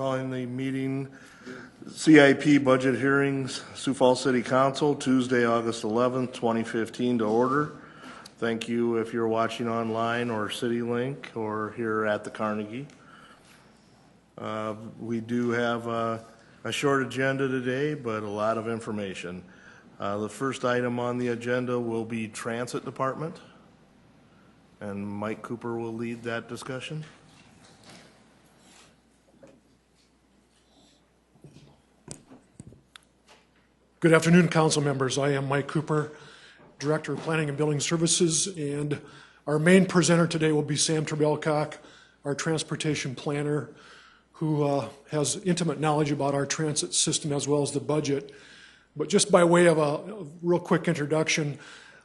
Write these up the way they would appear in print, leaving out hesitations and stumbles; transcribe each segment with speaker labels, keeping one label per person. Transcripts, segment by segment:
Speaker 1: Calling the meeting CIP budget hearings, Sioux Falls City Council, Tuesday, August 11th, 2015 to order. Thank you if you're watching online or CityLink or here at the Carnegie. We do have a short agenda today, but a lot of information. The first item on the agenda will be Transit Department, and Mike Cooper will lead that discussion.
Speaker 2: Good afternoon, council members. I am Mike Cooper, Director of Planning and Building Services, and our main presenter today will be Sam Trebelcock, our transportation planner, who has intimate knowledge about our transit system as well as the budget. But just by way of a real quick introduction,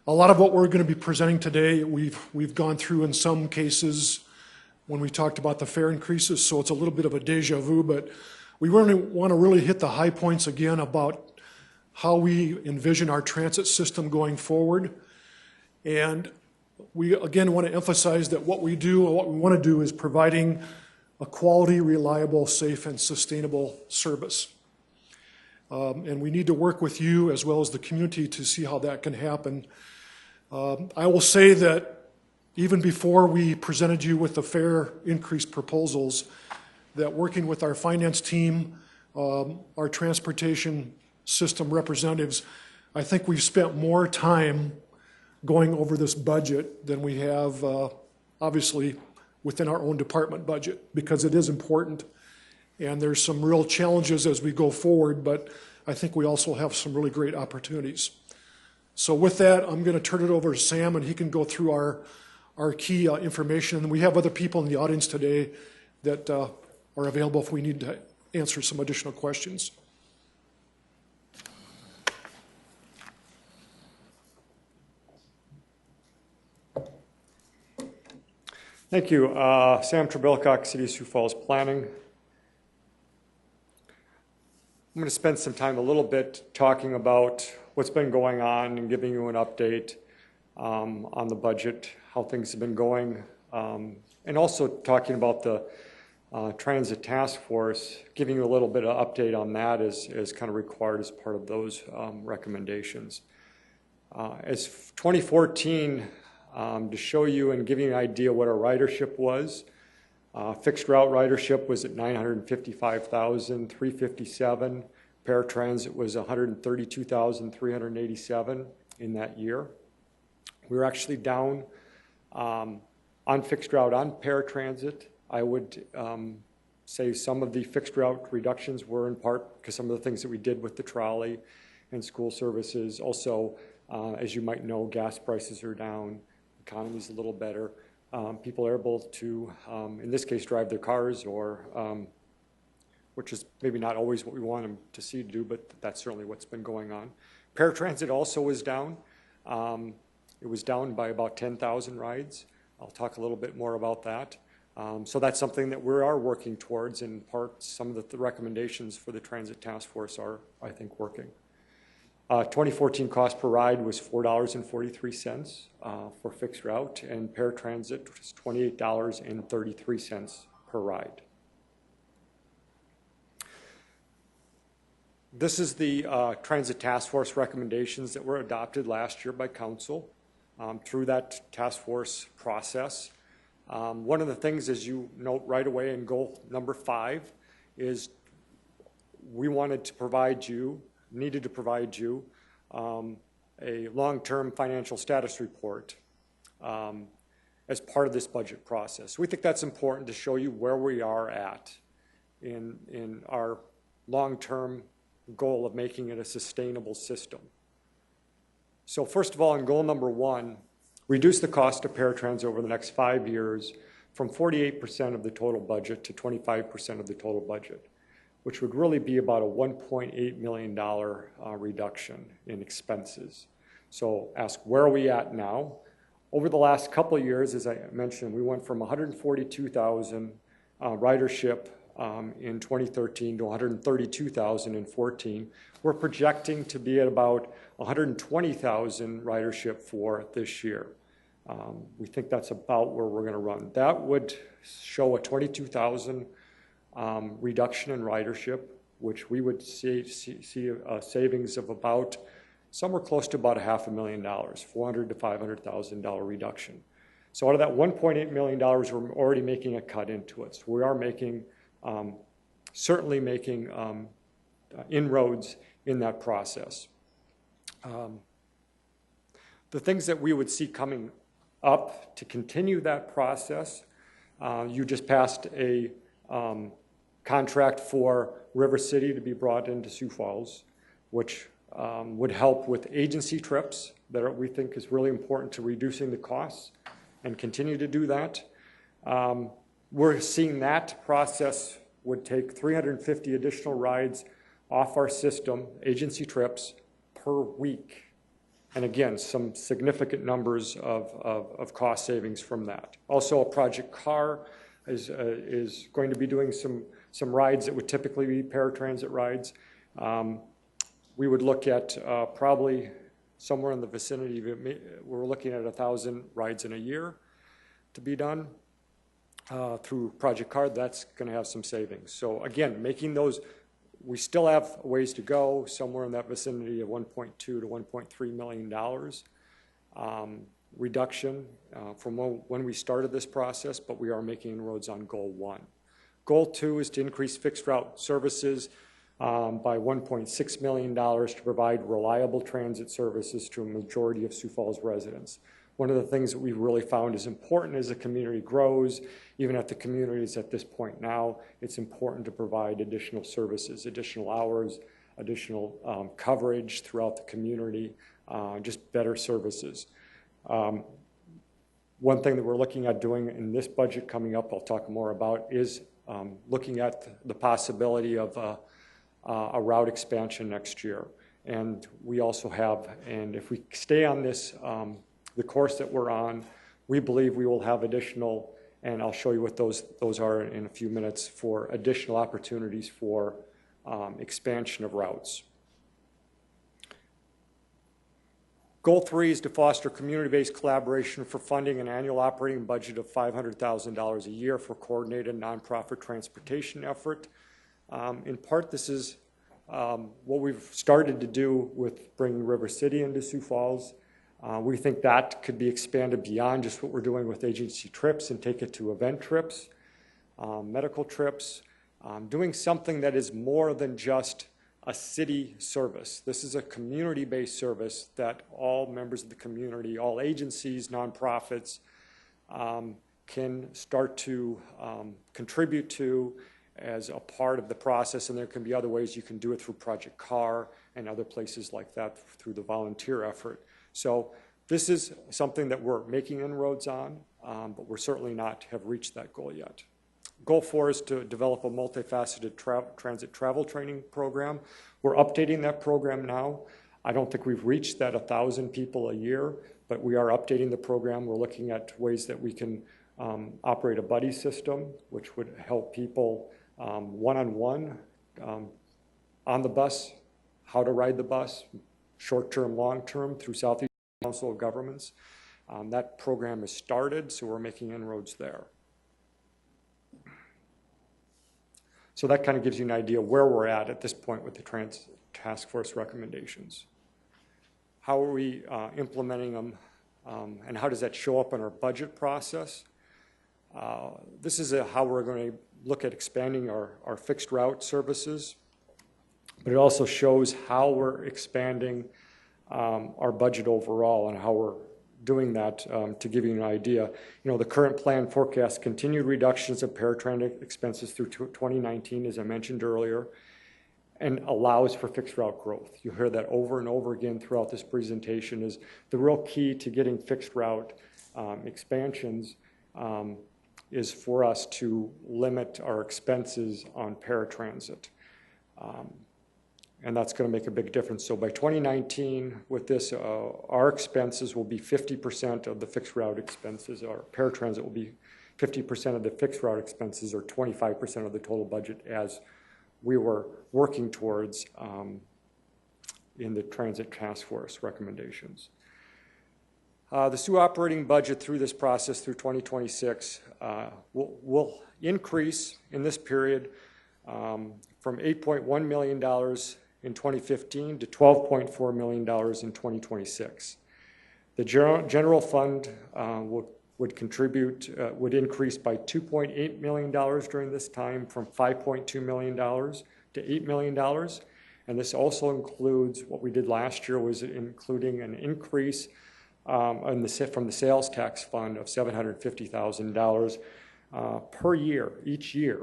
Speaker 2: a lot of what we're going to be presenting today, we've gone through in some cases when we talked about the fare increases, so it's a little bit of a deja vu, but we really want to hit the high points again about how we envision our transit system going forward. And we again want to emphasize that what we do and what we want to do is providing a quality, reliable, safe, and sustainable service. And we need to work with you as well as the community to see how that can happen. I will say that even before we presented you with the fare increase proposals, that working with our finance team, our transportation system representatives, I think we've spent more time going over this budget than we have obviously within our own department budget, because it is important and there's some real challenges as we go forward, but I think we also have some really great opportunities. So with that, I'm going to turn it over to Sam and he can go through our key information. And we have other people in the audience today that are available if we need to answer some additional questions.
Speaker 3: Thank you. Sam Trebelcock, City of Sioux Falls Planning. I'm going to spend some time a little bit talking about what's been going on and giving you an update on the budget, how things have been going, and also talking about the Transit Task Force, giving you a little bit of update on that as kind of required as part of those recommendations. As 2014, to show you and give you an idea what our ridership was. Fixed route ridership was at 955,357. Paratransit was 132,387 in that year. We were actually down on fixed route on paratransit. I would say some of the fixed route reductions were in part because some of the things that we did with the trolley and school services. Also, as you might know, gas prices are down. Economy's a little better. People are able to, in this case, drive their cars, or which is maybe not always what we want them to see to do, but that's certainly what's been going on. Paratransit also was down. It was down by about 10,000 rides. I'll talk a little bit more about that. So that's something that we are working towards. In part, some of the recommendations for the Transit Task Force are, I think, working. 2014 cost per ride was $4.43 for fixed route, and paratransit was $28.33 per ride. This is the Transit Task Force recommendations that were adopted last year by Council through that task force process. One of the things, as you note right away in goal number 5, is we needed to provide you a long-term financial status report as part of this budget process. We think that's important to show you where we are at in our long-term goal of making it a sustainable system. So first of all, in goal number 1, reduce the cost of paratransit over the next 5 years from 48% of the total budget to 25% of the total budget, which would really be about a $1.8 million reduction in expenses. So ask, where are we at now? Over the last couple of years, as I mentioned, we went from 142,000 ridership in 2013 to 132,000 in 2014. We're projecting to be at about 120,000 ridership for this year. We think that's about where we're going to run. That would show a 22,000 reduction in ridership, which we would see a savings of about somewhere close to about $500,000, $400,000 to $500,000 reduction. So out of that $1.8 million, we're already making a cut into it. So we are making, certainly making inroads in that process. The things that we would see coming up to continue that process, you just passed a contract for River City to be brought into Sioux Falls, which would help with agency trips that we think is really important to reducing the costs and continue to do that. We're seeing that process would take 350 additional rides off our system, agency trips, per week. And again, some significant numbers of cost savings from that. Also, a Project Car is going to be doing some rides that would typically be paratransit rides. We would look at probably somewhere in the vicinity of we're looking at 1,000 rides in a year to be done through Project Car. That's going to have some savings. So again, making those, we still have ways to go, somewhere in that vicinity of $1.2 to $1.3 million reduction from when we started this process, but we are making inroads on Goal 1. Goal 2 is to increase fixed route services by $1.6 million to provide reliable transit services to a majority of Sioux Falls residents. One of the things that we've really found is important as the community grows, even at the communities at this point now, it's important to provide additional services, additional hours, additional coverage throughout the community, just better services. One thing that we're looking at doing in this budget coming up, I'll talk more about, is looking at the possibility of a route expansion next year. And we also have, and if we stay on this, the course that we're on, we believe we will have additional, and I'll show you what those are in a few minutes, for additional opportunities for expansion of routes. Goal 3 is to foster community-based collaboration for funding an annual operating budget of $500,000 a year for coordinated nonprofit transportation effort. In part, this is what we've started to do with bringing River City into Sioux Falls. We think that could be expanded beyond just what we're doing with agency trips and take it to event trips, medical trips, doing something that is more than just a city service. This is a community-based service that all members of the community, all agencies, nonprofits can start to contribute to as a part of the process, and there can be other ways you can do it through Project Car and other places like that through the volunteer effort. So this is something that we're making inroads on, but we're certainly not have reached that goal yet. Goal 4 is to develop a multifaceted transit travel training program. We're updating that program now. I don't think we've reached that 1,000 people a year, but we are updating the program. We're looking at ways that we can operate a buddy system, which would help people one-on-one on the bus, how to ride the bus, short-term, long-term, through Southeast Council of Governments. That program is started, so we're making inroads there. So that kind of gives you an idea where we're at this point with the Transit Task Force recommendations. How are we implementing them, and how does that show up in our budget process? This is how we're going to look at expanding our fixed route services, but it also shows how we're expanding our budget overall and how we're doing that. To give you an idea, the current plan forecasts continued reductions of paratransit expenses through 2019, as I mentioned earlier, and allows for fixed route growth. You hear that over and over again throughout this presentation. Is the real key to getting fixed route expansions is for us to limit our expenses on paratransit. And that's going to make a big difference. So by 2019, with this, our expenses will be 50% of the fixed route expenses. Our paratransit will be 50% of the fixed route expenses, or 25% of the total budget, as we were working towards in the Transit Task Force recommendations. The Sioux operating budget through this process through 2026 will increase in this period from $8.1 million in 2015 to $12.4 million in 2026. The general fund would increase by $2.8 million during this time, from $5.2 million to $8 million. And this also includes what we did last year, was including an increase from the sales tax fund of $750,000 per year, each year,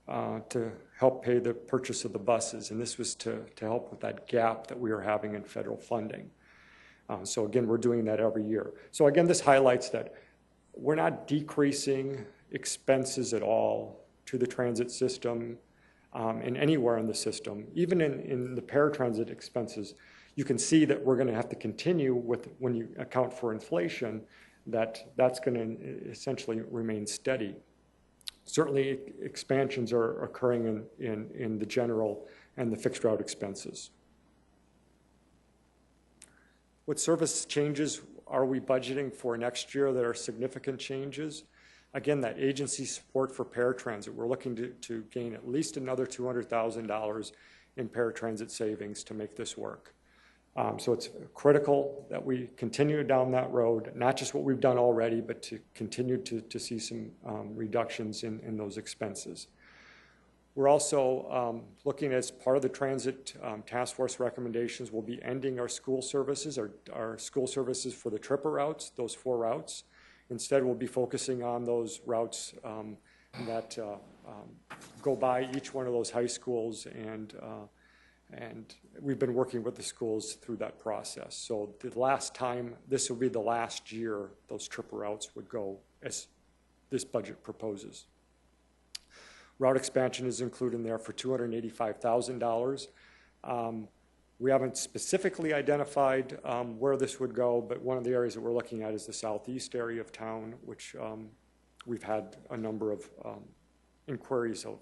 Speaker 3: to help pay the purchase of the buses. And this was to help with that gap that we are having in federal funding. So again, we're doing that every year. So again, this highlights that we're not decreasing expenses at all to the transit system and anywhere in the system. Even in the paratransit expenses, you can see that we're going to have to continue with, when you account for inflation, that's going to essentially remain steady. Certainly, expansions are occurring in the general and the fixed route expenses. What service changes are we budgeting for next year that are significant changes? Again, that agency support for paratransit, we're looking to gain at least another $200,000 in paratransit savings to make this work. So it's critical that we continue down that road, not just what we've done already, but to continue to see some reductions in those expenses. We're also looking, as part of the transit task force recommendations, we'll be ending our school services, our school services for the tripper routes, those 4 routes. Instead, we'll be focusing on those routes that go by each one of those high schools, and we've been working with the schools through that process. So the last time, this will be the last year those tripper routes would go as this budget proposes. Route expansion is included in there for $285,000. We haven't specifically identified where this would go, but one of the areas that we're looking at is the southeast area of town, which we've had a number of inquiries of.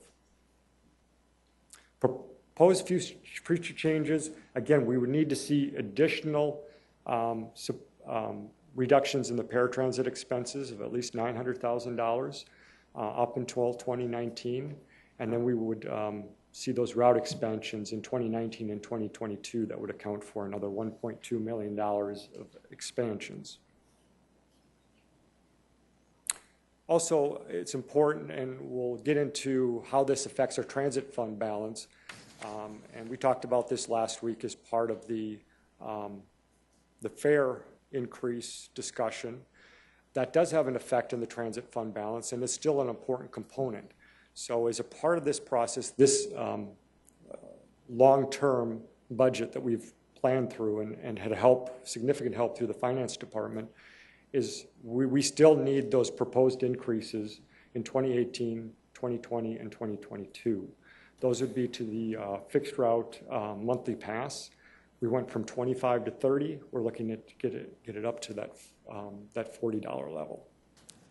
Speaker 3: Proposed future changes, again, we would need to see additional reductions in the paratransit expenses of at least $900,000 up until 2019, and then we would see those route expansions in 2019 and 2022 that would account for another $1.2 million of expansions. Also, it's important, and we'll get into how this affects our transit fund balance, and we talked about this last week as part of the fare increase discussion. That does have an effect on the transit fund balance, and it's still an important component. So as a part of this process, this long-term budget that we've planned through and had significant help through the finance department, is we still need those proposed increases in 2018, 2020, and 2022. Those would be to the fixed route monthly pass. We went from 25 to 30. We're looking at get it up to that $40 level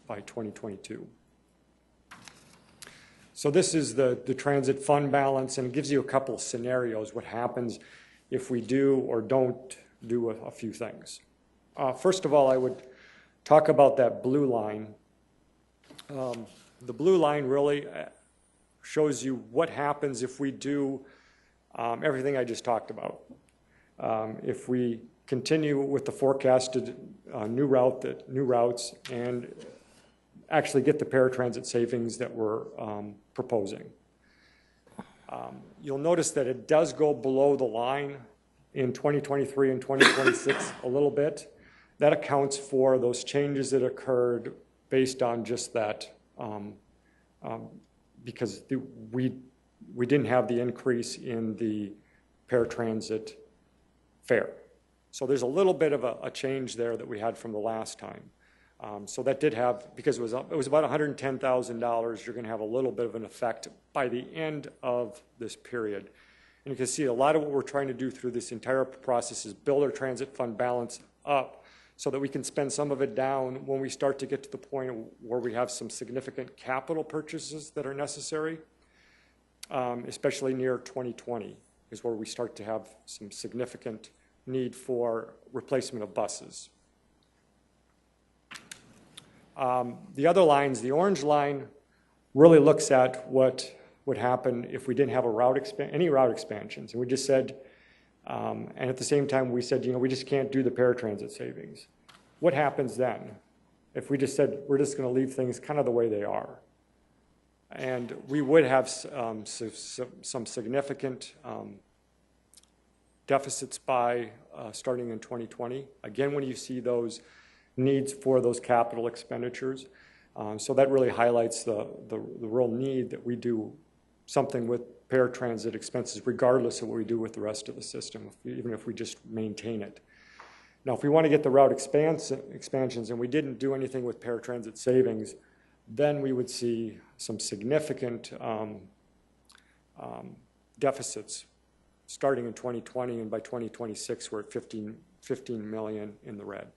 Speaker 3: by 2022. So this is the transit fund balance, and it gives you a couple of scenarios, what happens if we do or don't do a few things. First of all, I would talk about that blue line. The blue line really shows you what happens if we do everything I just talked about. If we continue with the forecasted new routes and actually get the paratransit savings that we're proposing. You'll notice that it does go below the line in 2023 and 2026 a little bit. That accounts for those changes that occurred based on just that, because we didn't have the increase in the paratransit fare. So there's a little bit of a change there that we had from the last time. So that did have, because it was about $110,000, you're going to have a little bit of an effect by the end of this period. And you can see a lot of what we're trying to do through this entire process is build our transit fund balance up so that we can spend some of it down when we start to get to the point where we have some significant capital purchases that are necessary, especially near 2020 is where we start to have some significant need for replacement of buses. The other lines, the orange line really looks at what would happen if we didn't have any route expansions. And we just said, and at the same time we said, we just can't do the paratransit savings. What happens then if we just said we're just going to leave things kind of the way they are? And we would have some significant deficits by starting in 2020. Again, when you see those needs for those capital expenditures. So that really highlights the real need that we do something with paratransit expenses, regardless of what we do with the rest of the system, even if we just maintain it. Now, if we want to get the route expansions and we didn't do anything with paratransit savings, then we would see some significant deficits starting in 2020, and by 2026 we're at 15 million in the red.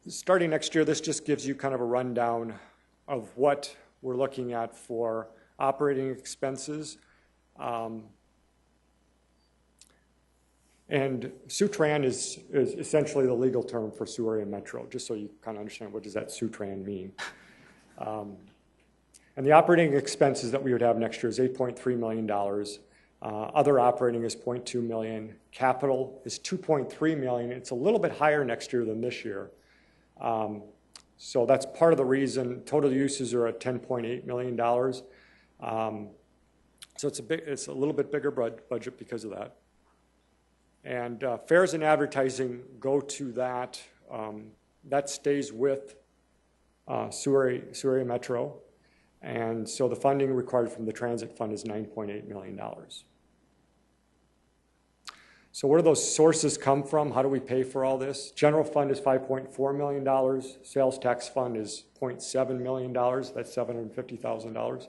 Speaker 3: Starting next year, this just gives you kind of a rundown of what we're looking at for operating expenses. And Sioux-Tran is essentially the legal term for Sioux Area Metro, just so you kind of understand what does that Sioux-Tran mean. And the operating expenses that we would have next year is $8.3 million. Other operating is $0.2 million. Capital is $2.3 million. It's a little bit higher next year than this year. So that's part of the reason. Total uses are at $10.8 million. So it's a little bit bigger budget because of that. And fares and advertising go to that. That stays with Sioux Area Metro. And so the funding required from the transit fund is $9.8 million. So where do those sources come from? How do we pay for all this? General fund is $5.4 million. Sales tax fund is $0.7 million. That's $750,000.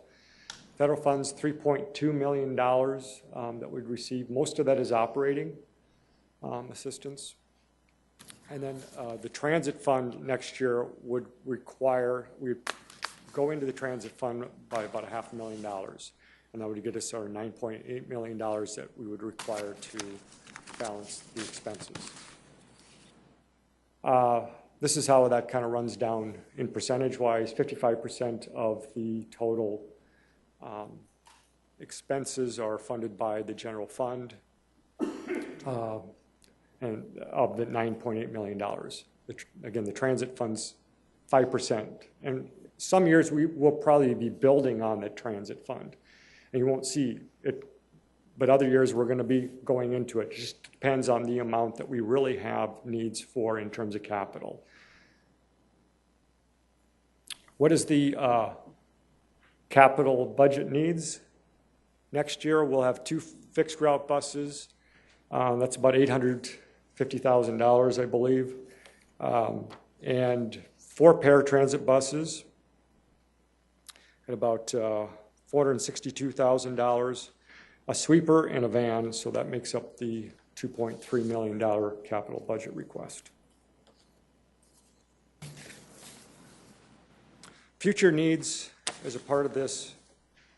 Speaker 3: Federal funds, $3.2 million that we'd receive. Most of that is operating assistance. And then the transit fund next year would require, we'd go into the transit fund by about $500,000. And that would get us our $9.8 million that we would require to balance the expenses. This is how that kind of runs down in percentage-wise. 55% of the total expenses are funded by the general fund, and of the $9.8 million. Again, the transit fund's 5%. And some years we will probably be building on the transit fund, and you won't see it. But other years we're going to be going into it. It just depends on the amount that we really have needs for in terms of capital. What is the capital budget needs? Next year we'll have 2 fixed route buses. That's about $850,000, I believe. And 4 paratransit buses at about $462,000. A sweeper and a van, so that makes up the $2.3 million capital budget request. Future needs as a part of this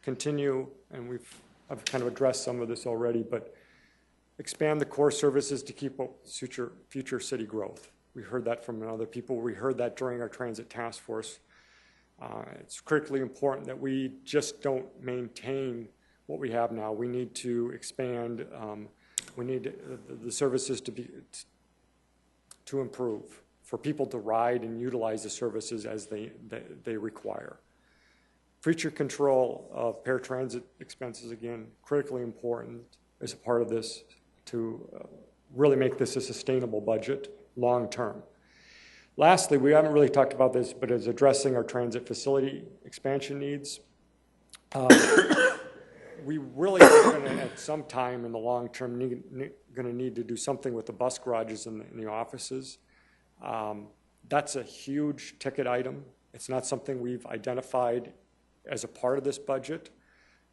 Speaker 3: continue, and I've kind of addressed some of this already, but expand the core services to keep up future city growth. We heard that from other people. We heard that during our transit task force. It's critically important that we just don't maintain what we have now. We need to expand. We need the services to improve, for people to ride and utilize the services as they require. Future control of paratransit expenses, again, critically important as a part of this to really make this a sustainable budget long term. Lastly, we haven't really talked about this, but is addressing our transit facility expansion needs. We really are going to, at some time in the long term, going to need to do something with the bus garages in the offices. That's a huge ticket item. It's not something we've identified as a part of this budget,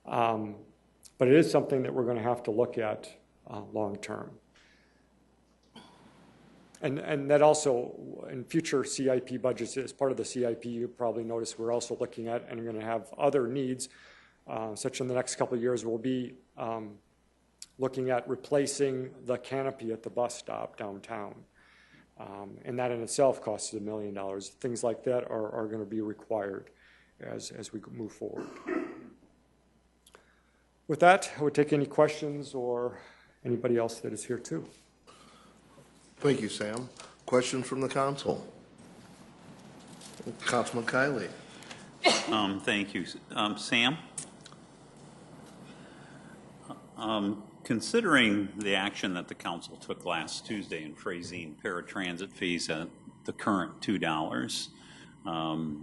Speaker 3: but it is something that we're going to have to look at long term. And that also, in future CIP budgets, as part of the CIP, you probably notice we're also looking at, and we're going to have other needs, such in the next couple of years, will be looking at replacing the canopy at the bus stop downtown. And that in itself costs $1 million. Things like that are going to be required as we move forward. With that, I would take any questions or anybody else that is here too.
Speaker 1: Thank you, Sam. Questions from the council? Councilman Kiley.
Speaker 4: Thank you. Sam? Considering the action that the council took last Tuesday in freezing paratransit fees at the current $2,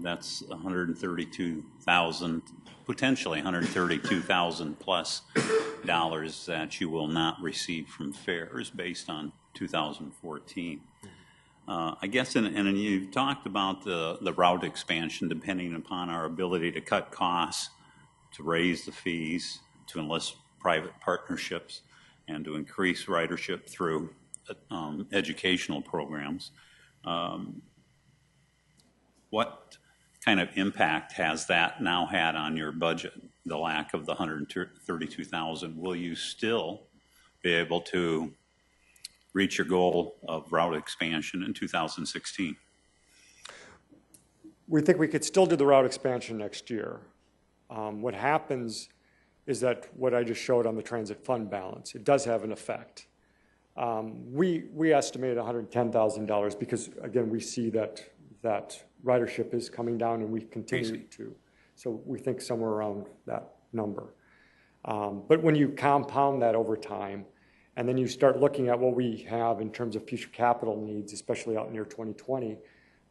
Speaker 4: that's 132,000, potentially 132,000 plus dollars that you will not receive from fares based on 2014. I guess, and you've talked about the route expansion depending upon our ability to cut costs, to raise the fees, to enlist private partnerships, and to increase ridership through educational programs. What kind of impact has that now had on your budget, the lack of the 132,000? Will you still be able to reach your goal of route expansion in 2016?
Speaker 3: We think we could still do the route expansion next year. What happens is that what I just showed on the transit fund balance, it does have an effect. We estimated $110,000 because, again, we see that ridership is coming down and we continue to. So we think somewhere around that number. But when you compound that over time, and then you start looking at what we have in terms of future capital needs, especially out near 2020,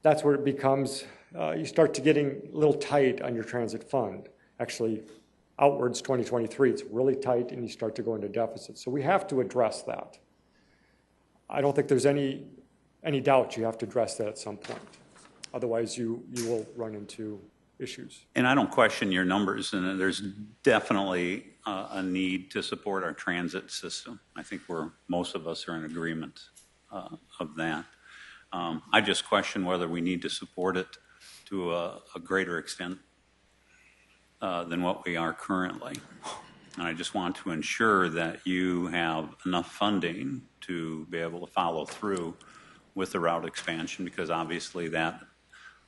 Speaker 3: that's where it becomes, you start to getting a little tight on your transit fund. Actually, outwards 2023, it's really tight and you start to go into deficit. So we have to address that. I don't think there's any doubt you have to address that at some point. Otherwise, you will run into issues.
Speaker 4: And I don't question your numbers, and there's definitely a need to support our transit system. I think most of us are in agreement of that. I just question whether we need to support it to a greater extent than what we are currently. And I just want to ensure that you have enough funding to be able to follow through with the route expansion, because obviously that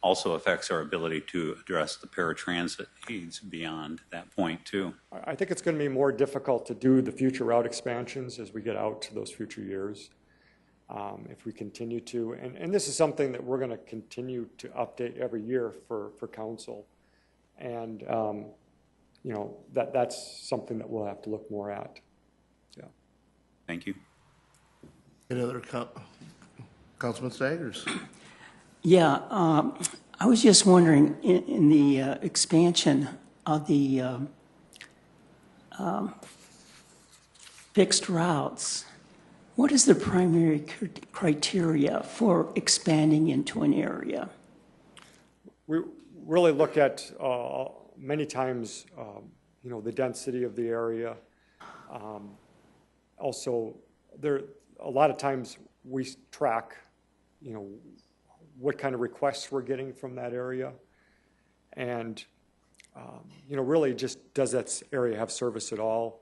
Speaker 4: also affects our ability to address the paratransit needs beyond that point too.
Speaker 3: I think it's going to be more difficult to do the future route expansions as we get out to those future years. If we continue to, and this is something that we're going to continue to update every year for council. And, you know, that's something that we'll have to look more at. Yeah.
Speaker 4: Thank you.
Speaker 1: Any other Councilman Staggers?
Speaker 5: Yeah, I was just wondering, in the expansion of the fixed routes, what is the primary criteria for expanding into an area?
Speaker 3: We really look at many times, you know, the density of the area. Also, a lot of times we track, you know, what kind of requests we're getting from that area. And, you know, really just does that area have service at all?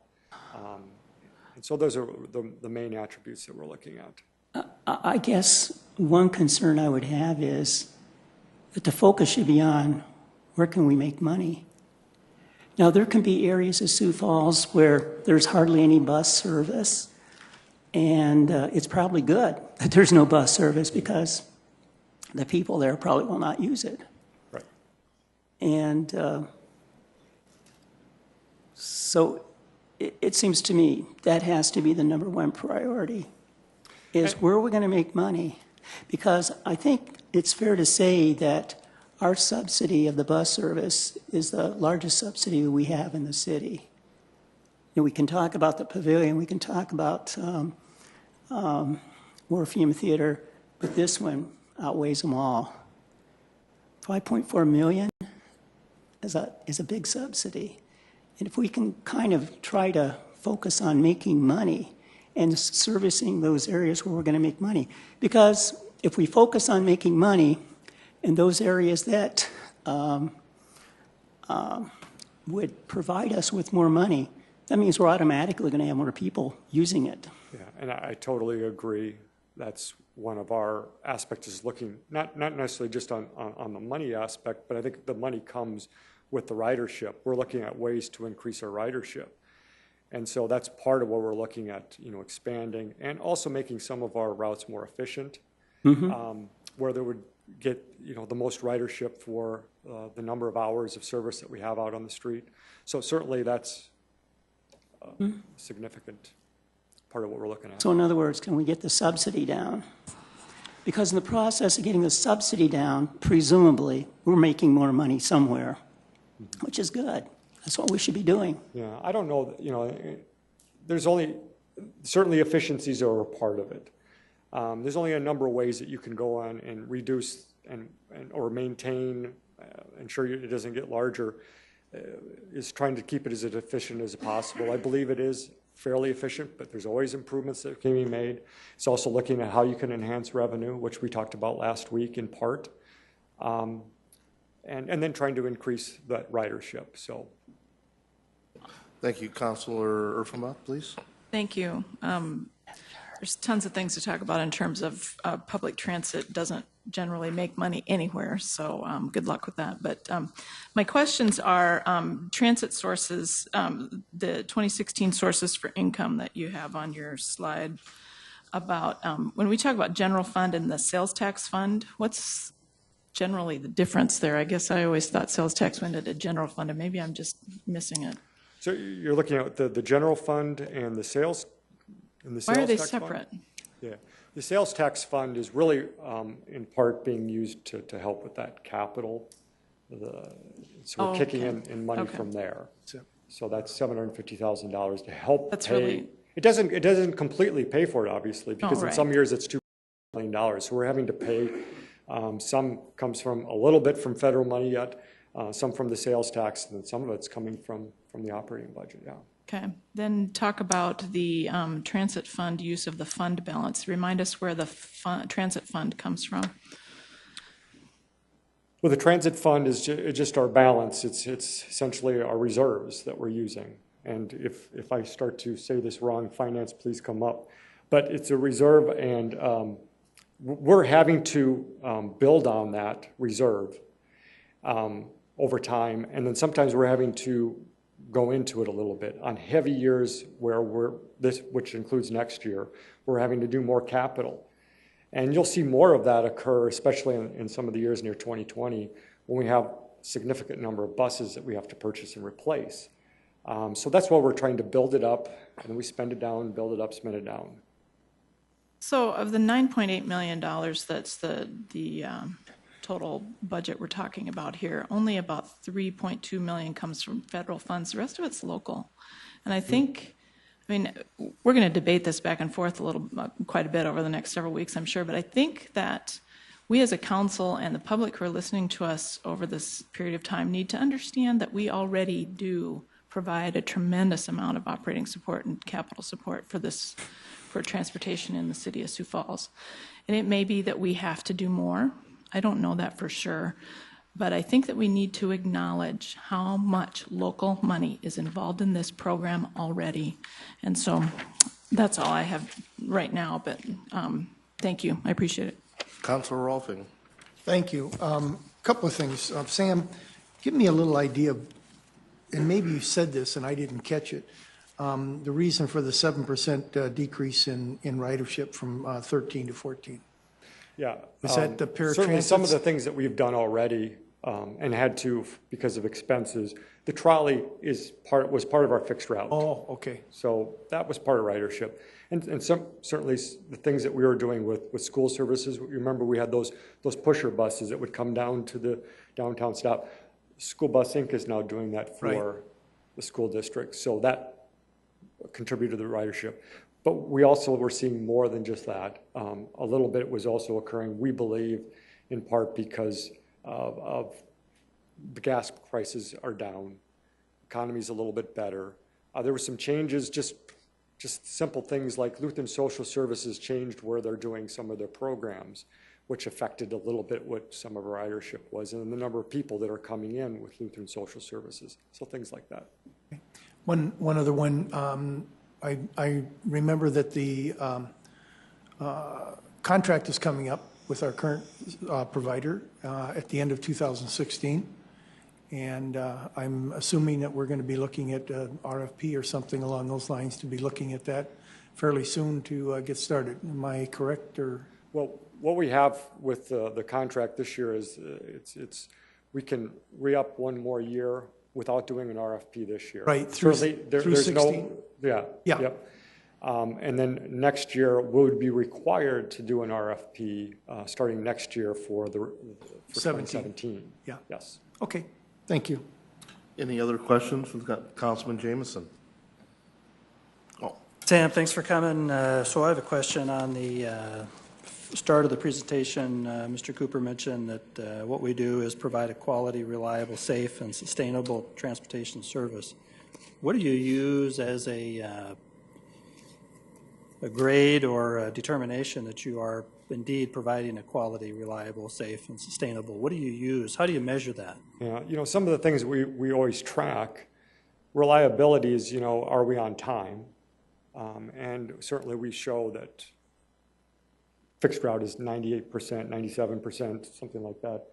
Speaker 3: And so those are the main attributes that we're looking at.
Speaker 5: I guess one concern I would have is that the focus should be on where can we make money. Now, there can be areas of Sioux Falls where there's hardly any bus service, and it's probably good that there's no bus service because the people there probably will not use it.
Speaker 3: Right.
Speaker 5: And so it seems to me that has to be the number one priority, is where are we going to make money? Because I think it's fair to say that our subsidy of the bus service is the largest subsidy we have in the city. You know, we can talk about the pavilion, we can talk about Orpheum Theater, but this one outweighs them all. 5.4 million is a big subsidy. And if we can kind of try to focus on making money and servicing those areas where we're going to make money, because if we focus on making money in those areas that would provide us with more money, that means we're automatically going to have more people using it.
Speaker 3: Yeah, and I totally agree. That's one of our aspects is looking, not necessarily just on the money aspect, but I think the money comes with the ridership. We're looking at ways to increase our ridership. And so that's part of what we're looking at, expanding and also making some of our routes more efficient, where they would get, the most ridership for the number of hours of service that we have out on the street. So certainly that's a significant part of what we're looking at.
Speaker 5: So in other words, can we get the subsidy down? Because in the process of getting the subsidy down, presumably, we're making more money somewhere, which is good. That's what we should be doing.
Speaker 3: Yeah, I don't know, there's certainly efficiencies are a part of it. There's only a number of ways that you can go on and reduce or maintain, ensure it doesn't get larger, is trying to keep it as efficient as possible. I believe it is fairly efficient, but there's always improvements that can be made. It's also looking at how you can enhance revenue, which we talked about last week in part, and then trying to increase that ridership. So,
Speaker 1: Thank you. Councilor Urfenbach, please.
Speaker 6: Thank you. There's tons of things to talk about in terms of public transit doesn't generally make money anywhere, so good luck with that. But my questions are transit sources, the 2016 sources for income that you have on your slide about, when we talk about general fund and the sales tax fund, what's generally the difference there? I guess I always thought sales tax went into general fund, and maybe I'm just missing it.
Speaker 3: so you're looking at the general fund and the sales
Speaker 6: Why are they
Speaker 3: tax
Speaker 6: separate?
Speaker 3: Fund? Yeah, the sales tax fund is really in part being used to help with that capital. So we're kicking in money from there. So that's $750,000 to help
Speaker 6: That's
Speaker 3: pay.
Speaker 6: really-
Speaker 3: It doesn't completely pay for it, obviously, because in
Speaker 6: right.
Speaker 3: some years it's $2 million. So we're having to pay. Some comes from a little bit from federal money yet, some from the sales tax, and then some of it's coming from the operating budget. Yeah.
Speaker 6: Okay, then talk about the transit fund use of the fund balance. Remind us where the transit fund comes from.
Speaker 3: Well, the transit fund is just our balance. It's essentially our reserves that we're using. And if I start to say this wrong, finance, please come up. But it's a reserve, and we're having to build on that reserve over time. And then sometimes we're having to go into it a little bit. On heavy years where which includes next year, we're having to do more capital. And you'll see more of that occur, especially in some of the years near 2020, when we have a significant number of buses that we have to purchase and replace. So that's why we're trying to build it up, and then we spend it down, build it up, spend it down.
Speaker 6: So of the $9.8 million, that's the total budget we're talking about here, only about $3.2 million comes from federal funds. The rest of it's local. And I think, we're going to debate this back and forth quite a bit over the next several weeks, I'm sure, but I think that we as a council and the public who are listening to us over this period of time need to understand that we already do provide a tremendous amount of operating support and capital support for transportation in the city of Sioux Falls. And it may be that we have to do more. I don't know that for sure, but I think that we need to acknowledge how much local money is involved in this program already. And so that's all I have right now, but thank you. I appreciate it.
Speaker 1: Councilor Rolfing.
Speaker 7: Thank you. Couple of things. Sam, give me a little idea, and maybe you said this and I didn't catch it, the reason for the 7% decrease in ridership from 13 to 14.
Speaker 3: Yeah.
Speaker 7: Is that the paratransit?
Speaker 3: Certainly some of the things that we've done already and had to because of expenses. The trolley was part of our fixed route.
Speaker 7: Oh, okay.
Speaker 3: So that was part of ridership. And certainly the things that we were doing with school services, you remember we had those pusher buses that would come down to the downtown stop. School Bus Inc. is now doing that for the school district. So that contributed to the ridership. But we also were seeing more than just that. A little bit was also occurring, we believe, in part because of the gas prices are down, economy's a little bit better. There were some changes, just simple things like Lutheran Social Services changed where they're doing some of their programs, which affected a little bit what some of our ridership was, and the number of people that are coming in with Lutheran Social Services. So things like that.
Speaker 7: One other one. I remember that the contract is coming up with our current provider at the end of 2016. And I'm assuming that we're going to be looking at RFP or something along those lines to be looking at that fairly soon to get started. Am I correct or?
Speaker 3: Well, what we have with the contract this year is we can re-up one more year without doing an RFP this year.
Speaker 7: Right, through
Speaker 3: there's
Speaker 7: 16.
Speaker 3: Yeah.
Speaker 7: Yeah.
Speaker 3: And then next year, we would be required to do an RFP starting next year for 2017.
Speaker 7: Yeah.
Speaker 3: Yes.
Speaker 7: Okay, thank you.
Speaker 1: Any other questions from Councilman Jameson? Oh,
Speaker 8: Sam, thanks for coming. So I have a question on the start of the presentation. Mr. Cooper mentioned that what we do is provide a quality, reliable, safe, and sustainable transportation service. What do you use as a grade or a determination that you are indeed providing a quality, reliable, safe, and sustainable? What do you use? How do you measure that?
Speaker 3: Yeah, some of the things we always track, reliability is, are we on time? And certainly we show that fixed route is 98%, 97%, something like that,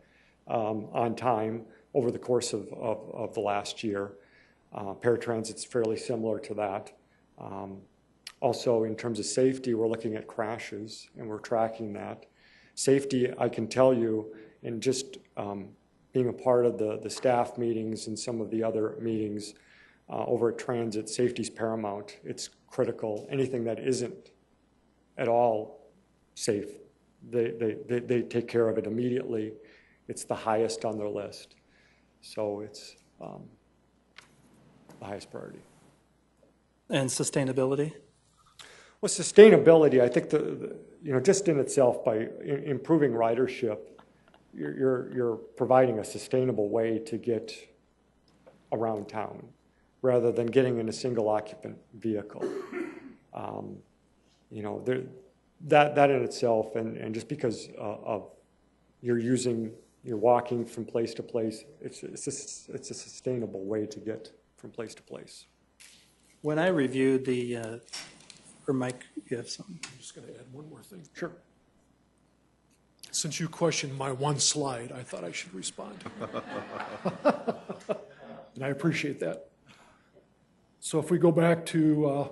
Speaker 3: on time over the course of the last year. Paratransit's fairly similar to that. Also, in terms of safety, we're looking at crashes, and we're tracking that. Safety, I can tell you, and just being a part of the staff meetings and some of the other meetings over at Transit, safety's paramount. It's critical. Anything that isn't at all safe, they take care of it immediately. It's the highest on their list. So it's the highest priority.
Speaker 8: And sustainability?
Speaker 3: Well, sustainability, I think just in itself, by improving ridership, you're providing a sustainable way to get around town, rather than getting in a single occupant vehicle. That in itself, and just because of you're walking from place to place, it's a sustainable way to get from place to place.
Speaker 8: When I reviewed or Mike, you have something?
Speaker 2: I'm just going to add one more thing.
Speaker 3: Sure.
Speaker 2: Since you questioned my one slide, I thought I should respond. And I appreciate that. So if we go back to,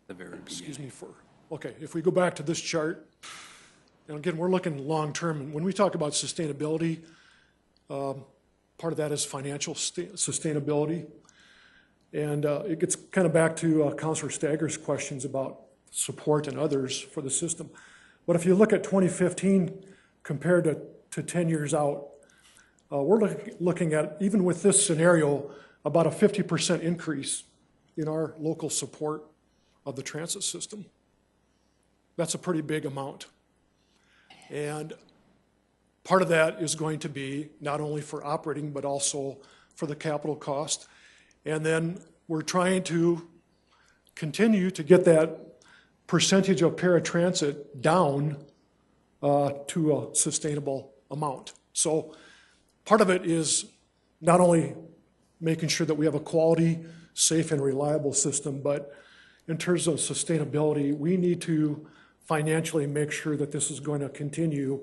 Speaker 2: if we go back to this chart, and again, we're looking long-term, and when we talk about sustainability, part of that is financial sustainability. And it gets kind of back to Councilor Stagger's questions about support and others for the system. But if you look at 2015 compared to 10 years out, we're looking at, even with this scenario, about a 50% increase in our local support of the transit system. That's a pretty big amount. And part of that is going to be not only for operating, but also for the capital cost. And then we're trying to continue to get that percentage of paratransit down to a sustainable amount. So part of it is not only making sure that we have a quality, safe, and reliable system, but in terms of sustainability, we need to financially make sure that this is going to continue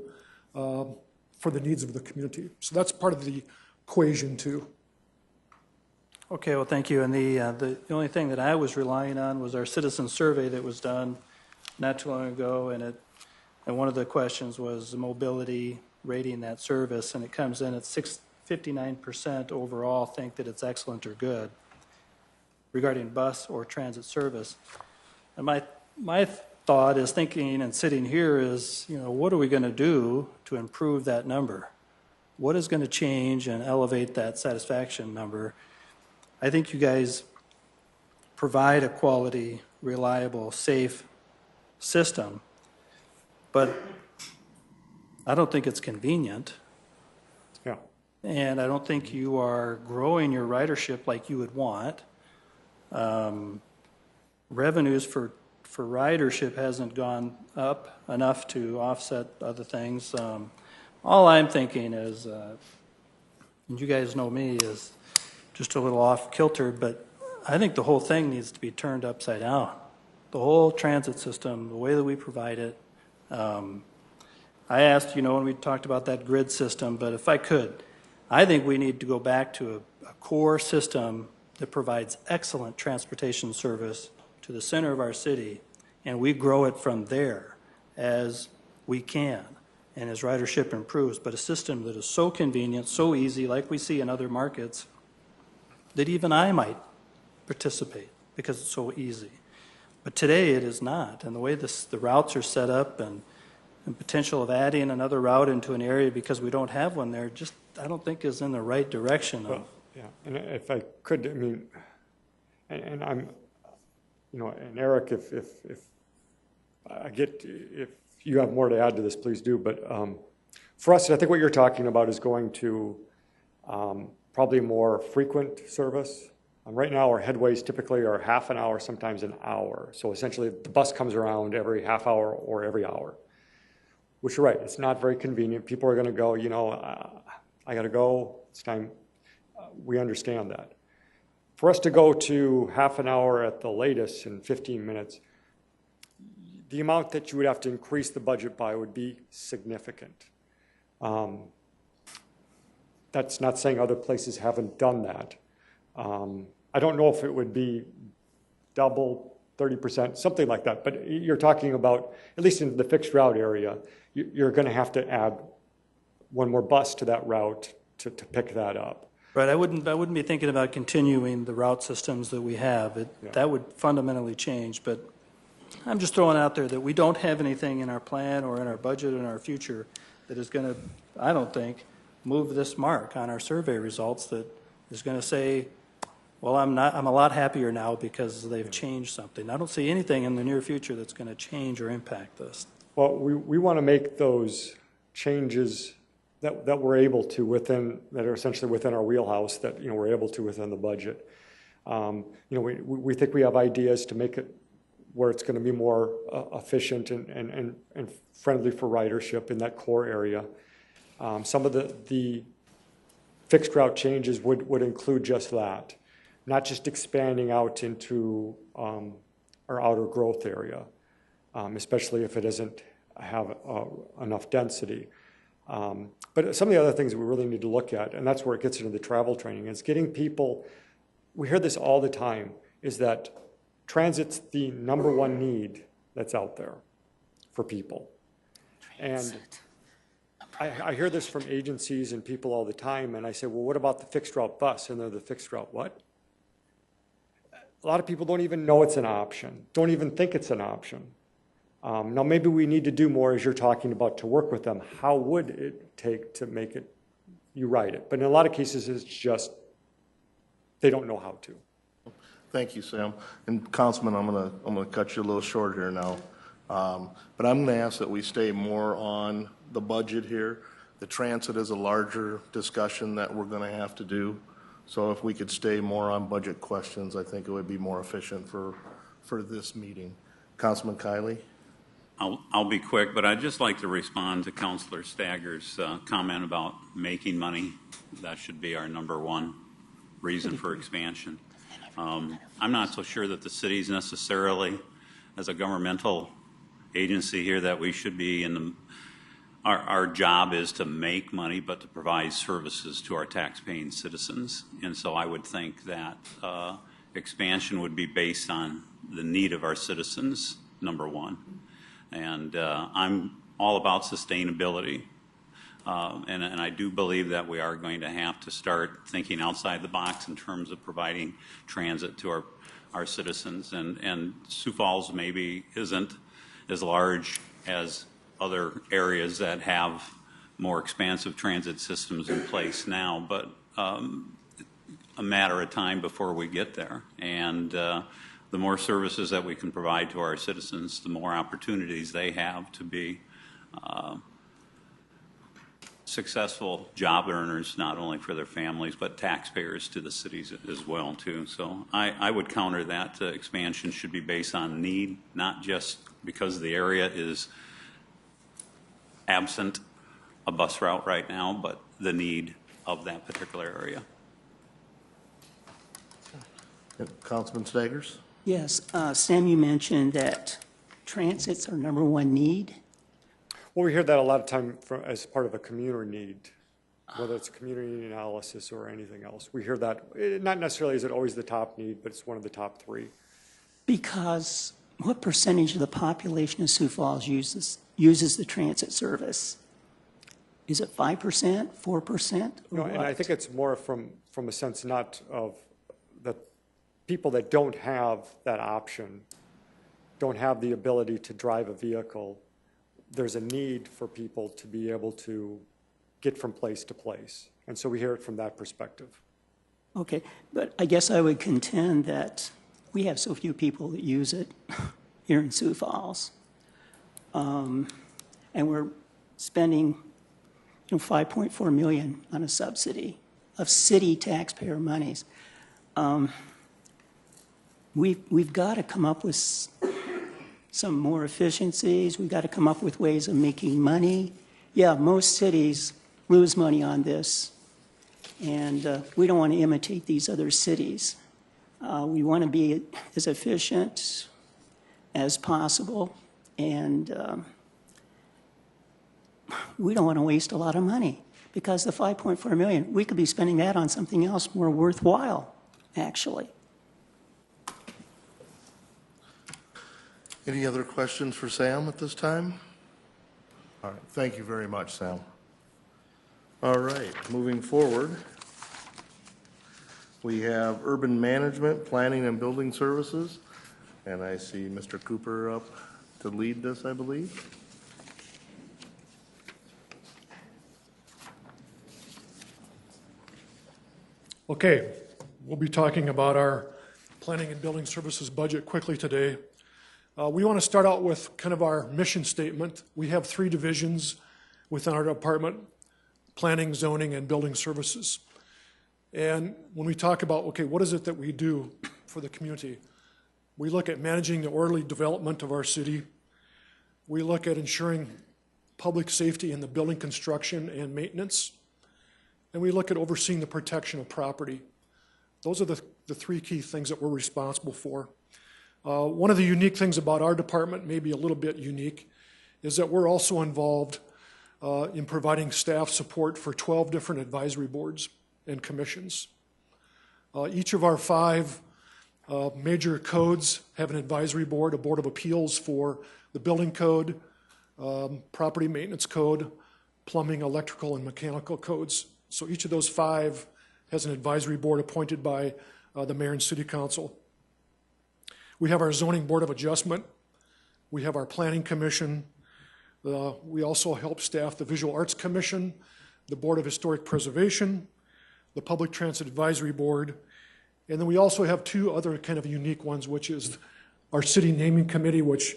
Speaker 2: for the needs of the community. So that's part of the equation too.
Speaker 8: Okay, well, thank you. And the only thing that I was relying on was our citizen survey that was done not too long ago, and one of the questions was mobility rating that service, and it comes in at 59% overall think that it's excellent or good regarding bus or transit service. And my thought is thinking and sitting here is, what are we going to do to improve that number? What is going to change and elevate that satisfaction number? I think you guys provide a quality, reliable, safe system, but I don't think it's convenient.
Speaker 3: Yeah.
Speaker 8: And I don't think you are growing your ridership like you would want. Revenues for ridership hasn't gone up enough to offset other things. All I'm thinking is, and you guys know me, is just a little off kilter, but I think the whole thing needs to be turned upside down. The whole transit system, the way that we provide it. I asked, when we talked about that grid system, but if I could, I think we need to go back to a core system that provides excellent transportation service to the center of our city, and we grow it from there as we can and as ridership improves. But a system that is so convenient, so easy, like we see in other markets, that even I might participate because it's so easy. But today it is not, and the way the routes are set up and potential of adding another route into an area because we don't have one there, just I don't think is in the right direction.
Speaker 3: Well, yeah, and if I could, I mean, and I'm, and Eric, if I get, if you have more to add to this, please do. But for us, I think what you're talking about is going to probably more frequent service. Right now, our headways typically are half an hour, sometimes an hour. So essentially, the bus comes around every half hour or every hour. Which you're right, it's not very convenient. People are going to go, I got to go, it's time. We understand that. For us to go to half an hour at the latest in 15 minutes, the amount that you would have to increase the budget by would be significant. That's not saying other places haven't done that. I don't know if it would be double, 30%, something like that. But you're talking about, at least in the fixed route area, you're going to have to add one more bus to that route to pick that up.
Speaker 8: Right, I wouldn't be thinking about continuing the route systems that we have. That would fundamentally change, but I'm just throwing out there that we don't have anything in our plan or in our budget or in our future that is going to, I don't think, move this mark on our survey results that is going to say, well, I'm a lot happier now because they've changed something. I don't see anything in the near future that's going to change or impact this.
Speaker 3: Well, we want to make those changes that we're able to that are essentially within our wheelhouse, that we're able to within the budget. We think we have ideas to make it where it's going to be more efficient and friendly for ridership in that core area. Some of the fixed route changes would include just that, not just expanding out into our outer growth area, especially if it doesn't have enough density. But some of the other things we really need to look at, and that's where it gets into the travel training, is getting people, we hear this all the time, is that transit's the number one need that's out there for people. And I hear this from agencies and people all the time, and I say, well, what about the fixed route bus? And they're the fixed route what? A lot of people don't even know it's an option, don't even think it's an option. Now, maybe we need to do more, as you're talking about, to work with them. How would it take to make it, you write it? But in a lot of cases, it's just they don't know how to.
Speaker 1: Thank you, Sam. And Councilman, I'm gonna cut you a little short here now. But I'm gonna ask that we stay more on the budget here. The transit is a larger discussion that we're gonna have to do. So if we could stay more on budget questions, I think it would be more efficient for this meeting. Councilman Kiley?
Speaker 4: I'll be quick, but I'd just like to respond to Councilor Stagger's comment about making money. That should be our number one reason for expansion. I'm not so sure that the city's necessarily, as a governmental agency here, that we should be in the, our job is to make money, but to provide services to our tax-paying citizens. And so I would think that expansion would be based on the need of our citizens, number one. And I'm all about sustainability. And I do believe that we are going to have to start thinking outside the box in terms of providing transit to our citizens. And Sioux Falls maybe isn't as large as other areas that have more expansive transit systems in place now, but a matter of time before we get there. And the more services that we can provide to our citizens, the more opportunities they have to be successful job earners, not only for their families, but taxpayers to the cities as well, too. So I would counter that expansion should be based on need, not just because the area is absent a bus route right now, but the need of that particular area.
Speaker 1: Councilman Staggers?
Speaker 5: Yes, Sam, you mentioned that transit's our number one need.
Speaker 3: Well, we hear that a lot of time as part of a community need, whether it's community analysis or anything else. We hear that, not necessarily is it always the top need, but it's one of the top three.
Speaker 5: Because what percentage of the population of Sioux Falls uses the transit service? Is it 5%, 4%?
Speaker 3: No, and I think it's more from a sense not of the people that don't have that option, don't have the ability to drive a vehicle. There's a need for people to be able to get from place to place. And so we hear it from that perspective.
Speaker 5: Okay, but I guess I would contend that we have so few people that use it here in Sioux Falls. And we're spending, $5.4 million on a subsidy of city taxpayer monies. We've got to come up with some more efficiencies. We've got to come up with ways of making money. Yeah, most cities lose money on this, and we don't want to imitate these other cities. We want to be as efficient as possible, and we don't want to waste a lot of money, because the $5.4 million, we could be spending that on something else more worthwhile, actually.
Speaker 1: Any other questions for Sam at this time? All right, thank you very much, Sam. All right, moving forward, we have Urban Management, Planning and Building Services, and I see Mr. Cooper up to lead this, I believe.
Speaker 2: Okay, we'll be talking about our Planning and Building Services budget quickly today. We want to start out with kind of our mission statement. We have 3 divisions within our department: planning, zoning, and building services. And when we talk about, okay, what is it that we do for the community? We look at managing the orderly development of our city. We look at ensuring public safety in the building construction and maintenance. And we look at overseeing the protection of property. Those are the 3 key things that we're responsible for. One of the unique things about our department, maybe a little bit unique, is that we're also involved in providing staff support for 12 different advisory boards and commissions. Each of our 5 major codes have an advisory board, a board of appeals for the building code, property maintenance code, plumbing, electrical, and mechanical codes. So each of those 5 has an advisory board appointed by the mayor and city council. We have our zoning board of adjustment. We have our planning commission. We also help staff the visual arts commission, the board of historic preservation, the public transit advisory board, and then we also have 2 other kind of unique ones, which is our city naming committee, which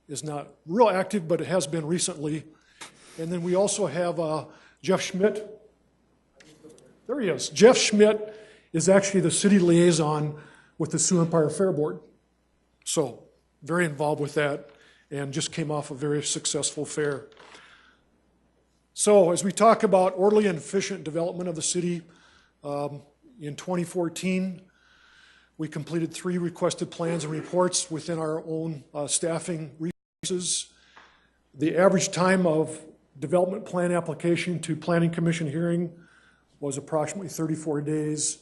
Speaker 2: is not real active, but it has been recently. And then we also have Jeff Schmidt. There he is. Jeff Schmidt is actually the city liaison with the Sioux Empire Fair Board. So very involved with that, and just came off a very successful fair. So as we talk about orderly and efficient development of the city, in 2014, we completed 3 requested plans and reports within our own staffing resources. The average time of development plan application to planning commission hearing was approximately 34 days.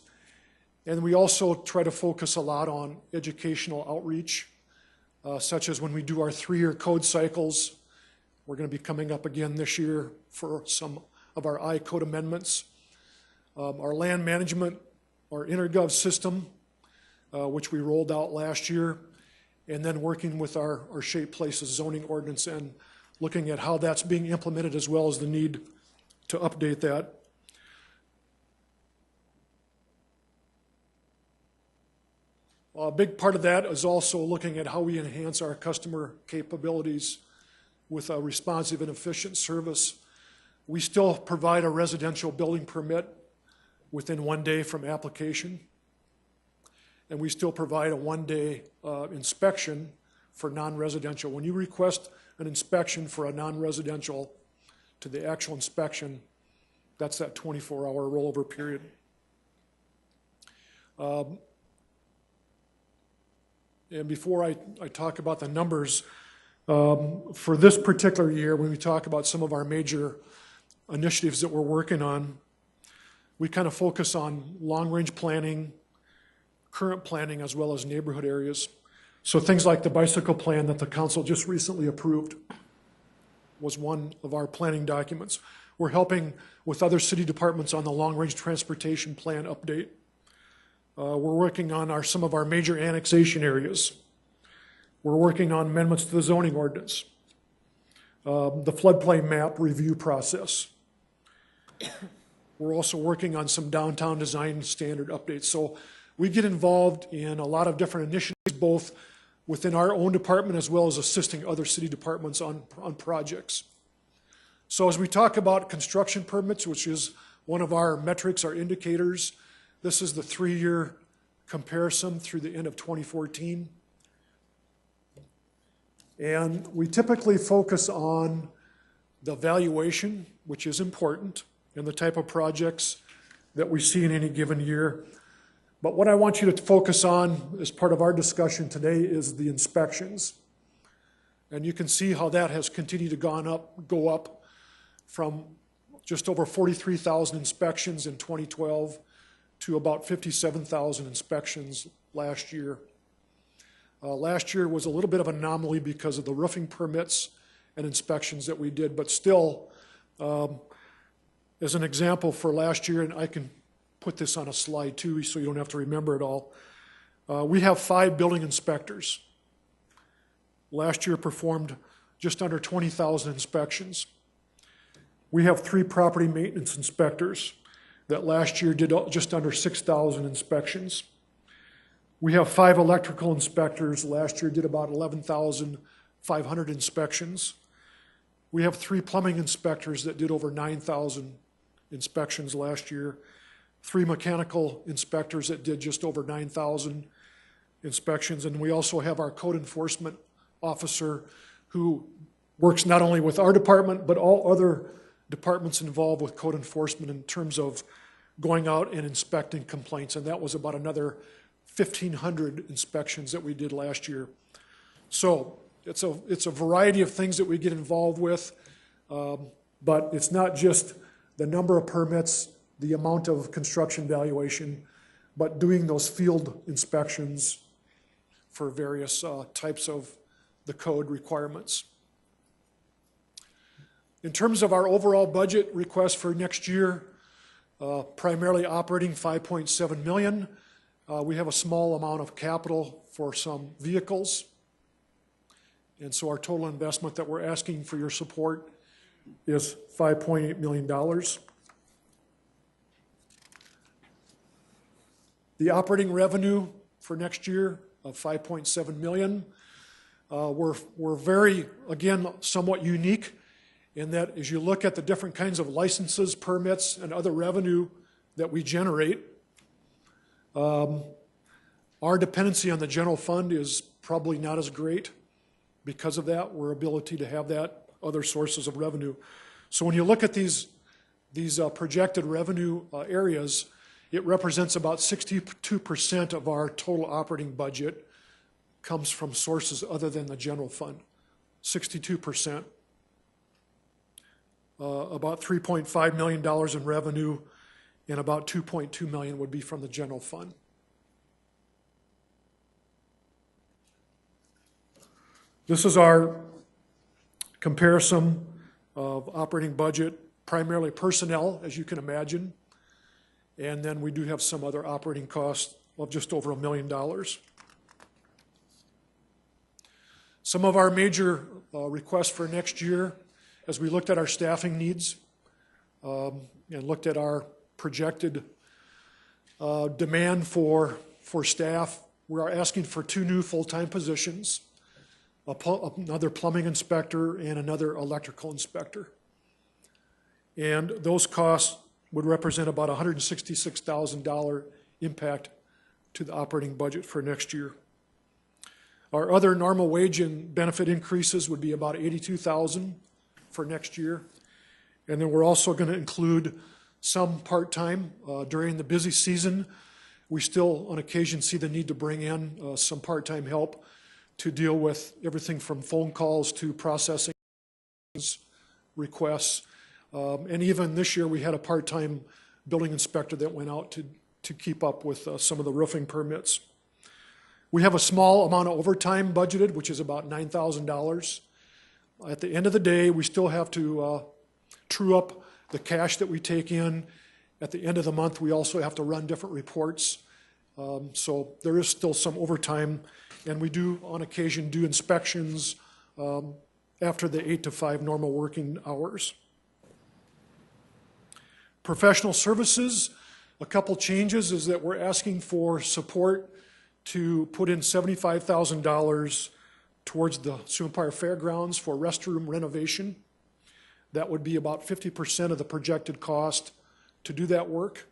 Speaker 2: And we also try to focus a lot on educational outreach, such as when we do our 3-year code cycles. We're going to be coming up again this year for some of our I-code amendments. Our land management, our InterGov system, which we rolled out last year, and then working with our Shape Places zoning ordinance and looking at how that's being implemented, as well as the need to update that. A big part of that is also looking at how we enhance our customer capabilities with a responsive and efficient service. We still provide a residential building permit within 1 day from application. And we still provide a 1-day inspection for non-residential. When you request an inspection for a non-residential to the actual inspection, that's that 24-hour rollover period. And before I talk about the numbers, for this particular year, when we talk about some of our major initiatives that we're working on, we kind of focus on long-range planning, current planning, as well as neighborhood areas. So things like the bicycle plan that the council just recently approved was one of our planning documents. We're helping with other city departments on the long-range transportation plan update. We're working on some of our major annexation areas. We're working on amendments to the zoning ordinance, the floodplain map review process. We're also working on some downtown design standard updates. So we get involved in a lot of different initiatives, both within our own department as well as assisting other city departments on projects. So as we talk about construction permits, which is one of our metrics, our indicators, this is the 3-year comparison through the end of 2014. And we typically focus on the valuation, which is important, and the type of projects that we see in any given year. But what I want you to focus on as part of our discussion today is the inspections. And you can see how that has continued to go up from just over 43,000 inspections in 2012 to about 57,000 inspections last year. Last year was a little bit of an anomaly because of the roofing permits and inspections that we did, but still, as an example for last year, and I can put this on a slide too so you don't have to remember it all, we have 5 building inspectors. Last year performed just under 20,000 inspections. We have 3 property maintenance inspectors that last year did just under 6,000 inspections. We have 5 electrical inspectors. Last year did about 11,500 inspections. We have 3 plumbing inspectors that did over 9,000 inspections last year. 3 mechanical inspectors that did just over 9,000 inspections. And we also have our code enforcement officer who works not only with our department, but all other departments involved with code enforcement in terms of going out and inspecting complaints. And that was about another 1,500 inspections that we did last year. So it's a variety of things that we get involved with, but it's not just the number of permits, the amount of construction valuation, but doing those field inspections for various types of the code requirements. In terms of our overall budget request for next year, primarily operating $5.7 million. We have a small amount of capital for some vehicles. And so our total investment that we're asking for your support is $5.8 million. The operating revenue for next year of $5.7 million. We're very, again, somewhat unique in that as you look at the different kinds of licenses, permits, and other revenue that we generate, our dependency on the general fund is probably not as great because of that, our ability to have that other sources of revenue. So when you look at these projected revenue areas, it represents about 62% of our total operating budget comes from sources other than the general fund, 62%. About $3.5 million in revenue and about $2.2 million would be from the general fund. This is our comparison of operating budget, primarily personnel, as you can imagine. And then we do have some other operating costs of just over $1 million. Some of our major requests for next year, as we looked at our staffing needs and looked at our projected demand for staff, we are asking for 2 new full-time positions, another plumbing inspector and another electrical inspector. And those costs would represent about $166,000 impact to the operating budget for next year. Our other normal wage and benefit increases would be about $82,000 for next year. And then we're also going to include some part-time during the busy season. We still, on occasion, see the need to bring in some part-time help to deal with everything from phone calls to processing requests. And even this year, we had a part-time building inspector that went out to keep up with some of the roofing permits. We have a small amount of overtime budgeted, which is about $9,000. At the end of the day, we still have to true up the cash that we take in. At the end of the month, we also have to run different reports. So there is still some overtime, and we do, on occasion, do inspections after the 8 to 5 normal working hours. Professional services, a couple changes is that we're asking for support to put in $75,000 towards the Sioux Empire Fairgrounds for restroom renovation. That would be about 50% of the projected cost to do that work.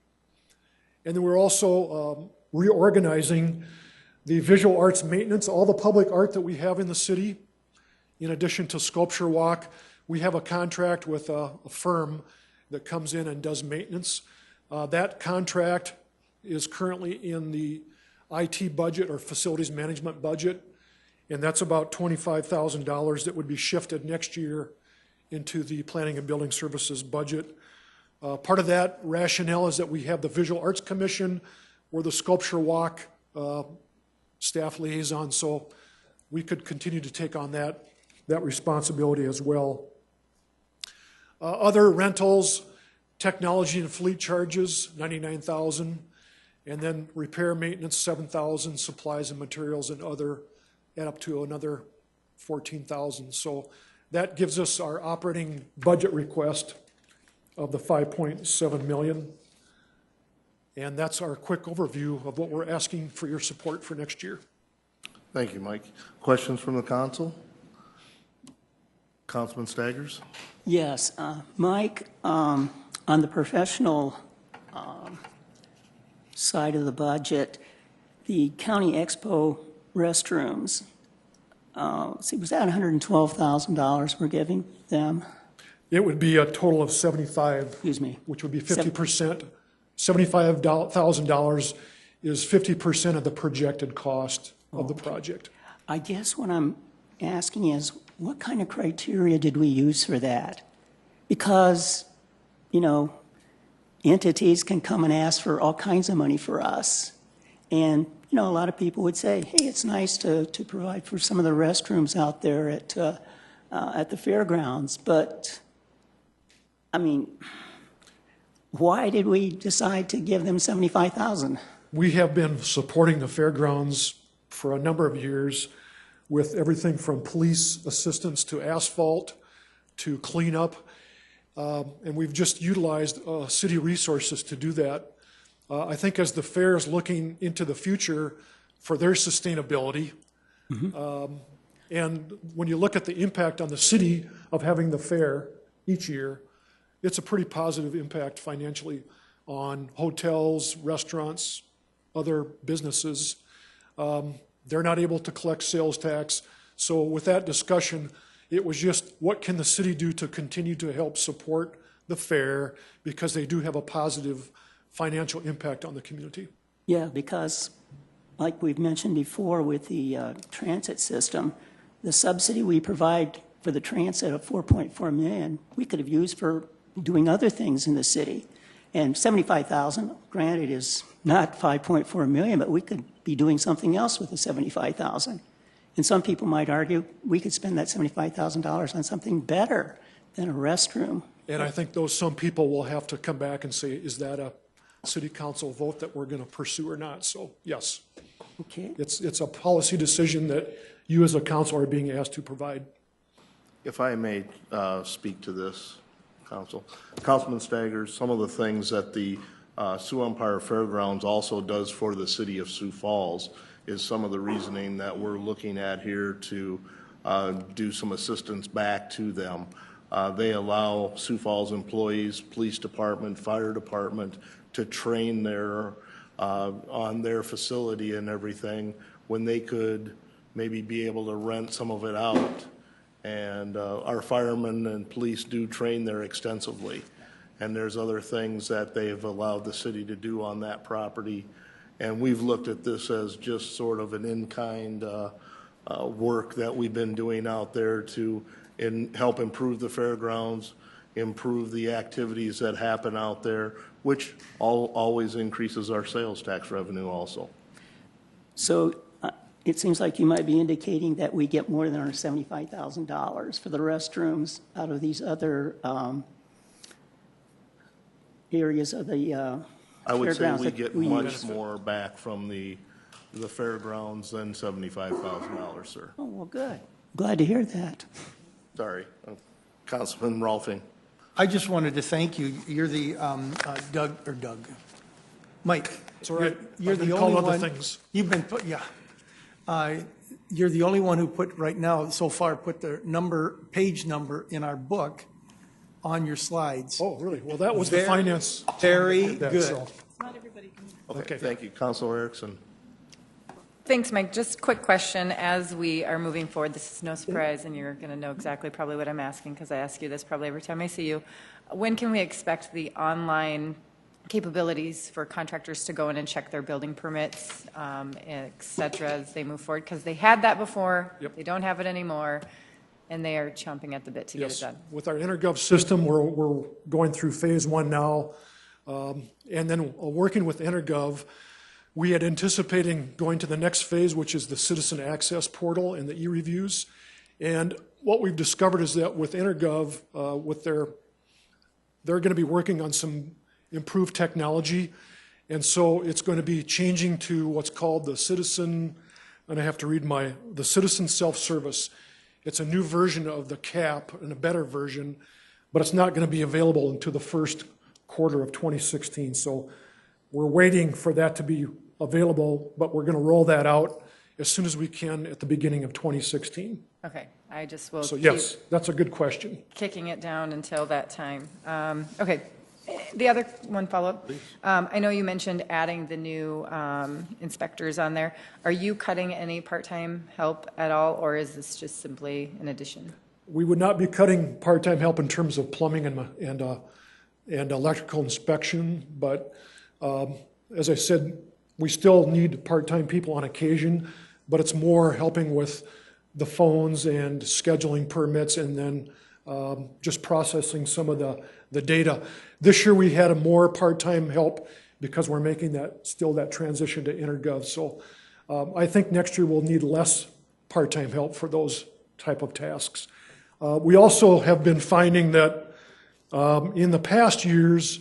Speaker 2: And then we're also reorganizing the visual arts maintenance, all the public art that we have in the city. In addition to Sculpture Walk, we have a contract with a firm that comes in and does maintenance. That contract is currently in the IT budget or facilities management budget, and that's about $25,000 that would be shifted next year into the planning and building services budget. Part of that rationale is that we have the Visual Arts Commission or the Sculpture Walk staff liaison, so we could continue to take on that responsibility as well. Other rentals, technology and fleet charges, $99,000, and then repair maintenance, $7,000, supplies and materials and other, add up to another $14,000. So that gives us our operating budget request of the $5.7 million. And that's our quick overview of what we're asking for your support for next year.
Speaker 1: Thank you, Mike. Questions from the council? Councilman Staggers?
Speaker 5: Yes, Mike, on the professional side of the budget, the county expo restrooms, see, was that $112,000 we're giving them?
Speaker 2: It would be a total of 75,
Speaker 5: Excuse me.
Speaker 2: which would be 50%. $75,000 is 50% of the projected cost of the project.
Speaker 5: I guess what I'm asking is, what kind of criteria did we use for that? Because, you know, entities can come and ask for all kinds of money for us. And, you know, a lot of people would say, hey, it's nice to provide for some of the restrooms out there at the fairgrounds. But, I mean, why did we decide to give them $75,000?
Speaker 2: We have been supporting the fairgrounds for a number of years with everything from police assistance to asphalt to cleanup. And we've just utilized city resources to do that. I think as the fair is looking into the future for their sustainability, and when you look at the impact on the city of having the fair each year, it's a pretty positive impact financially on hotels, restaurants, other businesses. They're not able to collect sales tax. So with that discussion, it was just what can the city do to continue to help support the fair because they do have a positive financial impact on the community.
Speaker 5: Yeah, because like we've mentioned before with the transit system, the subsidy we provide for the transit of $4.4 million, we could have used for doing other things in the city. And $75,000, granted, is not $5.4 million, but we could be doing something else with the $75,000. And some people might argue we could spend that $75,000 on something better than a restroom.
Speaker 2: And I think some people will have to come back and say, is that a city council vote that we're going to pursue or not? So, yes.
Speaker 5: Okay.
Speaker 2: It's a policy decision that you as a council are being asked to provide.
Speaker 1: If I may speak to this, Council. Councilman Staggers, some of the things that the Sioux Empire Fairgrounds also does for the City of Sioux Falls is some of the reasoning that we're looking at here to do some assistance back to them. They allow Sioux Falls employees, police department, fire department to train on their facility and everything when they could maybe be able to rent some of it out. And our firemen and police do train there extensively. And there's other things that they've allowed the city to do on that property. And we've looked at this as just sort of an in-kind work that we've been doing out there to help improve the fairgrounds, improve the activities that happen out there, which always increases our sales tax revenue also.
Speaker 5: So it seems like you might be indicating that we get more than our $75,000 for the restrooms out of these other areas of the
Speaker 1: I would say
Speaker 5: fairgrounds
Speaker 1: we
Speaker 5: that
Speaker 1: get
Speaker 5: we
Speaker 1: much
Speaker 5: use.
Speaker 1: more back from the fairgrounds than $75,000, sir.
Speaker 5: Oh, well, good. Glad to hear that.
Speaker 1: Sorry, Councilman Rolfing.
Speaker 7: I just wanted to thank you. You're the, Mike.
Speaker 2: It's all right.
Speaker 7: You're
Speaker 2: I've
Speaker 7: the
Speaker 2: been
Speaker 7: only
Speaker 2: called other
Speaker 7: one.
Speaker 2: things.
Speaker 7: You've been, you're the only one who put, right now, so far, put the page number in our book on your slides.
Speaker 2: Oh, really? Well, that was the
Speaker 7: Very-
Speaker 2: finance.
Speaker 7: Very
Speaker 2: that,
Speaker 7: good.
Speaker 2: so.
Speaker 6: Not everybody can.
Speaker 1: Okay, thank you. Councilor Erickson.
Speaker 9: Thanks, Mike. Just quick question. As we are moving forward, this is no surprise, and you're going to know exactly probably what I'm asking because I ask you this probably every time I see you. When can we expect the online capabilities for contractors to go in and check their building permits, et cetera, as they move forward? Because they had that before.
Speaker 2: Yep.
Speaker 9: They don't have it anymore, and they are chomping at the bit to get it
Speaker 2: Yes,
Speaker 9: done.
Speaker 2: with our InterGov system, we're going through phase 1 now. And then working with InterGov, we had anticipating going to the next phase, which is the citizen access portal and the e-reviews. And what we've discovered is that with InterGov, they're going to be working on some improved technology. And so it's going to be changing to what's called the citizen, and I have to read the citizen self-service. It's a new version of the CAP and a better version, but it's not going to be available until the first quarter of 2016. So we're waiting for that to be available, but we're going to roll that out as soon as we can at the beginning of 2016.
Speaker 9: Okay, I just will
Speaker 2: So
Speaker 9: keep
Speaker 2: yes, that's a good question.
Speaker 9: kicking it down until that time. Okay, the other one follow-up. I know you mentioned adding the new inspectors on there. Are you cutting any part-time help at all, or is this just simply an addition?
Speaker 2: We would not be cutting part-time help in terms of plumbing and electrical inspection, but as I said, we still need part-time people on occasion, but it's more helping with the phones and scheduling permits and then just processing some of the data. This year we had a more part-time help because we're making that transition to InterGov. So I think next year we'll need less part-time help for those type of tasks. We also have been finding that in the past years,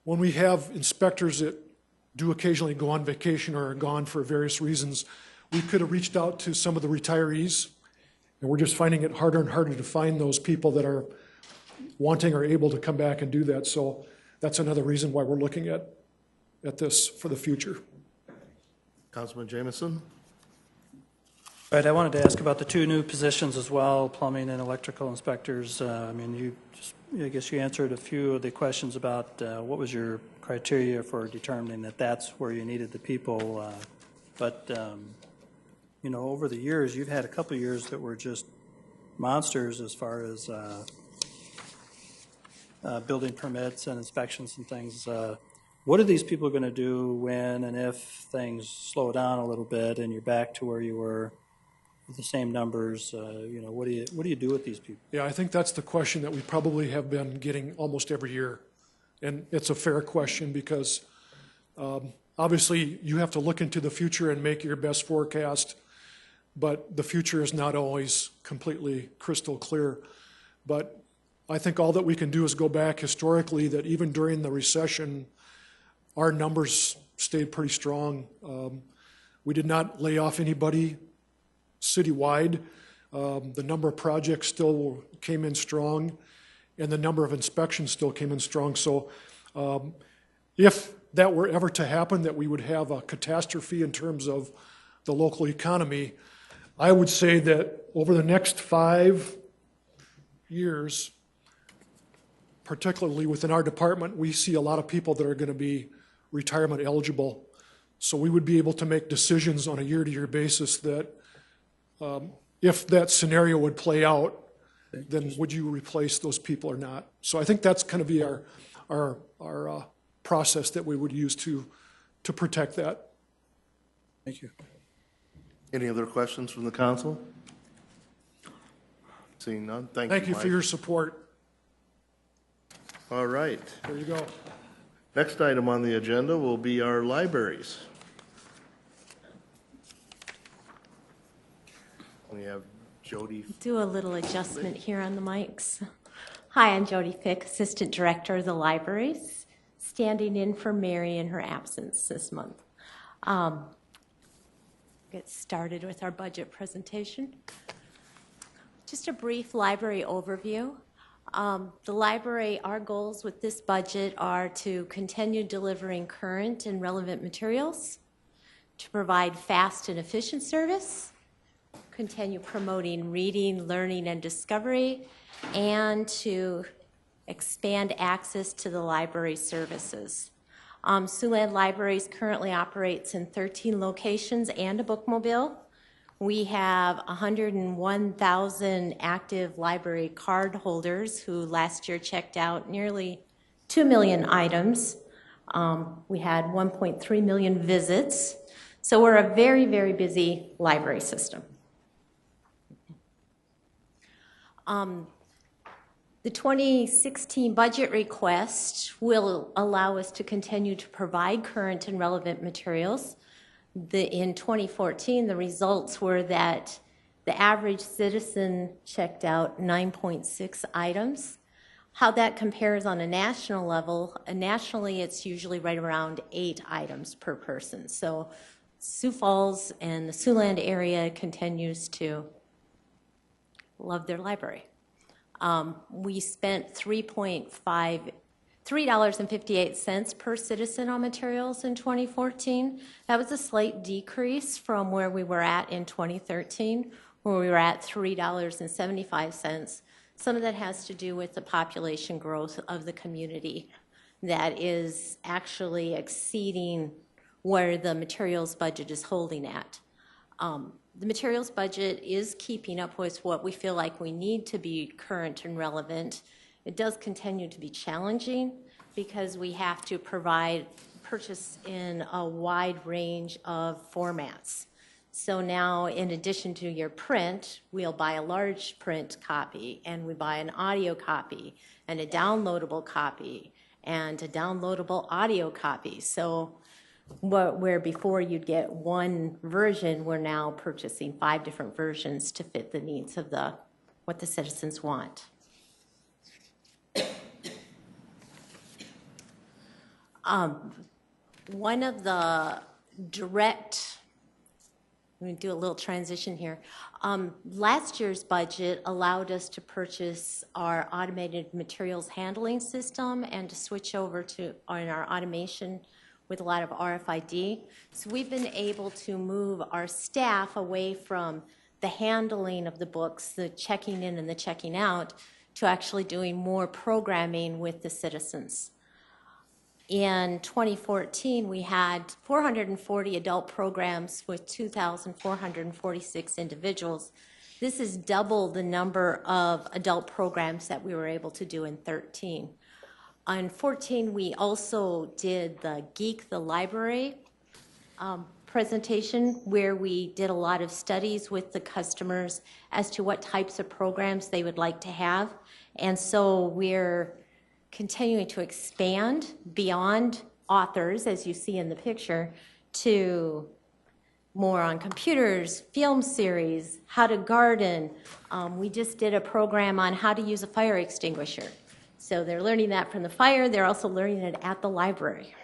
Speaker 2: when we have inspectors that do occasionally go on vacation or are gone for various reasons, we could have reached out to some of the retirees, and we're just finding it harder and harder to find those people that are wanting or able to come back and do that. So that's another reason why we're looking at this for the future.
Speaker 1: Councilman Jameson?
Speaker 8: Right, I wanted to ask about the 2 new positions as well, plumbing and electrical inspectors. I guess you answered a few of the questions about what was your criteria for determining that that's where you needed the people. Over the years, you've had a couple of years that were just monsters as far as building permits and inspections and things. What are these people going to do when and if things slow down a little bit and you're back to where you were with the same numbers? What do you do with these people?
Speaker 2: Yeah, I think that's the question that we probably have been getting almost every year. And it's a fair question because obviously you have to look into the future and make your best forecast, but the future is not always completely crystal clear. But I think all that we can do is go back historically that even during the recession, our numbers stayed pretty strong. We did not lay off anybody citywide. The number of projects still came in strong, and the number of inspections still came in strong. So if that were ever to happen, that we would have a catastrophe in terms of the local economy, I would say that over the next 5 years, particularly within our department, we see a lot of people that are going to be retirement eligible. So we would be able to make decisions on a year-to-year basis that if that scenario would play out, then would you replace those people or not? So I think that's going to be our process that we would use to to protect that.
Speaker 8: Thank you.
Speaker 1: Any other questions from the council? Seeing none, thank you,
Speaker 2: Thank you for
Speaker 1: Mike.
Speaker 2: your support.
Speaker 1: All right.
Speaker 2: There you go.
Speaker 1: Next item on the agenda will be our libraries. We have Jody.
Speaker 10: Do a little adjustment here on the mics. Hi, I'm Jody Fick, Assistant Director of the Libraries, standing in for Mary in her absence this month. Get started with our budget presentation. Just a brief library overview. The library, our goals with this budget are to continue delivering current and relevant materials, to provide fast and efficient service, continue promoting reading, learning, and discovery, and to expand access to the library services. Siouxland Libraries currently operates in 13 locations and a bookmobile. We have 101,000 active library card holders who last year checked out nearly 2 million items. We had 1.3 million visits. So we're a very, very busy library system. The 2016 budget request will allow us to continue to provide current and relevant materials. In 2014, the results were that the average citizen checked out 9.6 items. How that compares on a national level, nationally it's usually right around 8 items per person. So Sioux Falls and the Siouxland area continues to love their library. We spent $3.58 per citizen on materials in 2014. That was a slight decrease from where we were at in 2013, where we were at $3.75. Some of that has to do with the population growth of the community that is actually exceeding where the materials budget is holding at. The materials budget is keeping up with what we feel like we need to be current and relevant. It does continue to be challenging because we have to purchase in a wide range of formats. So now, in addition to your print, we'll buy a large print copy, and we buy an audio copy, and a downloadable copy, and a downloadable audio copy. So where before you'd get one version, we're now purchasing 5 different versions to fit the needs of what the citizens want. One of the direct, I'm going to do a little transition here. Last year's budget allowed us to purchase our automated materials handling system and to switch over to our automation with a lot of RFID. So we've been able to move our staff away from the handling of the books, the checking in and the checking out, to actually doing more programming with the citizens. In 2014, we had 440 adult programs with 2,446 individuals. This is double the number of adult programs that we were able to do in 13. In 14, we also did the Geek the Library presentation, where we did a lot of studies with the customers as to what types of programs they would like to have. And so we're continuing to expand beyond authors, as you see in the picture, to more on computers, film series, how to garden. We just did a program on how to use a fire extinguisher. So they're learning that from the fire. They're also learning it at the library.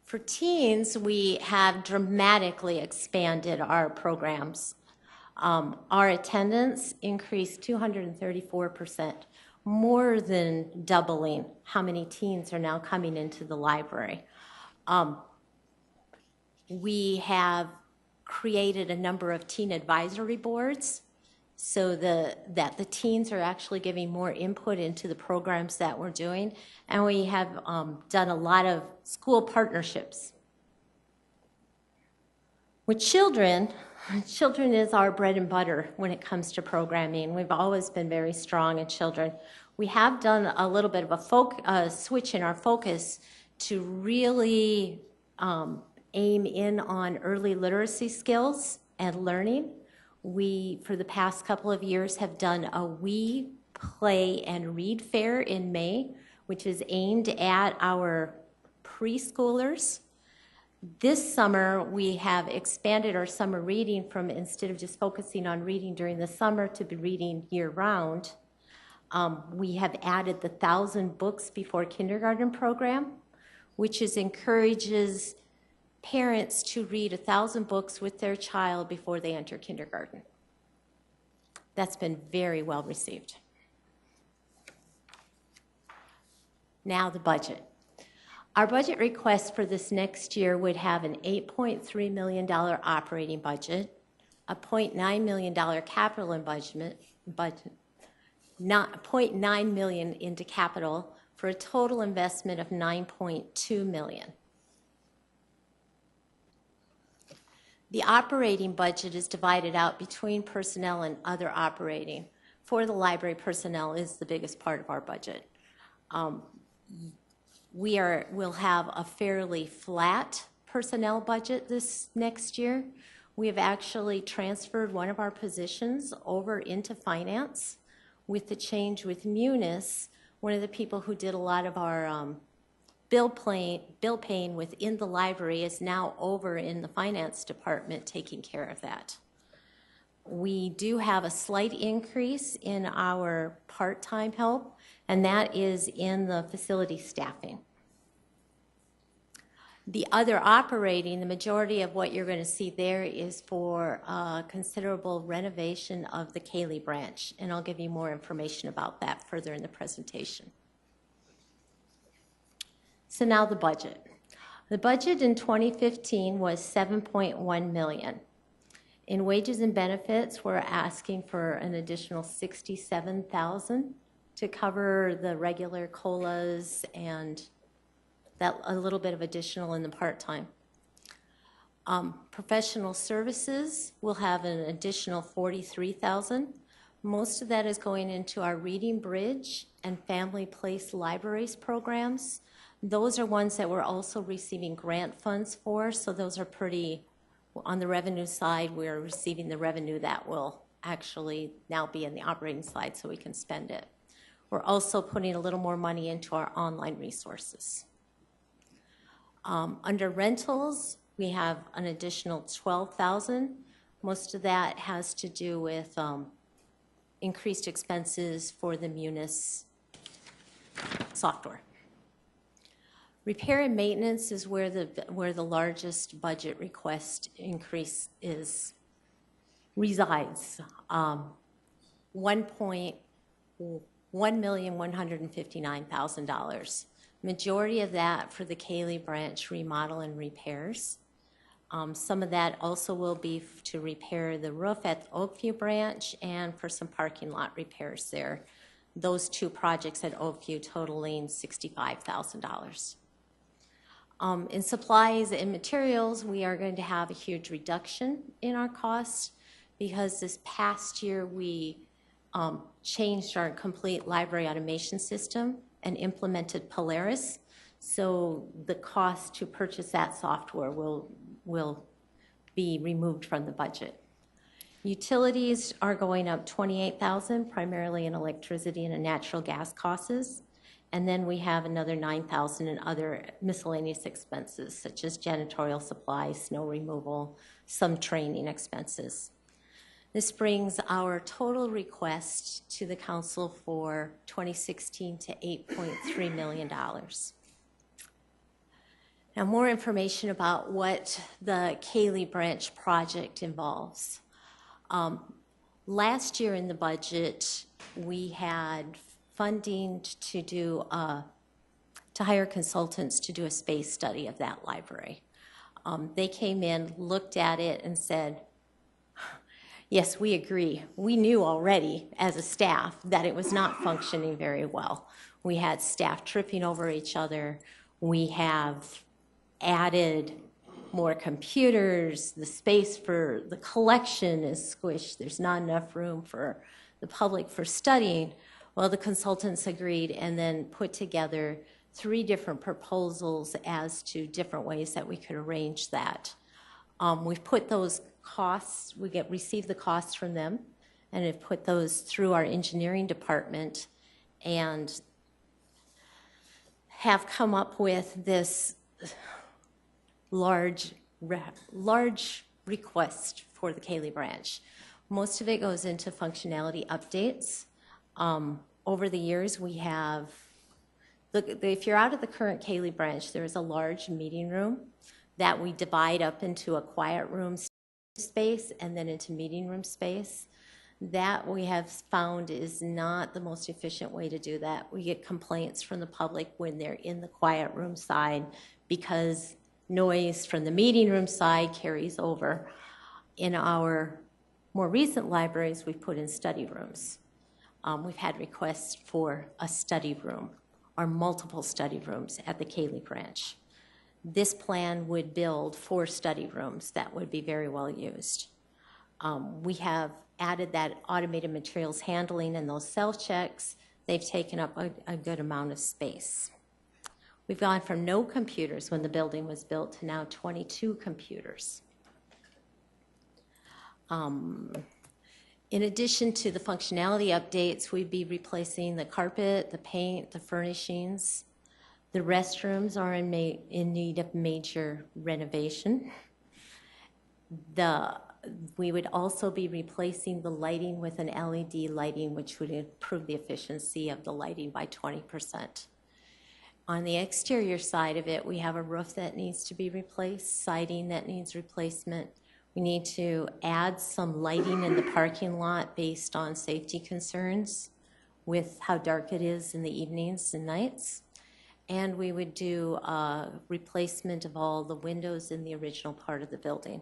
Speaker 10: For teens, we have dramatically expanded our programs. Our attendance increased 234%, more than doubling how many teens are now coming into the library. We have created a number of teen advisory boards so that the teens are actually giving more input into the programs that we're doing. And we have done a lot of school partnerships. With children is our bread and butter when it comes to programming. We've always been very strong in children. We have done a little bit of a switch in our focus to really aim in on early literacy skills and learning. We, for the past couple of years, have done a We Play and Read Fair in May, which is aimed at our preschoolers. This summer, we have expanded our summer reading from, instead of just focusing on reading during the summer, to be reading year-round. We have added the 1,000 Books Before Kindergarten program, which encourages parents to read 1,000 books with their child before they enter kindergarten. That's been very well received. Now the budget. Our budget request for this next year would have an $8.3 million operating budget, a $0.9 million capital budget, not $0.9 million into capital, for a total investment of $9.2 million. The operating budget is divided out between personnel and other operating. For the library, personnel is the biggest part of our budget. We'll have a fairly flat personnel budget this next year. We have actually transferred one of our positions over into finance. With the change with Munis, one of the people who did a lot of our bill paying within the library is now over in the finance department taking care of that. We do have a slight increase in our part-time help, and that is in the facility staffing. The other operating, the majority of what you're going to see there is for considerable renovation of the Cayley branch, and I'll give you more information about that further in the presentation. So now the budget. The budget in 2015 was $7.1 million. In wages and benefits, we're asking for an additional $67,000 to cover the regular COLAs and that a little bit of additional in the part-time. Professional services will have an additional $43,000. Most of that is going into our Reading Bridge and Family Place Libraries programs. Those are ones that we're also receiving grant funds for, so those are pretty, on the revenue side, we're receiving the revenue that will actually now be in the operating side so we can spend it. We're also putting a little more money into our online resources. Under rentals, we have an additional $12,000. Most of that has to do with increased expenses for the Munis software. Repair and maintenance is where the largest budget request increase resides. $1,159,000. Majority of that for the Cayley branch remodel and repairs. Some of that also will be to repair the roof at the Oakview branch and for some parking lot repairs there. Those two projects at Oakview totaling $65,000. In supplies and materials, we are going to have a huge reduction in our costs because this past year we changed our complete library automation system and implemented Polaris. So the cost to purchase that software will be removed from the budget. Utilities are going up $28,000, primarily in electricity and natural gas costs. And then we have another $9,000 in other miscellaneous expenses, such as janitorial supplies, snow removal, some training expenses. This brings our total request to the council for 2016 to $8.3 million. Now, more information about what the Cayley branch project involves. Last year in the budget, we had funding to hire consultants to do a space study of that library. They came in, looked at it, and said, yes, we agree. We knew already as a staff that it was not functioning very well. We had staff tripping over each other. We have added more computers, the space for the collection is squished, there's not enough room for the public for studying. Well, the consultants agreed and then put together 3 different proposals as to different ways that we could arrange that. We've put those costs, received the costs from them, and have put those through our engineering department and have come up with this large request for the Cayley branch. Most of it goes into functionality updates. Over the years, we have, look, if you're out of the current Cayley branch, there is a large meeting room that we divide up into a quiet room space and then into meeting room space. That we have found is not the most efficient way to do that. We get complaints from the public when they're in the quiet room side because noise from the meeting room side carries over. In our more recent libraries, we've put in study rooms. We've had requests for a study room or multiple study rooms at the Cayley branch. This plan would build 4 study rooms that would be very well used. We have added that automated materials handling and those self-checks. They've taken up a good amount of space. We've gone from no computers when the building was built to now 22 computers. In addition to the functionality updates, we'd be replacing the carpet, the paint, the furnishings. The restrooms are in need of major renovation. We would also be replacing the lighting with an LED lighting, which would improve the efficiency of the lighting by 20%. On the exterior side of it, we have a roof that needs to be replaced, siding that needs replacement. We need to add some lighting in the parking lot based on safety concerns with how dark it is in the evenings and nights. And we would do a replacement of all the windows in the original part of the building.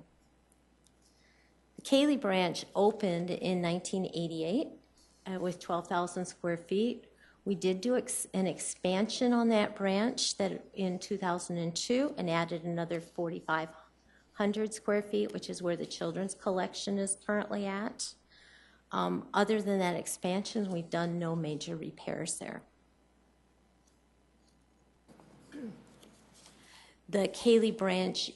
Speaker 10: The Cayley branch opened in 1988 with 12,000 square feet. We did do an expansion on that branch that in 2002 and added another 4,500 square feet, which is where the children's collection is currently at. Other than that expansion, we've done no major repairs there. The Cayley branch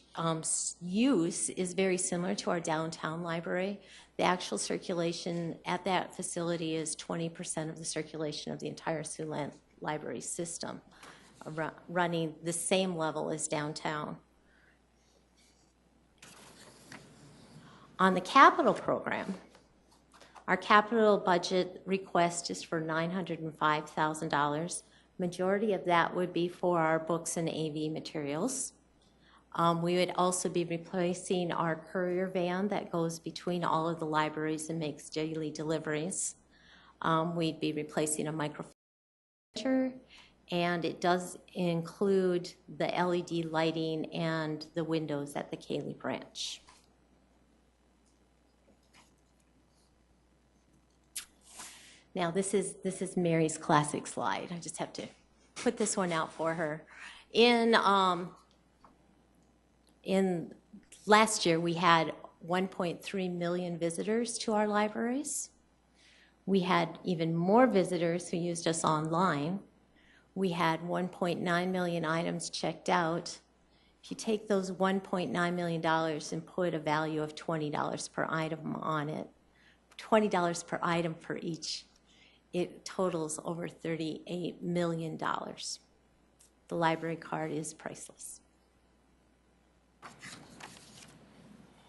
Speaker 10: use is very similar to our downtown library. The actual circulation at that facility is 20% of the circulation of the entire Siouxland library system, running the same level as downtown. On the capital program, our capital budget request is for $905,000. Majority of that would be for our books and AV materials. We would also be replacing our courier van that goes between all of the libraries and makes daily deliveries. We'd be replacing a microphone, and it does include the LED lighting and the windows at the Cayley branch. Now, this is Mary's classic slide. I just have to put this one out for her. In last year, we had 1.3 million visitors to our libraries. We had even more visitors who used us online. We had 1.9 million items checked out. If you take those $1.9 million and put a value of $20 per item on it, $20 per item for each, it totals over $38 million. The library card is priceless.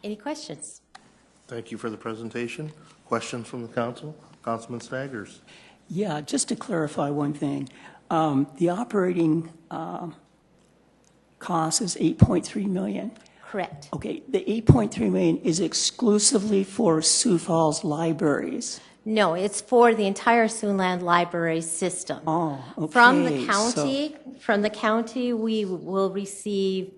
Speaker 10: Any questions?
Speaker 1: Thank you for the presentation. Questions from the council? Councilman Staggers.
Speaker 5: Yeah, just to clarify one thing. The operating cost is $8.3 million.
Speaker 10: Correct.
Speaker 5: Okay, the $8.3 million is exclusively for Sioux Falls libraries.
Speaker 10: No, it's for the entire Siouxland library system.
Speaker 5: Oh, okay.
Speaker 10: From the county, we will receive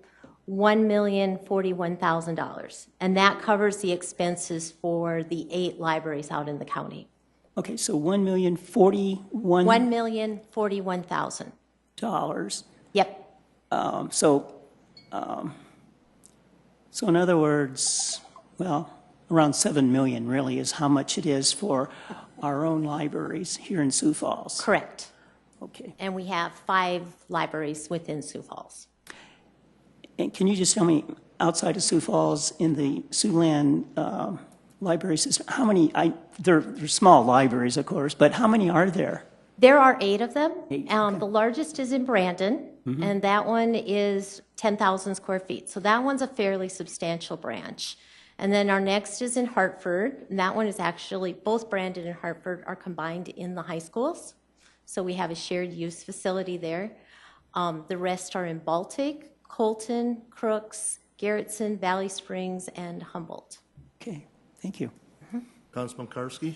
Speaker 10: $1,041,000, and that covers the expenses for the 8 libraries out in the county.
Speaker 5: Okay, so $1,041,000.
Speaker 10: $1,041,000.
Speaker 5: Dollars.
Speaker 10: Yep.
Speaker 5: So in other words, well, around 7 million really is how much it is for our own libraries here in Sioux Falls.
Speaker 10: Correct.
Speaker 5: Okay.
Speaker 10: And we have 5 libraries within Sioux Falls.
Speaker 5: And can you just tell me, outside of Sioux Falls, in the Siouxland library system, how many, they're small libraries, of course, but how many are there?
Speaker 10: There are 8 of them.
Speaker 5: 8, okay.
Speaker 10: The largest is in Brandon, and that one is 10,000 square feet. So that one's a fairly substantial branch. And then our next is in Hartford, and that one is actually, both Brandon and Hartford are combined in the high schools. So we have a shared use facility there. The rest are in Baltic, Colton, Crooks, Garrettson, Valley Springs, and Humboldt.
Speaker 5: Okay, thank you.
Speaker 1: Councilman Karski?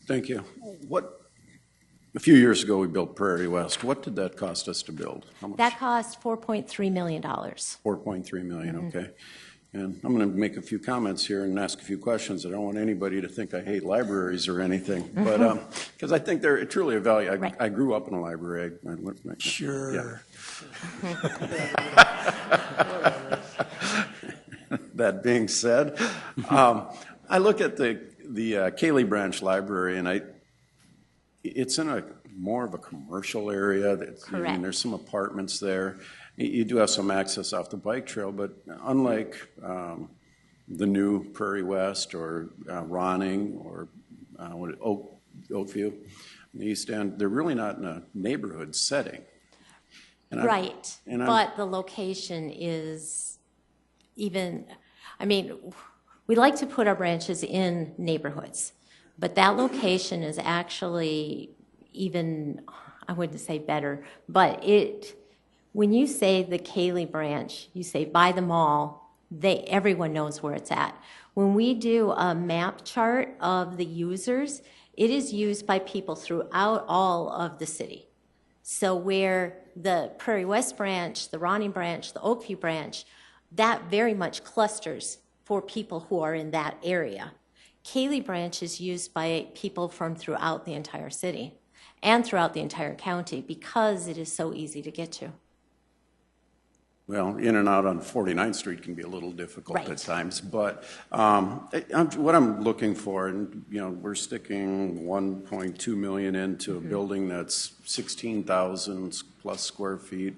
Speaker 11: Thank you. A few years ago, we built Prairie West. What did that cost us to build? How much?
Speaker 10: That cost $4.3 million.
Speaker 11: $4.3 million, okay. And I'm going to make a few comments here and ask a few questions. I don't want anybody to think I hate libraries or anything, but because I think they're truly a value. I grew up in a library.
Speaker 2: Sure.
Speaker 11: That being said, I look at the Cayley Branch Library, and it's in a more of a commercial area.
Speaker 10: Correct.
Speaker 11: There's some apartments there. You do have some access off the bike trail, but unlike the new Prairie West or Ronning or Oakview, the East End, they're really not in a neighborhood setting.
Speaker 10: Right, but the location is even, I mean, we like to put our branches in neighborhoods, but that location is actually even, I wouldn't say better, but when you say the Cayley branch, you say by the mall, everyone knows where it's at. When we do a map chart of the users, it is used by people throughout all of the city. So where the Prairie West branch, the Ronning branch, the Oakview branch, that very much clusters for people who are in that area. Cayley branch is used by people from throughout the entire city and throughout the entire county because it is so easy to get to.
Speaker 11: Well, in and out on 49th Street can be a little difficult at times, but what I'm looking for, and we're sticking 1.2 million into a building that's 16,000 plus square feet,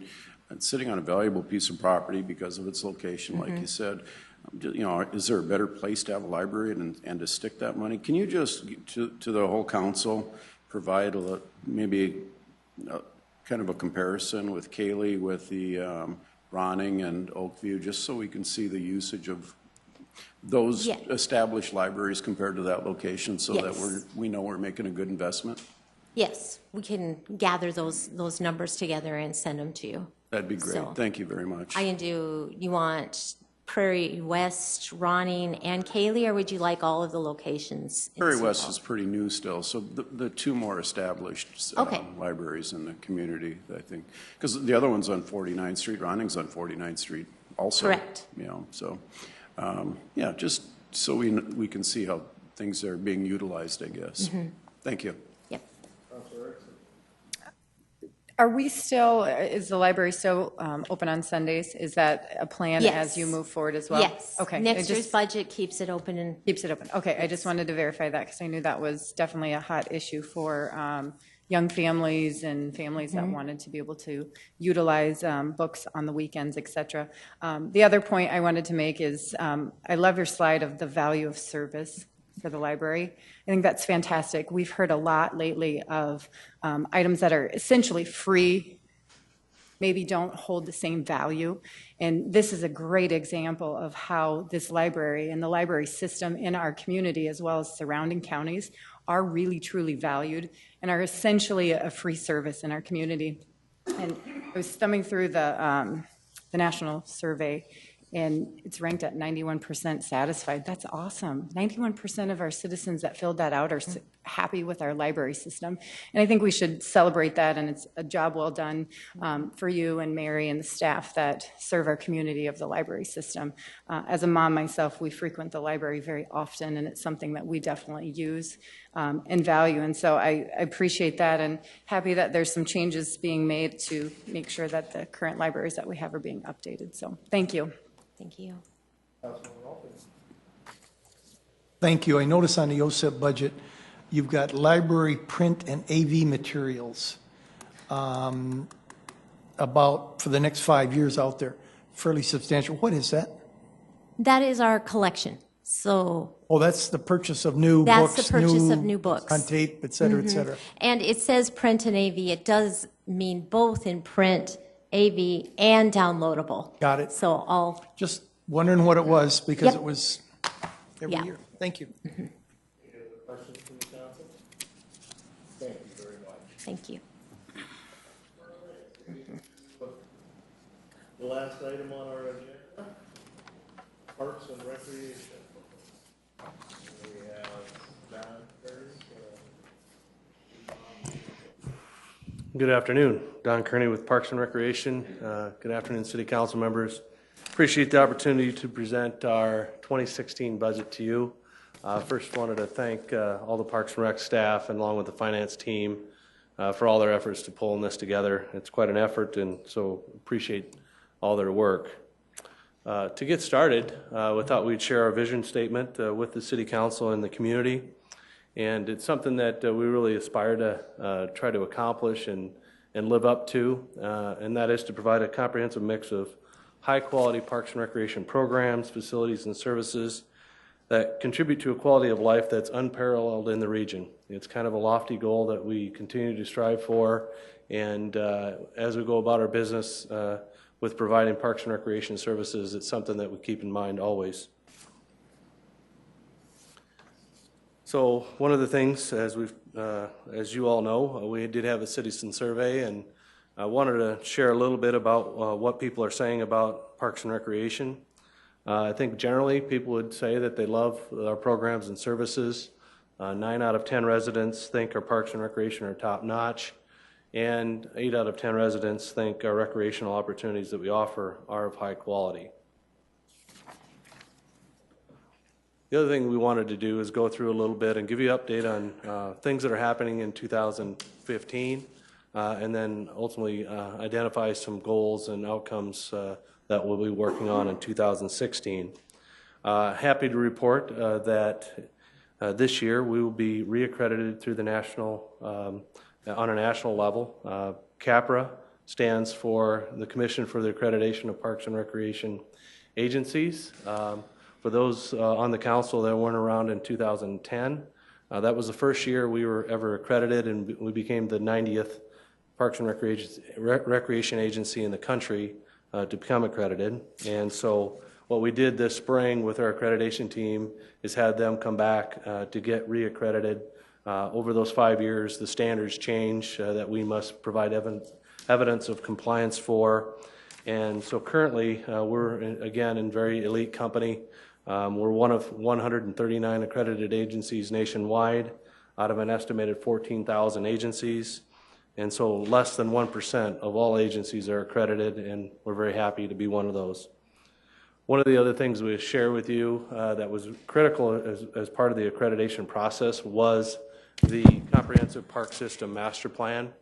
Speaker 11: and sitting on a valuable piece of property because of its location, like you said. Is there a better place to have a library and to stick that money? Can you just, to the whole council, provide maybe kind of a comparison with Cayley, with the Ronning and Oakview, just so we can see the usage of those established libraries compared to that location, so that we know we're making a good investment?
Speaker 10: Yes, we can gather those numbers together and send them to you.
Speaker 11: That'd be great. Thank you very much.
Speaker 10: I can you want Prairie West, Ronning, and Cayley, or would you like all of the locations?
Speaker 11: Prairie West is pretty new still, so the two more established libraries in the community, I think. Because the other one's on 49th Street, Ronning's on 49th Street also.
Speaker 10: Correct.
Speaker 11: So, just so we can see how things are being utilized, I guess. Thank you.
Speaker 10: Yep.
Speaker 9: Are we still, is the library still open on Sundays? Is that a plan as you move forward as well?
Speaker 10: Yes.
Speaker 9: Okay.
Speaker 10: Next year's budget keeps it open.
Speaker 9: Keeps it open. Okay, I just wanted to verify that because I knew that was definitely a hot issue for young families and families that wanted to be able to utilize books on the weekends, et cetera. The other point I wanted to make is I love your slide of the value of service for the library. I think that's fantastic. We've heard a lot lately of items that are essentially free, maybe don't hold the same value. And this is a great example of how this library and the library system in our community, as well as surrounding counties, are really truly valued and are essentially a free service in our community. And I was thumbing through the national survey, and it's ranked at 91% satisfied. That's awesome. 91% of our citizens that filled that out are happy with our library system. And I think we should celebrate that, and it's a job well done for you and Mary and the staff that serve our community of the library system. As a mom myself, we frequent the library very often, and it's something that we definitely use and value. And so I appreciate that, and happy that there's some changes being made to make sure that the current libraries that we have are being updated. So thank you.
Speaker 10: Thank you.
Speaker 7: Thank you. I notice on the OSEP budget, you've got library, print, and AV materials about for the next 5 years out there. Fairly substantial. What is that?
Speaker 10: That is our collection. So
Speaker 7: Oh, that's the purchase of new
Speaker 10: that's
Speaker 7: books.
Speaker 10: the purchase of new books.
Speaker 7: On tape, et cetera, et cetera.
Speaker 10: And it says print and AV. It does mean both in print, AV, and downloadable.
Speaker 7: Got it.
Speaker 10: So all,
Speaker 7: Just wondering what it was because
Speaker 10: Yep.
Speaker 7: it was every
Speaker 10: Yeah.
Speaker 7: year. Thank you.
Speaker 1: Any other questions from the council? Thank you very much.
Speaker 10: thank you.
Speaker 1: The last item on our agenda, Parks and Recreation. We have Don Curry.
Speaker 12: Good afternoon. Don Kearney with Parks and Recreation. Good afternoon, City Council members. Appreciate the opportunity to present our 2016 budget to you. First wanted to thank all the Parks and Rec staff and along with the finance team for all their efforts to pulling this together. It's quite an effort, and so appreciate all their work. To get started, we thought we'd share our vision statement with the City Council and the community. And it's something that we really aspire to try to accomplish and live up to, and that is to provide a comprehensive mix of high-quality parks and recreation programs, facilities, and services that contribute to a quality of life that's unparalleled in the region. It's kind of a lofty goal that we continue to strive for, and as we go about our business with providing parks and recreation services, it's something that we keep in mind always. So one of the things, as you all know, we did have a citizen survey, and I wanted to share a little bit about what people are saying about Parks and Recreation. I think generally people would say that they love our programs and services. 9 out of 10 residents think our Parks and Recreation are top-notch, and 8 out of 10 residents think our recreational opportunities that we offer are of high quality. The other thing we wanted to do is go through a little bit and give you an update on things that are happening in 2015, and then ultimately identify some goals and outcomes that we'll be working on in 2016. Happy to report that this year we will be reaccredited through the national, on a national level. CAPRA stands for the Commission for the Accreditation of Parks and Recreation Agencies. For those on the council that weren't around in 2010, that was the first year we were ever accredited, and we became the 90th Parks and Recreation Agency in the country to become accredited. And so what we did this spring with our accreditation team is had them come back to get reaccredited. Over those 5 years, the standards change that we must provide evidence of compliance for. And so currently, we're, again, in very elite company. We're one of 139 accredited agencies nationwide out of an estimated 14,000 agencies. And so less than 1% of all agencies are accredited, and we're very happy to be one of those. One of the other things we share with you that was critical as part of the accreditation process was the Comprehensive Park System Master Plan.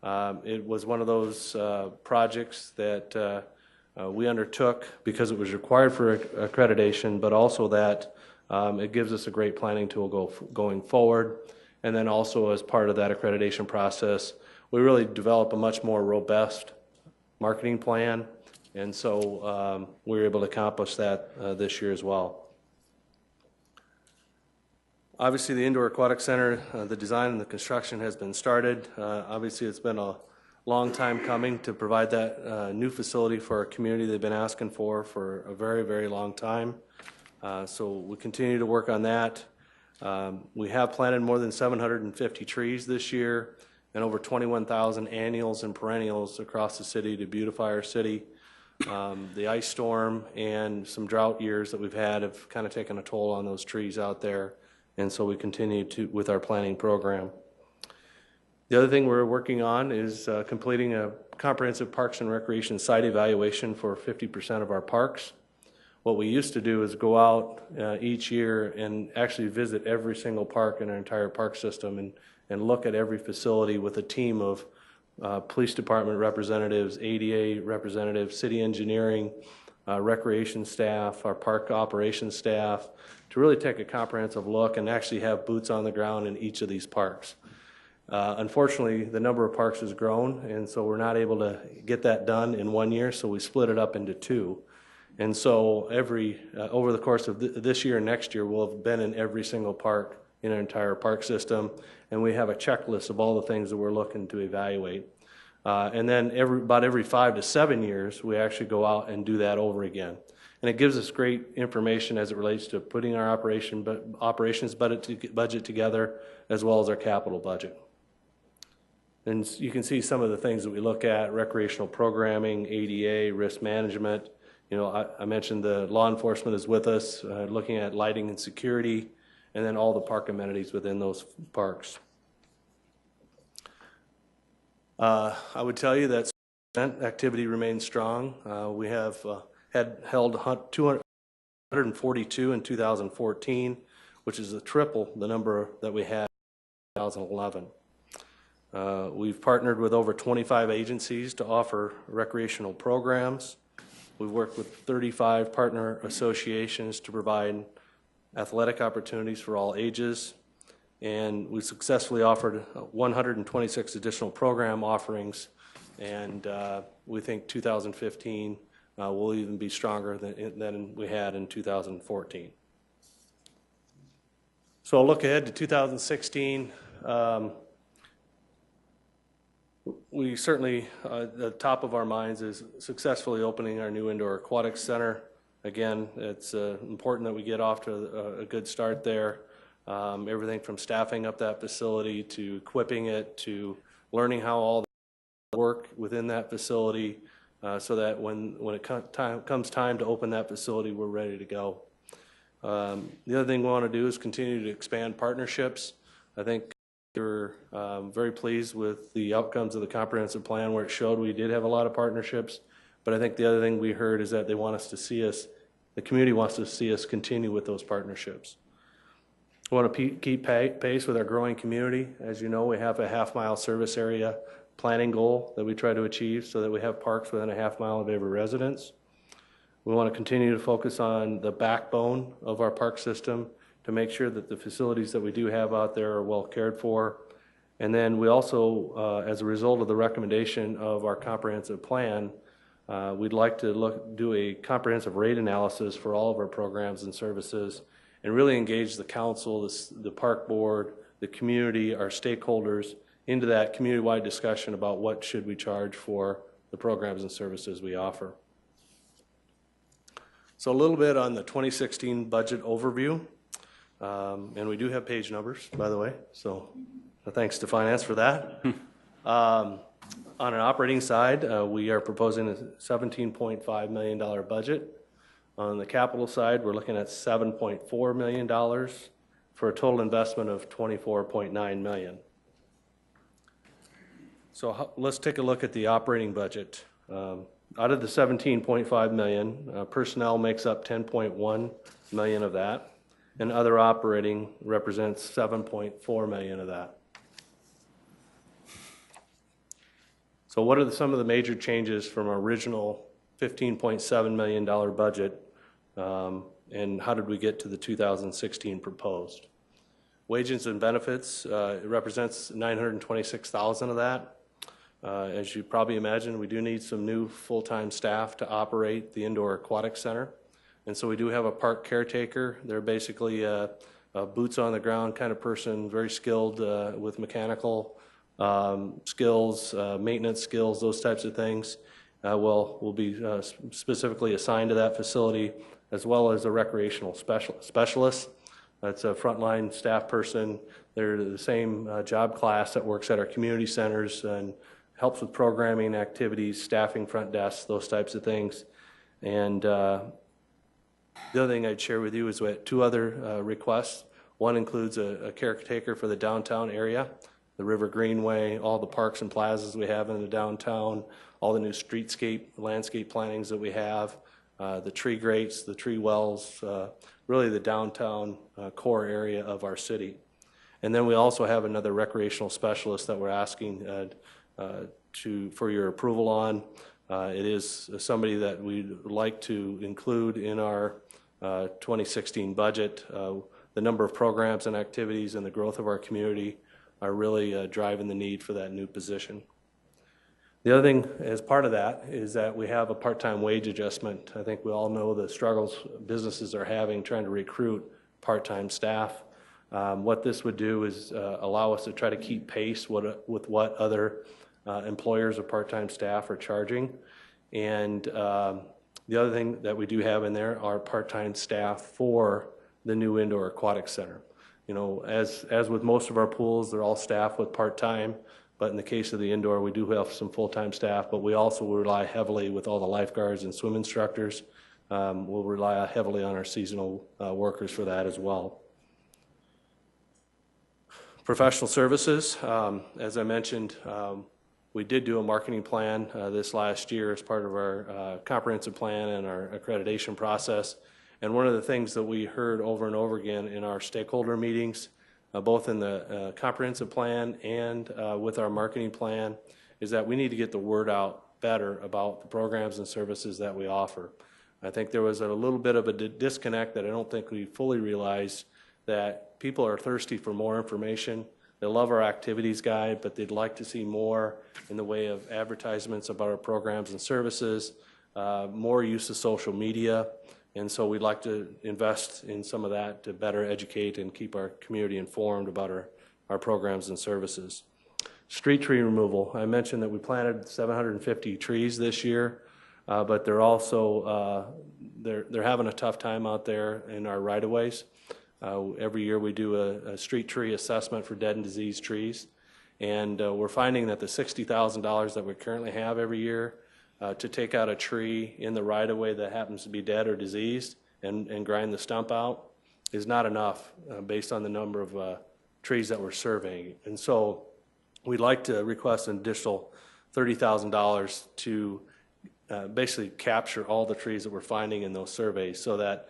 Speaker 12: It was one of those projects that we undertook because it was required for accreditation, but also that it gives us a great planning tool going forward. And then also as part of that accreditation process, we really develop a much more robust marketing plan. And so we were able to accomplish that this year as well. Obviously, the Indoor Aquatic Center, the design and the construction has been started. Obviously, it's been a long time coming to provide that new facility for our community. They've been asking for a very, very long time. So we continue to work on that. We have planted more than 750 trees this year and over 21,000 annuals and perennials across the city to beautify our city. The ice storm and some drought years that we've had have kind of taken a toll on those trees out there, and so we continue with our planning program. The other thing we're working on is completing a comprehensive parks and recreation site evaluation for 50% of our parks. What we used to do is go out each year and actually visit every single park in our entire park system and look at every facility with a team of police department representatives, ADA representatives, city engineering, recreation staff, our park operations staff, to really take a comprehensive look and actually have boots on the ground in each of these parks. Unfortunately, the number of parks has grown, and so we're not able to get that done in 1 year, so we split it up into 2. And so over the course of this year and next year, we'll have been in every single park in our entire park system, and we have a checklist of all the things that we're looking to evaluate. And then about every 5 to 7 years, we actually go out and do that over again. And it gives us great information as it relates to putting our operations budget together, as well as our capital budget. And you can see some of the things that we look at: recreational programming, ADA, risk management. You know, I mentioned the law enforcement is with us, looking at lighting and security, and then all the park amenities within those parks. I would tell you that activity remains strong. We have held 242 in 2014, which is triple the number that we had in 2011. We've partnered with over 25 agencies to offer recreational programs. We've worked with 35 partner associations to provide athletic opportunities for all ages. And we successfully offered 126 additional program offerings. And we think 2015 will even be stronger than we had in 2014. So I'll look ahead to 2016. We certainly, the top of our minds is successfully opening our new indoor aquatics center. Again, it's important that we get off to a good start there. Everything from staffing up that facility to equipping it to learning how all the work within that facility so that when it comes time to open that facility, we're ready to go. The other thing we want to do is continue to expand partnerships. I think we're very pleased with the outcomes of the comprehensive plan where it showed we did have a lot of partnerships. But I think the other thing we heard is that they want us to see us, the community wants to see us continue with those partnerships. We want to keep pace with our growing community. As you know, we have a half-mile service area planning goal that we try to achieve so that we have parks within a half mile of every residence. We want to continue to focus on the backbone of our park system to make sure that the facilities that we do have out there are well cared for. And then we also, as a result of the recommendation of our comprehensive plan, we'd like to do a comprehensive rate analysis for all of our programs and services and really engage the council, the park board, the community, our stakeholders into that community-wide discussion about what should we charge for the programs and services we offer. So a little bit on the 2016 budget overview. And we do have page numbers, by the way, so thanks to Finance for that. On an operating side, we are proposing a $17.5 million budget. On the capital side, we're looking at $7.4 million for a total investment of $24.9 million. So let's take a look at the operating budget. Out of the $17.5 million, personnel makes up $10.1 million of that, and other operating represents $7.4 million of that. So what are some of the major changes from our original $15.7 million budget, and how did we get to the 2016 proposed? Wages and benefits, it represents $926,000 of that. As you probably imagine, we do need some new full-time staff to operate the indoor aquatic center. And so we do have a park caretaker. They're basically a boots on the ground kind of person, very skilled with mechanical skills, maintenance skills, those types of things. Will be specifically assigned to that facility, as well as a recreational specialist. That's a frontline staff person. They're the same job class that works at our community centers and helps with programming activities, staffing front desks, those types of things. And the other thing I'd share with you is we had two other requests. One includes a caretaker for the downtown area, the River Greenway, all the parks and plazas we have in the downtown, all the new streetscape, landscape plantings that we have, the tree grates, the tree wells, really the downtown core area of our city. And then we also have another recreational specialist that we're asking for your approval on. It is somebody that we'd like to include in our 2016 budget. The number of programs and activities and the growth of our community are really driving the need for that new position. The other thing as part of that is that we have a part-time wage adjustment. I think we all know the struggles businesses are having trying to recruit part-time staff. What this would do is allow us to try to keep pace with what other employers of part-time staff are charging. And the other thing that we do have in there are part-time staff for the new indoor aquatic center. You know, as with most of our pools, they're all staffed with part-time, but in the case of the indoor, we do have some full-time staff, but we also rely heavily with all the lifeguards and swim instructors. We'll rely heavily on our seasonal workers for that as well. Professional services, as I mentioned, we did do a marketing plan this last year as part of our comprehensive plan and our accreditation process. And one of the things that we heard over and over again in our stakeholder meetings, both in the comprehensive plan and with our marketing plan, is that we need to get the word out better about the programs and services that we offer. I think there was a little bit of a disconnect that I don't think we fully realized, that people are thirsty for more information. They love our activities guide, but they'd like to see more in the way of advertisements about our programs and services, more use of social media. And so we'd like to invest in some of that to better educate and keep our community informed about our programs and services. Street tree removal. I mentioned that we planted 750 trees this year, but they're also, they're having a tough time out there in our right-of-ways. Every year we do a street tree assessment for dead and diseased trees. And we're finding that the $60,000 that we currently have every year to take out a tree in the right-of-way that happens to be dead or diseased and grind the stump out is not enough based on the number of trees that we're surveying. And so we'd like to request an additional $30,000 to basically capture all the trees that we're finding in those surveys, so that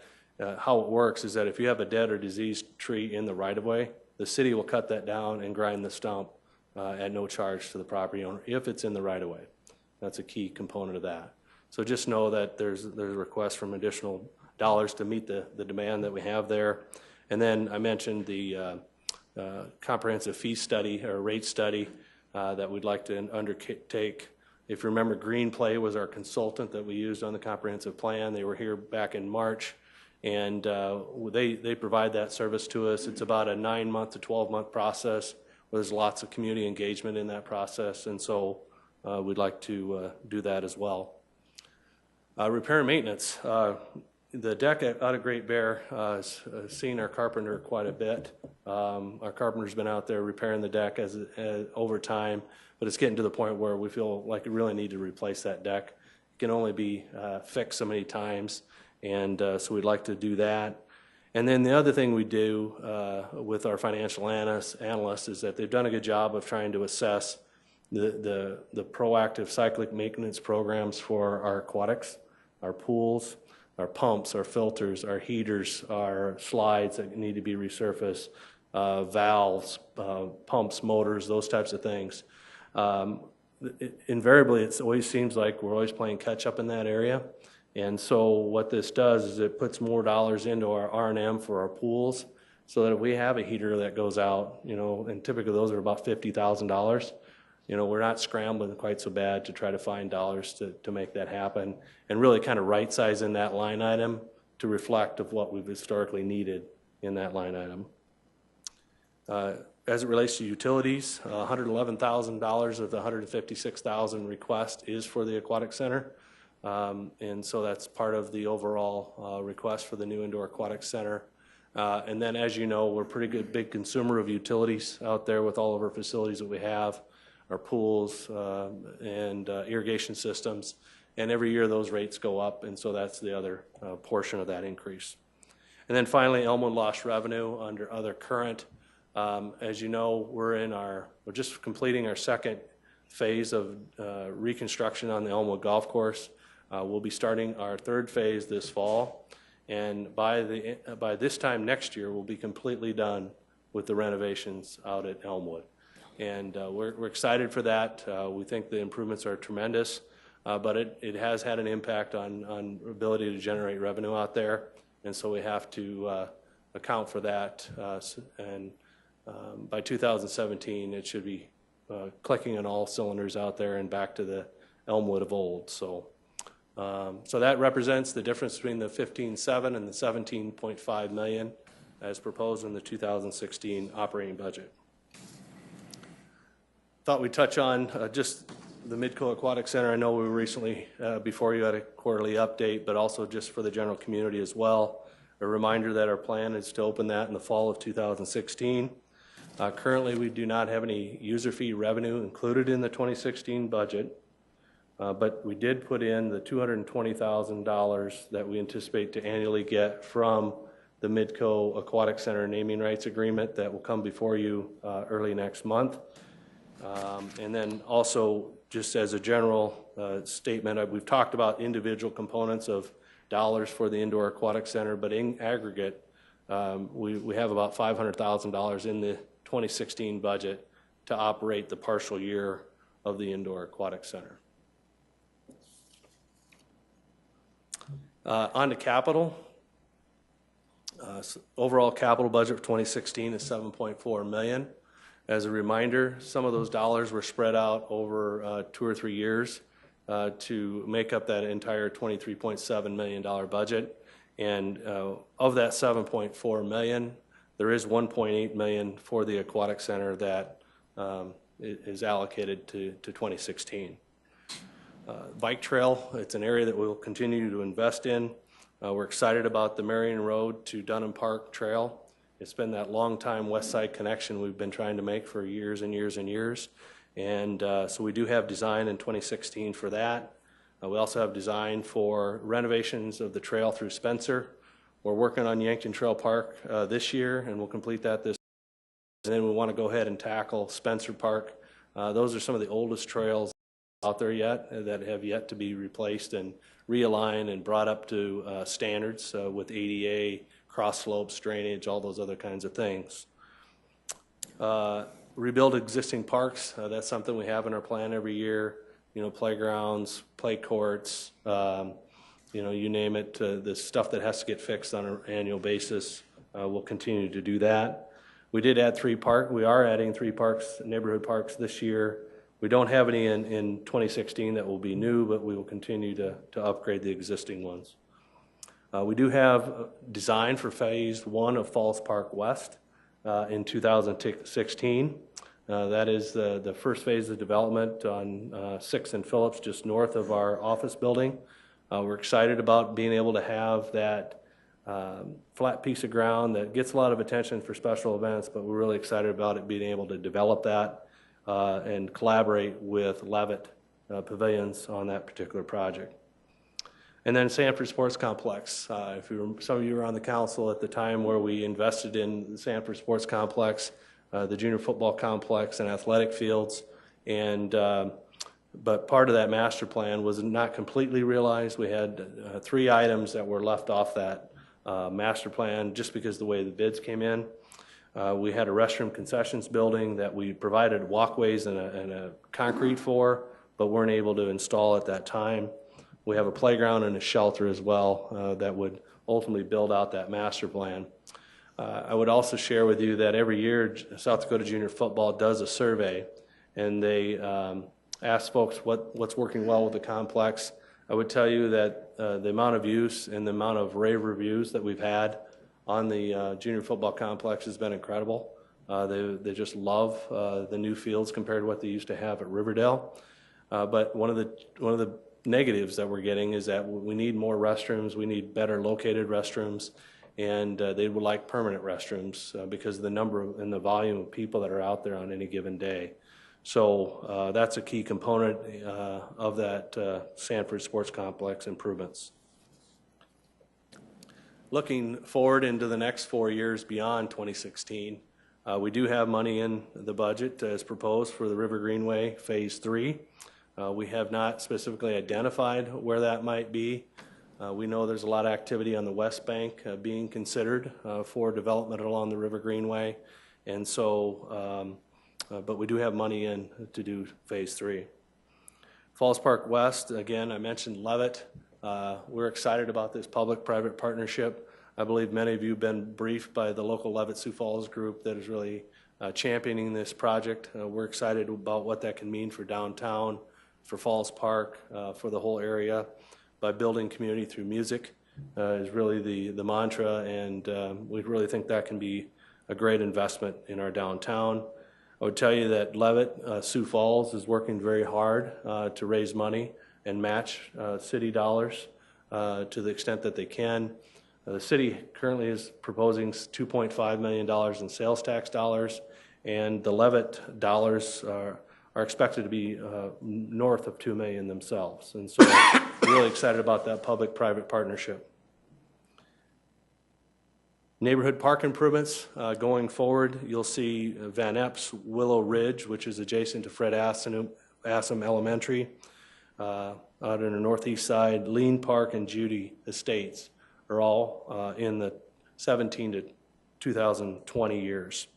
Speaker 12: how it works is that if you have a dead or diseased tree in the right-of-way, the city will cut that down and grind the stump at no charge to the property owner if it's in the right-of-way. That's a key component of that. So just know that there's a request from additional dollars to meet the demand that we have there. And then I mentioned the comprehensive fee study or rate study that we'd like to undertake. If you remember, Green Play was our consultant that we used on the comprehensive plan. They were here back in March, and they provide that service to us. It's about a 9-month to 12-month process where there's lots of community engagement in that process, and so we'd like to do that as well. Repair and maintenance. The deck out of Great Bear has seen our carpenter quite a bit. Our carpenter's been out there repairing the deck over time, but it's getting to the point where we feel like we really need to replace that deck. It can only be fixed so many times, and so we'd like to do that. And then the other thing we do with our financial analysts is that they've done a good job of trying to assess the proactive cyclic maintenance programs for our aquatics, our pools, our pumps, our filters, our heaters, our slides that need to be resurfaced, valves, pumps, motors, those types of things. Invariably, it always seems like we're always playing catch up in that area. And so what this does is it puts more dollars into our R&M for our pools, so that if we have a heater that goes out, you know, and typically those are about $50,000, you know, we're not scrambling quite so bad to try to find dollars to make that happen, and really kind of right size in that line item to reflect of what we've historically needed in that line item. As it relates to utilities, $111,000 of the $156,000 request is for the aquatic center. And so that's part of the overall request for the new indoor aquatic center. And then, as you know, we're a pretty good big consumer of utilities out there with all of our facilities that we have. our pools and irrigation systems. And every year those rates go up, and so that's the other portion of that increase. And then finally, Elmwood lost revenue under other current. As you know, we're just completing our second phase of reconstruction on the Elmwood Golf Course. We'll be starting our third phase this fall, and by this time next year, we'll be completely done with the renovations out at Elmwood. And we're excited for that. We think the improvements are tremendous, but it has had an impact on ability to generate revenue out there, and so we have to account for that. And by 2017, it should be clicking on all cylinders out there and back to the Elmwood of old. So that represents the difference between the 15.7 and the 17.5 million as proposed in the 2016 operating budget. Thought we'd touch on just the Midco Aquatic Center. I know we were recently before you had a quarterly update, but also just for the general community as well. A reminder that our plan is to open that in the fall of 2016. Currently, we do not have any user fee revenue included in the 2016 budget, but we did put in the $220,000 that we anticipate to annually get from the Midco Aquatic Center naming rights agreement that will come before you early next month. And then also, just as a general statement, we've talked about individual components of dollars for the indoor aquatic center, but in aggregate, we have about $500,000 in the 2016 budget to operate the partial year of the indoor aquatic center. On to capital. Overall capital budget for 2016 is $7.4 million. As a reminder, some of those dollars were spread out over 2 or 3 years to make up that entire $23.7 million budget. And of that $7.4 million, there is $1.8 million for the aquatic center that is allocated to 2016. Bike trail, it's an area that we'll continue to invest in. We're excited about the Marion Road to Dunham Park Trail. It's been that long time west side connection we've been trying to make for years and years and years. And so we do have design in 2016 for that. We also have design for renovations of the trail through Spencer. We're working on Yankton Trail Park this year, and we'll complete that this year. And then we want to go ahead and tackle Spencer Park. Those are some of the oldest trails out there yet that have yet to be replaced and realigned and brought up to standards with ADA, cross slopes, drainage, all those other kinds of things. Rebuild existing parks, that's something we have in our plan every year. You know, playgrounds, play courts, you know, you name it, the stuff that has to get fixed on an annual basis, we'll continue to do that. We did add 3 parks. We are adding 3 parks, neighborhood parks this year. We don't have any in 2016 that will be new, but we will continue to upgrade the existing ones. We do have design for phase 1 of Falls Park West in 2016. That is the first phase of development on 6th and Phillips, just north of our office building. We're excited about being able to have that flat piece of ground that gets a lot of attention for special events, but we're really excited about it being able to develop that and collaborate with Levitt Pavilions on that particular project. And then Sanford Sports Complex. Some of you were on the council at the time where we invested in the Sanford Sports Complex, the junior football complex and athletic fields. And but part of that master plan was not completely realized. We had 3 items that were left off that master plan just because of the way the bids came in. We had a restroom concessions building that we provided walkways and a concrete for, but weren't able to install at that time. We have a playground and a shelter as well that would ultimately build out that master plan. I would also share with you that every year South Dakota Junior Football does a survey, and they ask folks what's working well with the complex. I would tell you that the amount of use and the amount of rave reviews that we've had on the junior football complex has been incredible. They just love the new fields compared to what they used to have at Riverdale. But one of the negatives that we're getting is that we need more restrooms, we need better located restrooms, and they would like permanent restrooms because of the number and the volume of people that are out there on any given day. So that's a key component of that Sanford Sports Complex improvements. Looking forward into the next 4 years beyond 2016, we do have money in the budget as proposed for the River Greenway Phase 3. We have not specifically identified where that might be. We know there's a lot of activity on the West Bank being considered for development along the River Greenway, and so, but we do have money in to do Phase 3. Falls Park West, again, I mentioned Levitt. We're excited about this public-private partnership. I believe many of you have been briefed by the local Levitt Sioux Falls group that is really championing this project. We're excited about what that can mean for downtown, for Falls Park, for the whole area. By building community through music is really the mantra, and we really think that can be a great investment in our downtown. I would tell you that Levitt Sioux Falls is working very hard to raise money and match city dollars to the extent that they can. The city currently is proposing $2.5 million in sales tax dollars, and the Levitt dollars are expected to be north of $2 million themselves. And so we're really excited about that public-private partnership. Neighborhood park improvements going forward, you'll see Van Epps Willow Ridge, which is adjacent to Fred Assam Elementary, out on the northeast side. Lean Park and Judy Estates are all in the 17 to 2020 years.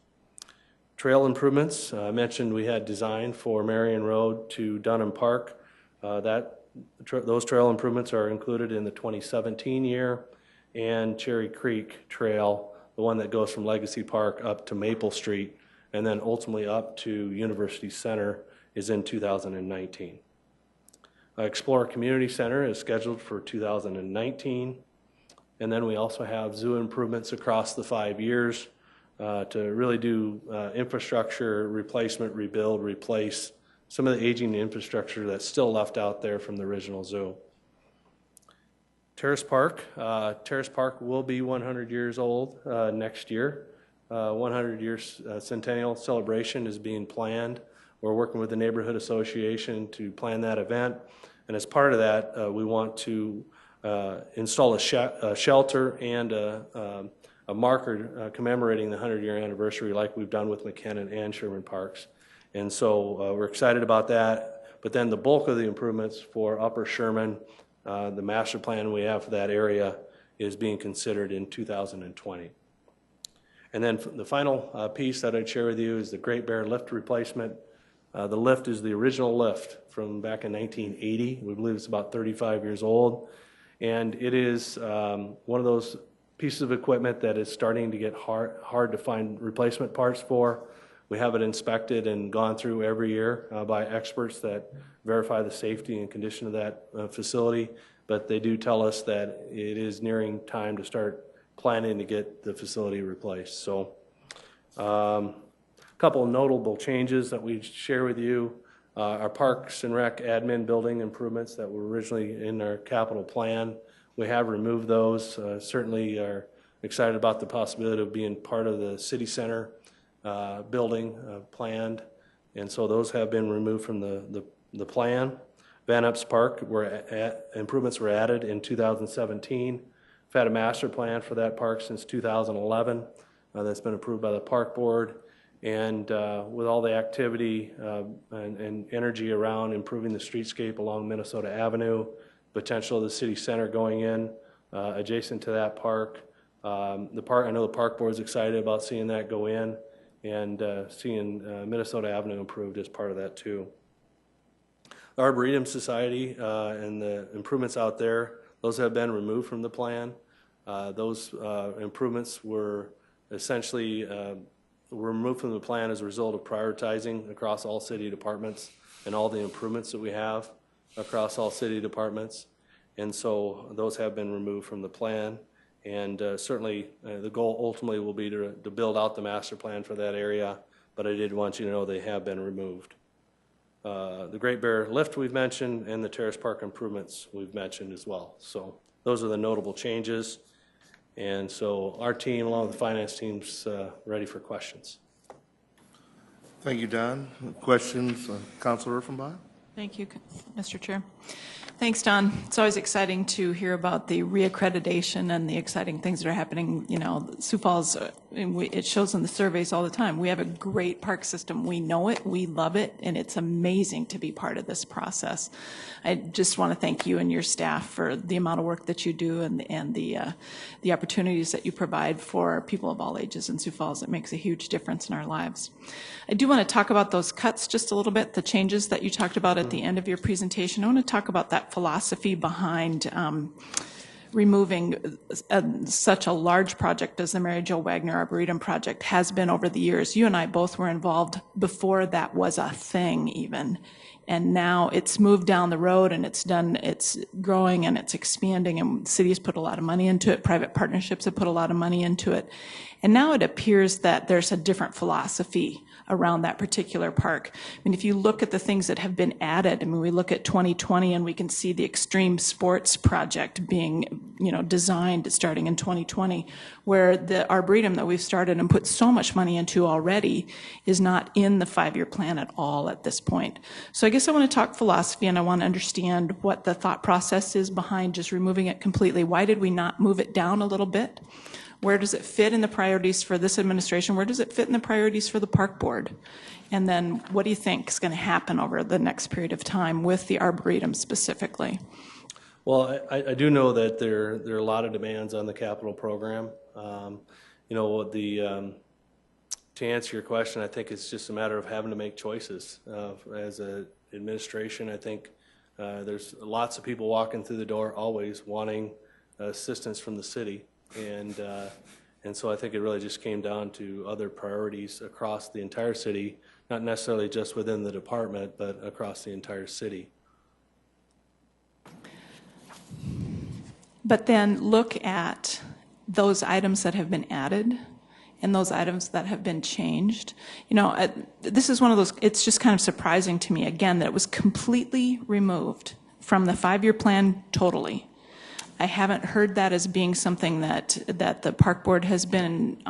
Speaker 12: Trail improvements, I mentioned we had design for Marion Road to Dunham Park. Those trail improvements are included in the 2017 year, and Cherry Creek Trail, the one that goes from Legacy Park up to Maple Street and then ultimately up to University Center, is in 2019. Explorer Community Center is scheduled for 2019. And then we also have zoo improvements across the 5 years to really do infrastructure replacement, rebuild, replace some of the aging infrastructure that's still left out there from the original zoo. Terrace Park will be 100 years old next year. 100 years centennial celebration is being planned. We're working with the neighborhood association to plan that event. And as part of that, we want to install a shelter and a marker commemorating the 100-year anniversary like we've done with McKinnon and Sherman Parks. And so we're excited about that. But then the bulk of the improvements for Upper Sherman, the master plan we have for that area, is being considered in 2020. And then the final piece that I'd share with you is the Great Bear lift replacement. The lift is the original lift from back in 1980. We believe it's about 35 years old. And it is one of those pieces of equipment that is starting to get hard to find replacement parts for. We have it inspected and gone through every year by experts that verify the safety and condition of that facility, but they do tell us that it is nearing time to start planning to get the facility replaced. So a couple of notable changes that we share with you. Our Parks and Rec admin building improvements that were originally in our capital plan, we have removed those. Certainly are excited about the possibility of being part of the city center building planned, and so those have been removed from the plan. Van Epps Park, improvements were added in 2017. We've had a master plan for that park since 2011 that's been approved by the park board. And with all the activity and energy around improving the streetscape along Minnesota Avenue, potential of the city center going in adjacent to that park. I know the park board is excited about seeing that go in and seeing Minnesota Avenue improved as part of that too. The Arboretum Society and the improvements out there, those have been removed from the plan. Those improvements were essentially were removed from the plan as a result of prioritizing across all city departments and all the improvements that we have across all city departments. And so those have been removed from the plan. And certainly the goal ultimately will be to build out the master plan for that area, but I did want you to know they have been removed. The Great Bear lift we've mentioned and the Terrace Park improvements we've mentioned as well. So those are the notable changes. And so our team, along with the finance team's ready for questions.
Speaker 1: Thank you, Don. Questions, Councilor Urfenbach?
Speaker 6: Thank you, Mr. Chair. Thanks, Don. It's always exciting to hear about the reaccreditation and the exciting things that are happening. You know, Sioux Falls, it shows in the surveys all the time. We have a great park system. We know it, we love it, and it's amazing to be part of this process. I just want to thank you and your staff for the amount of work that you do and the opportunities that you provide for people of all ages in Sioux Falls. It makes a huge difference in our lives. I do want to talk about those cuts just a little bit, the changes that you talked about at the end of your presentation. I want to talk about that philosophy behind removing such a large project as the Mary Jo Wagner Arboretum project has been over the years. You and I both were involved before that was a thing even. And now it's moved down the road and it's growing and it's expanding, and cities put a lot of money into it, private partnerships have put a lot of money into it. And now it appears that there's a different philosophy around that particular park. I mean, if you look at the things that have been added, I mean, we look at 2020 and we can see the extreme sports project being, designed starting in 2020, where the Arboretum that we've started and put so much money into already is not in the 5-year plan at all at this point. So I guess I want to talk philosophy, and I want to understand what the thought process is behind just removing it completely. Why did we not move it down a little bit? Where does it fit in the priorities for this administration? Where does it fit in the priorities for the park board? And then what do you think is going to happen over the next period of time with the Arboretum specifically?
Speaker 12: Well, I do know that there are a lot of demands on the capital program. To answer your question, I think it's just a matter of having to make choices. As an administration, I think there's lots of people walking through the door always wanting assistance from the city. And so I think it really just came down to other priorities across the entire city, not necessarily just within the department, but across the entire city.
Speaker 6: But then look at those items that have been added and those items that have been changed. This is one of those, it's just kind of surprising to me, again, that it was completely removed from the 5-year plan totally. I haven't heard that as being something that the park board has been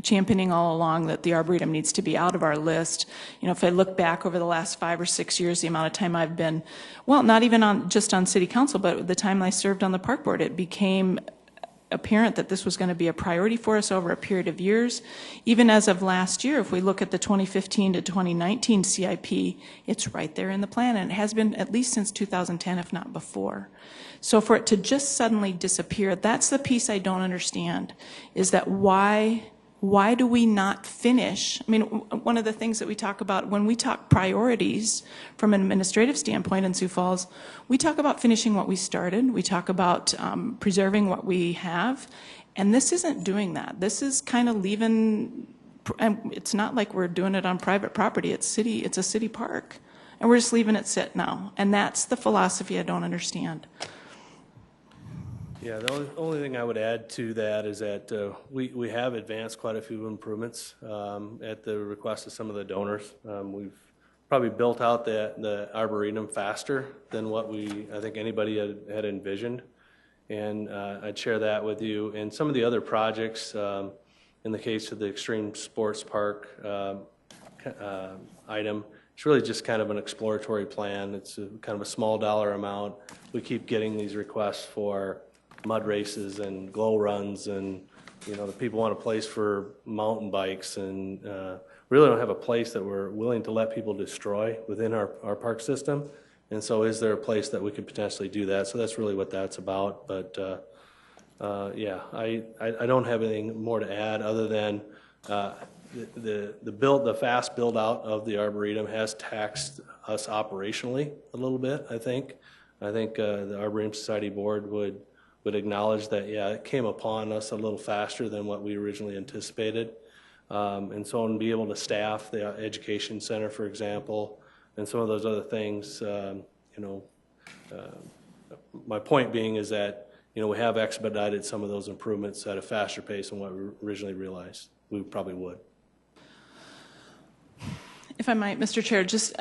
Speaker 6: championing all along, that the Arboretum needs to be out of our list. If I look back over the last 5 or 6 years, the amount of time I've been, well, not even just on city council, but the time I served on the park board, it became apparent that this was going to be a priority for us over a period of years. Even as of last year, if we look at the 2015 to 2019 CIP, it's right there in the plan, and it has been at least since 2010, if not before. So for it to just suddenly disappear, that's the piece I don't understand, is that why do we not finish? I mean, one of the things that we talk about when we talk priorities from an administrative standpoint in Sioux Falls, we talk about finishing what we started. We talk about preserving what we have. And this isn't doing that. This is kind of leaving, and it's not like we're doing it on private property. It's a city park. And we're just leaving it sit now. And that's the philosophy I don't understand.
Speaker 12: Yeah, the only thing I would add to that is that we have advanced quite a few improvements at the request of some of the donors. We've probably built out the Arboretum faster than what I think anybody had envisioned. And I'd share that with you. And some of the other projects, in the case of the Extreme Sports Park item, it's really just kind of an exploratory plan. It's kind of a small dollar amount. We keep getting these requests for mud races and glow runs, and the people want a place for mountain bikes, and really don't have a place that we're willing to let people destroy within our park system. And so is there a place that we could potentially do that? So that's really what that's about. But yeah, I don't have anything more to add other than the fast build out of the Arboretum has taxed us operationally a little bit, I think. The Arboretum Society Board would acknowledge that, yeah, it came upon us a little faster than what we originally anticipated. And so to be able to staff the education center, for example, and some of those other things, my point being is that, we have expedited some of those improvements at a faster pace than what we originally realized we probably would.
Speaker 6: If I might, Mr. Chair, just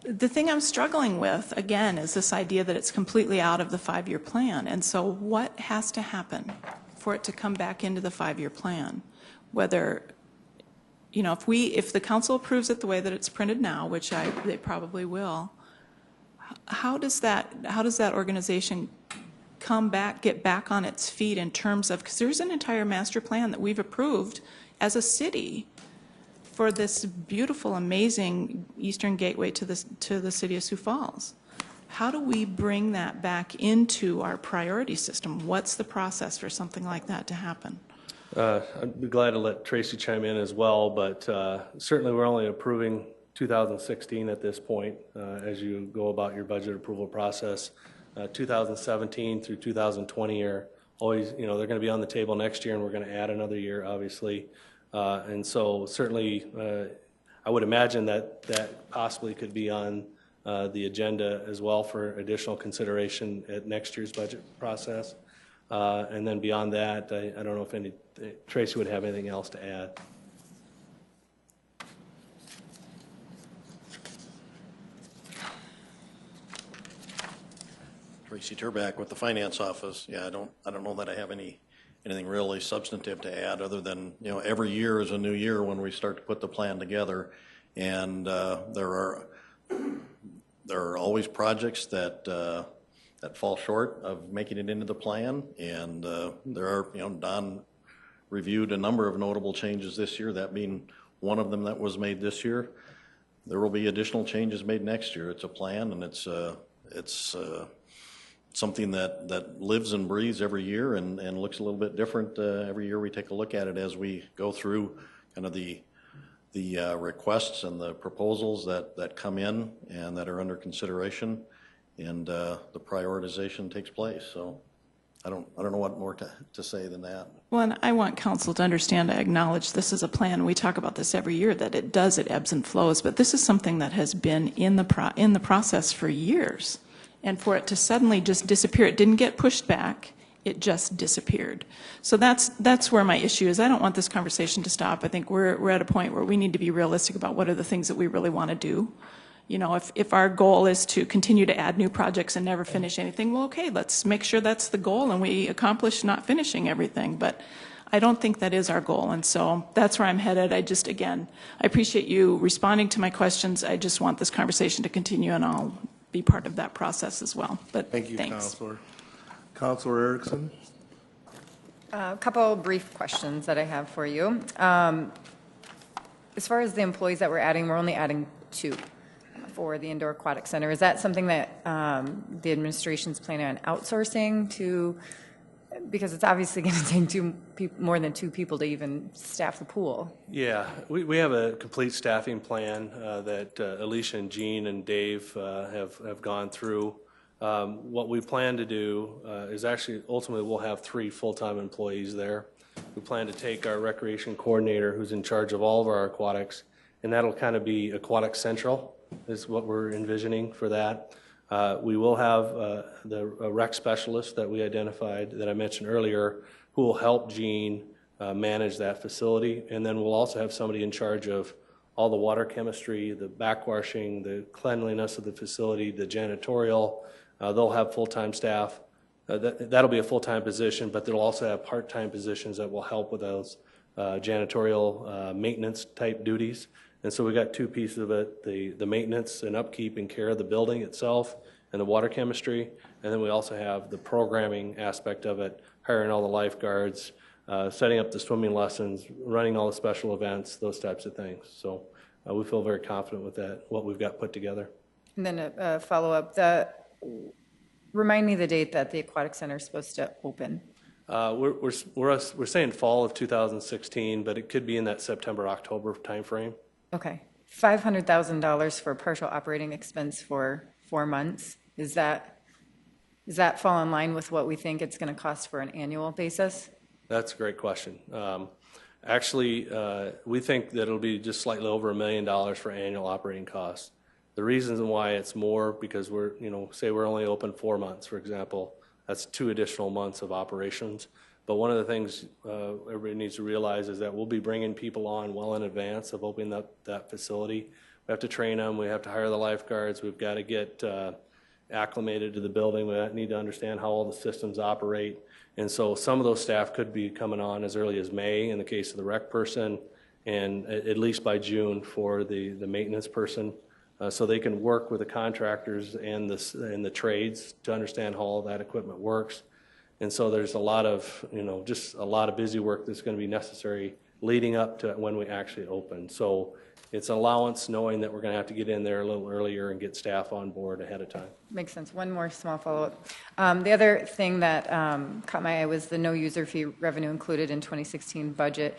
Speaker 6: the thing I'm struggling with, again, is this idea that it's completely out of the 5-year plan. And so what has to happen for it to come back into the 5-year plan? Whether you know, if the council approves it the way that it's printed now, which they probably will, how does that organization get back on its feet in terms of, because there's an entire master plan that we've approved as a city for this beautiful, amazing eastern gateway to the city of Sioux Falls. How do we bring that back into our priority system? What's the process for something like that to happen?
Speaker 12: I'd be glad to let Tracy chime in as well, but certainly we're only approving 2016 at this point as you go about your budget approval process. 2017 through 2020 are always, you know, they're going to be on the table next year, and we're going to add another year, obviously. And so certainly I would imagine that possibly could be on the agenda as well for additional consideration at next year's budget process. And then beyond that, I don't know if Tracy would have anything else to add.
Speaker 13: Tracy Turback with the Finance Office. Yeah, I don't know that I have anything really substantive to add other than, you know, every year is a new year when we start to put the plan together, and there are always projects that fall short of making it into the plan, and there are, you know, Don reviewed a number of notable changes this year, that being one of them that was made this year. There will be additional changes made next year. It's a plan, and it's something that lives and breathes every year and looks a little bit different every year we take a look at it as we go through kind of the requests and the proposals that come in and that are under consideration, and the prioritization takes place. So I don't know what more to say than that.
Speaker 6: Well, and I want council to understand, I acknowledge this is a plan. We talk about this every year, that it ebbs and flows, but this is something that has been in the process for years. And for it to suddenly just disappear, it didn't get pushed back, it just disappeared. So that's where my issue is. I don't want this conversation to stop. I think we're at a point where we need to be realistic about what are the things that we really want to do. You know, if our goal is to continue to add new projects and never finish anything, well, okay, let's make sure that's the goal and we accomplish not finishing everything. But I don't think that is our goal, and so that's where I'm headed. I appreciate you responding to my questions. I just want this conversation to continue, and I'll be part of that process as well. But
Speaker 1: Thank you,
Speaker 6: thanks.
Speaker 1: Counselor. Counselor Erickson?
Speaker 9: A couple brief questions that I have for you. As far as the employees that we're adding, we're only adding 2 for the Indoor Aquatic Center. Is that something that the administration's planning on outsourcing to, because it's obviously going to take more than 2 people to even staff the pool?
Speaker 12: Yeah, we have a complete staffing plan that Alicia and Jean and Dave have gone through. What we plan to do is actually ultimately we'll have 3 full-time employees there. We plan to take our recreation coordinator, who's in charge of all of our aquatics, and that'll kind of be Aquatic Central is what we're envisioning for that. We will have the rec specialist that we identified that I mentioned earlier, who will help Jean manage that facility. And then we'll also have somebody in charge of all the water chemistry, the backwashing, the cleanliness of the facility, the janitorial. They'll have full-time staff. That'll be a full-time position, but they'll also have part-time positions that will help with those janitorial maintenance type duties. And so we got 2 pieces of it, the maintenance and upkeep and care of the building itself and the water chemistry. And then we also have the programming aspect of it, hiring all the lifeguards, setting up the swimming lessons, running all the special events, those types of things. So we feel very confident with that, what we've got put together.
Speaker 9: And then a follow-up, remind me the date that the Aquatic Center is supposed to open.
Speaker 12: We're saying fall of 2016, but it could be in that September-October timeframe.
Speaker 9: Okay. $500,000 for partial operating expense for 4 months. Does that fall in line with what we think it's going to cost for an annual basis?
Speaker 12: That's a great question. Actually, we think that it'll be just slightly over $1 million for annual operating costs. The reasons why it's more, because say we're only open 4 months, for example, that's 2 additional months of operations. But one of the things everybody needs to realize is that we'll be bringing people on well in advance of opening up that facility. We have to train them. We have to hire the lifeguards. We've got to get acclimated to the building. We need to understand how all the systems operate. And so some of those staff could be coming on as early as May in the case of the rec person, and at least by June for the maintenance person, so they can work with the contractors and the trades to understand how all that equipment works. And so there's a lot of, just a lot of busy work that's going to be necessary leading up to when we actually open. So it's an allowance knowing that we're going to have to get in there a little earlier and get staff on board ahead of time.
Speaker 9: Makes sense. One more small follow-up. The other thing that caught my eye was the no user fee revenue included in 2016 budget.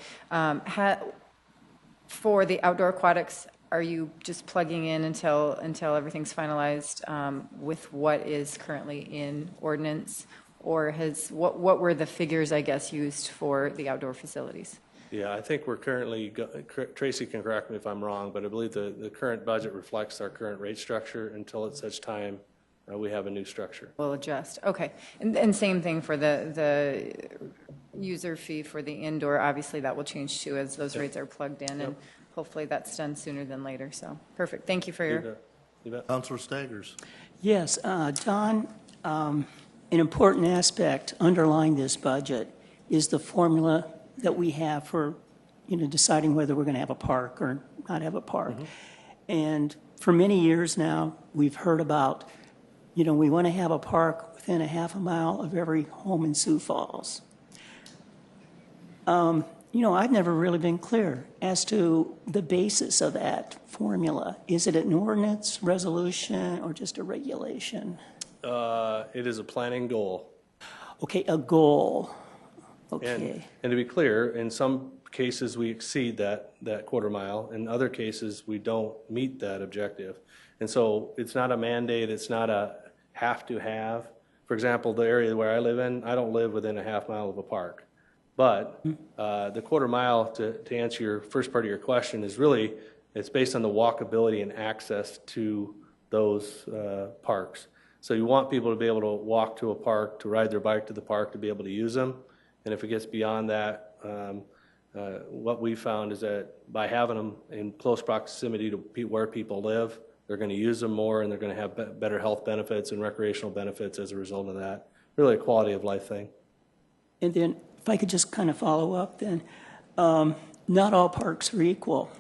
Speaker 9: For the outdoor aquatics, are you just plugging in until everything's finalized with what is currently in ordinance? Or what were the figures, I guess, used for the outdoor facilities?
Speaker 12: Yeah, I think we're currently, Tracy can correct me if I'm wrong, but I believe the current budget reflects our current rate structure until at such time we have a new structure.
Speaker 9: We'll adjust. Okay. And same thing for the user fee for the indoor. Obviously, that will change too as those rates are plugged in, and hopefully that's done sooner than later. So perfect. Thank you for your.
Speaker 12: You bet.
Speaker 1: Councilor Staggers.
Speaker 5: Yes, Don, an important aspect underlying this budget is the formula that we have for, deciding whether we're going to have a park or not have a park. Mm-hmm. And for many years now, we've heard about, we want to have a park within a half a mile of every home in Sioux Falls. I've never really been clear as to the basis of that formula. Is it an ordinance, resolution, or just a regulation?
Speaker 12: It is a planning goal.
Speaker 5: Okay, a goal. Okay.
Speaker 12: And to be clear, in some cases we exceed that quarter mile. In other cases, we don't meet that objective. And so it's not a mandate. It's not a have to have. For example, the area where I live in, I don't live within a half mile of a park. But the quarter mile, to answer your first part of your question, is really, it's based on the walkability and access to those parks. So you want people to be able to walk to a park, to ride their bike to the park, to be able to use them. And if it gets beyond that, what we found is that by having them in close proximity to where people live, they're going to use them more, and they're going to have better health benefits and recreational benefits as a result of that. Really a quality of life thing.
Speaker 5: And then if I could just kind of follow up then, not all parks are equal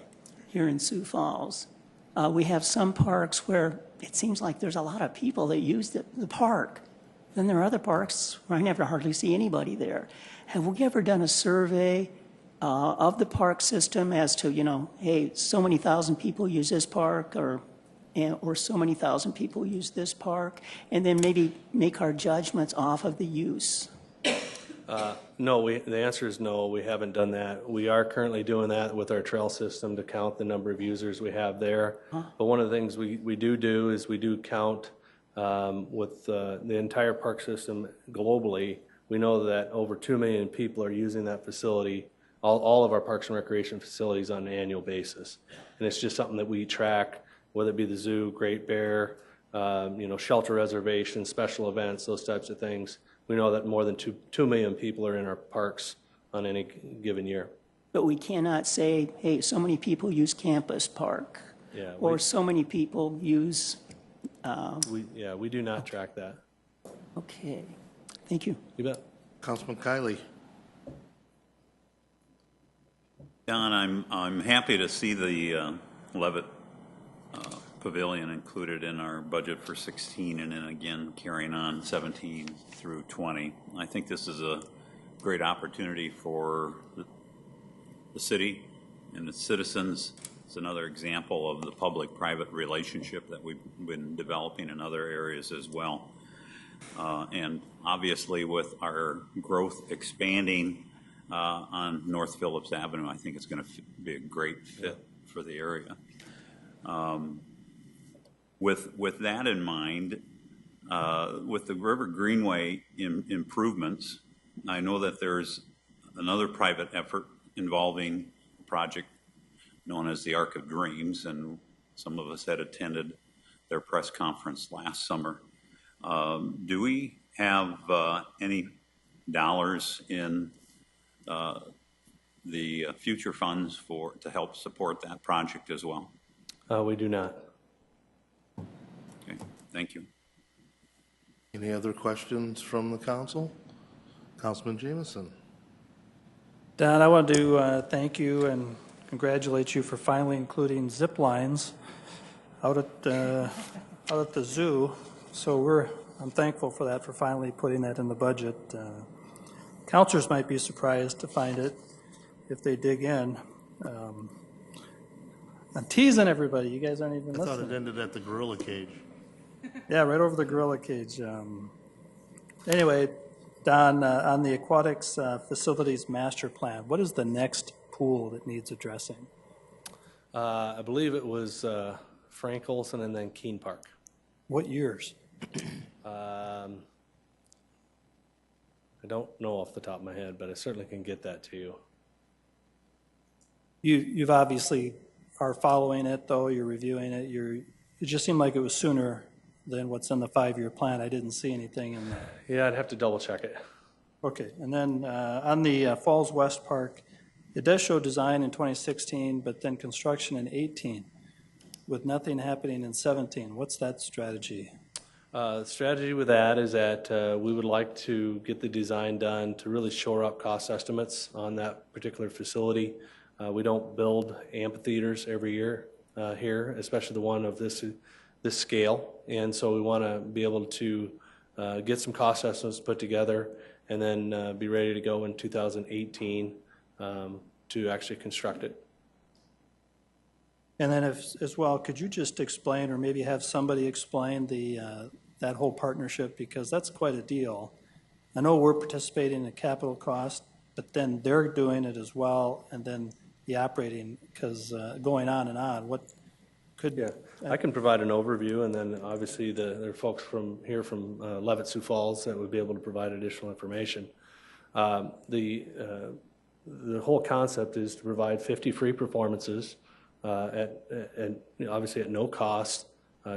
Speaker 5: here in Sioux Falls. We have some parks where it seems like there's a lot of people that use the park. Then there are other parks where I never hardly see anybody there. Have we ever done a survey of the park system as to, hey, so many thousand people use this park, or so many thousand people use this park, and then maybe make our judgments off of the use?
Speaker 12: No, the answer is no, we haven't done that. We are currently doing that with our trail system to count the number of users we have there. But one of the things we do is we do count with the entire park system globally. We know that over 2 million people are using that facility, all of our parks and recreation facilities, on an annual basis. And it's just something that we track, whether it be the zoo, Great Bear, shelter reservations, special events, those types of things. We know that more than 2 million people are in our parks on any given year.
Speaker 5: But we cannot say, hey, so many people use Campus Park, or so many people use...
Speaker 12: we do not track that.
Speaker 5: Okay, thank you.
Speaker 12: You bet.
Speaker 1: Councilman Kiley.
Speaker 4: Don, I'm happy to see the Levitt Pavilion included in our budget for 16, and then again carrying on 17 through 20. I think this is a great opportunity for the city and its citizens. It's another example of the public-private relationship that we've been developing in other areas as well. And obviously with our growth expanding on North Phillips Avenue, I think it's going to be a great fit for the area. With that in mind, with the River Greenway improvements, I know that there's another private effort involving a project known as the Arc of Dreams, and some of us had attended their press conference last summer. Do we have any dollars in the future funds to help support that project as well?
Speaker 12: We do not.
Speaker 4: Okay, thank you.
Speaker 1: Any other questions from the council? Councilman Jameson.
Speaker 8: Don, I want to thank you and congratulate you for finally including zip lines out at the zoo. So I'm thankful for that, for finally putting that in the budget. Counselors might be surprised to find it if they dig in. I'm teasing everybody. You guys aren't even
Speaker 1: I
Speaker 8: listening.
Speaker 1: thought it ended at the gorilla cage.
Speaker 8: Yeah, right over the gorilla cage. Anyway, Don, on the aquatics facilities master plan, what is the next pool that needs addressing?
Speaker 12: I believe it was Frank Olson and then Keene Park.
Speaker 8: What years?
Speaker 12: I don't know off the top of my head, but I certainly can get that to you.
Speaker 8: You've obviously are following it, though. You're reviewing it. It just seemed like it was sooner than what's in the 5-year plan. I didn't see anything in there.
Speaker 12: Yeah, I'd have to double check it.
Speaker 8: Okay, and then on the Falls West Park, it does show design in 2016, but then construction in 18, with nothing happening in 17. What's that strategy?
Speaker 12: The strategy with that is that we would like to get the design done to really shore up cost estimates on that particular facility. We don't build amphitheaters every year here, especially the one of this scale, and so we want to be able to get some cost estimates put together and then be ready to go in 2018 to actually construct it.
Speaker 8: And then as well, could you just explain, or maybe have somebody explain that whole partnership, because that's quite a deal. I know we're participating in the capital cost, but then they're doing it as well, and then the operating, because going on and on, what could...
Speaker 12: Yeah, I can provide an overview, and then obviously there are folks from here from Levitt, Sioux Falls that would be able to provide additional information. The whole concept is to provide 50 free performances obviously at no cost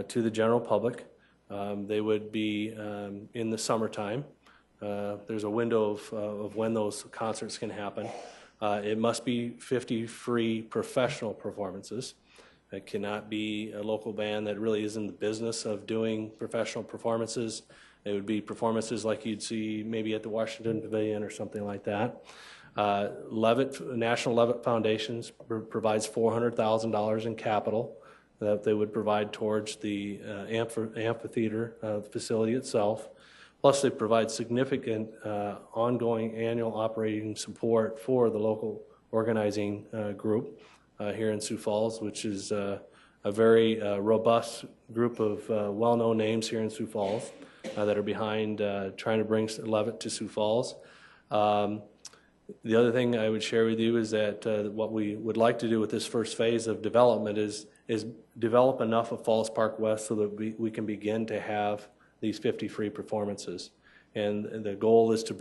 Speaker 12: to the general public. They would be in the summertime. There's a window of when those concerts can happen. It must be 50 free professional performances. It cannot be a local band that really is in the business of doing professional performances. It would be performances like you'd see maybe at the Washington Pavilion or something like that. National Levitt Foundations provides $400,000 in capital that they would provide towards the amphitheater facility itself. Plus, they provide significant ongoing annual operating support for the local organizing group here in Sioux Falls, which is a very robust group of well-known names here in Sioux Falls that are behind trying to bring Levitt to Sioux Falls. The other thing I would share with you is that what we would like to do with this first phase of development is develop enough of Falls Park West so that we can begin to have these 50 free performances. And the goal is to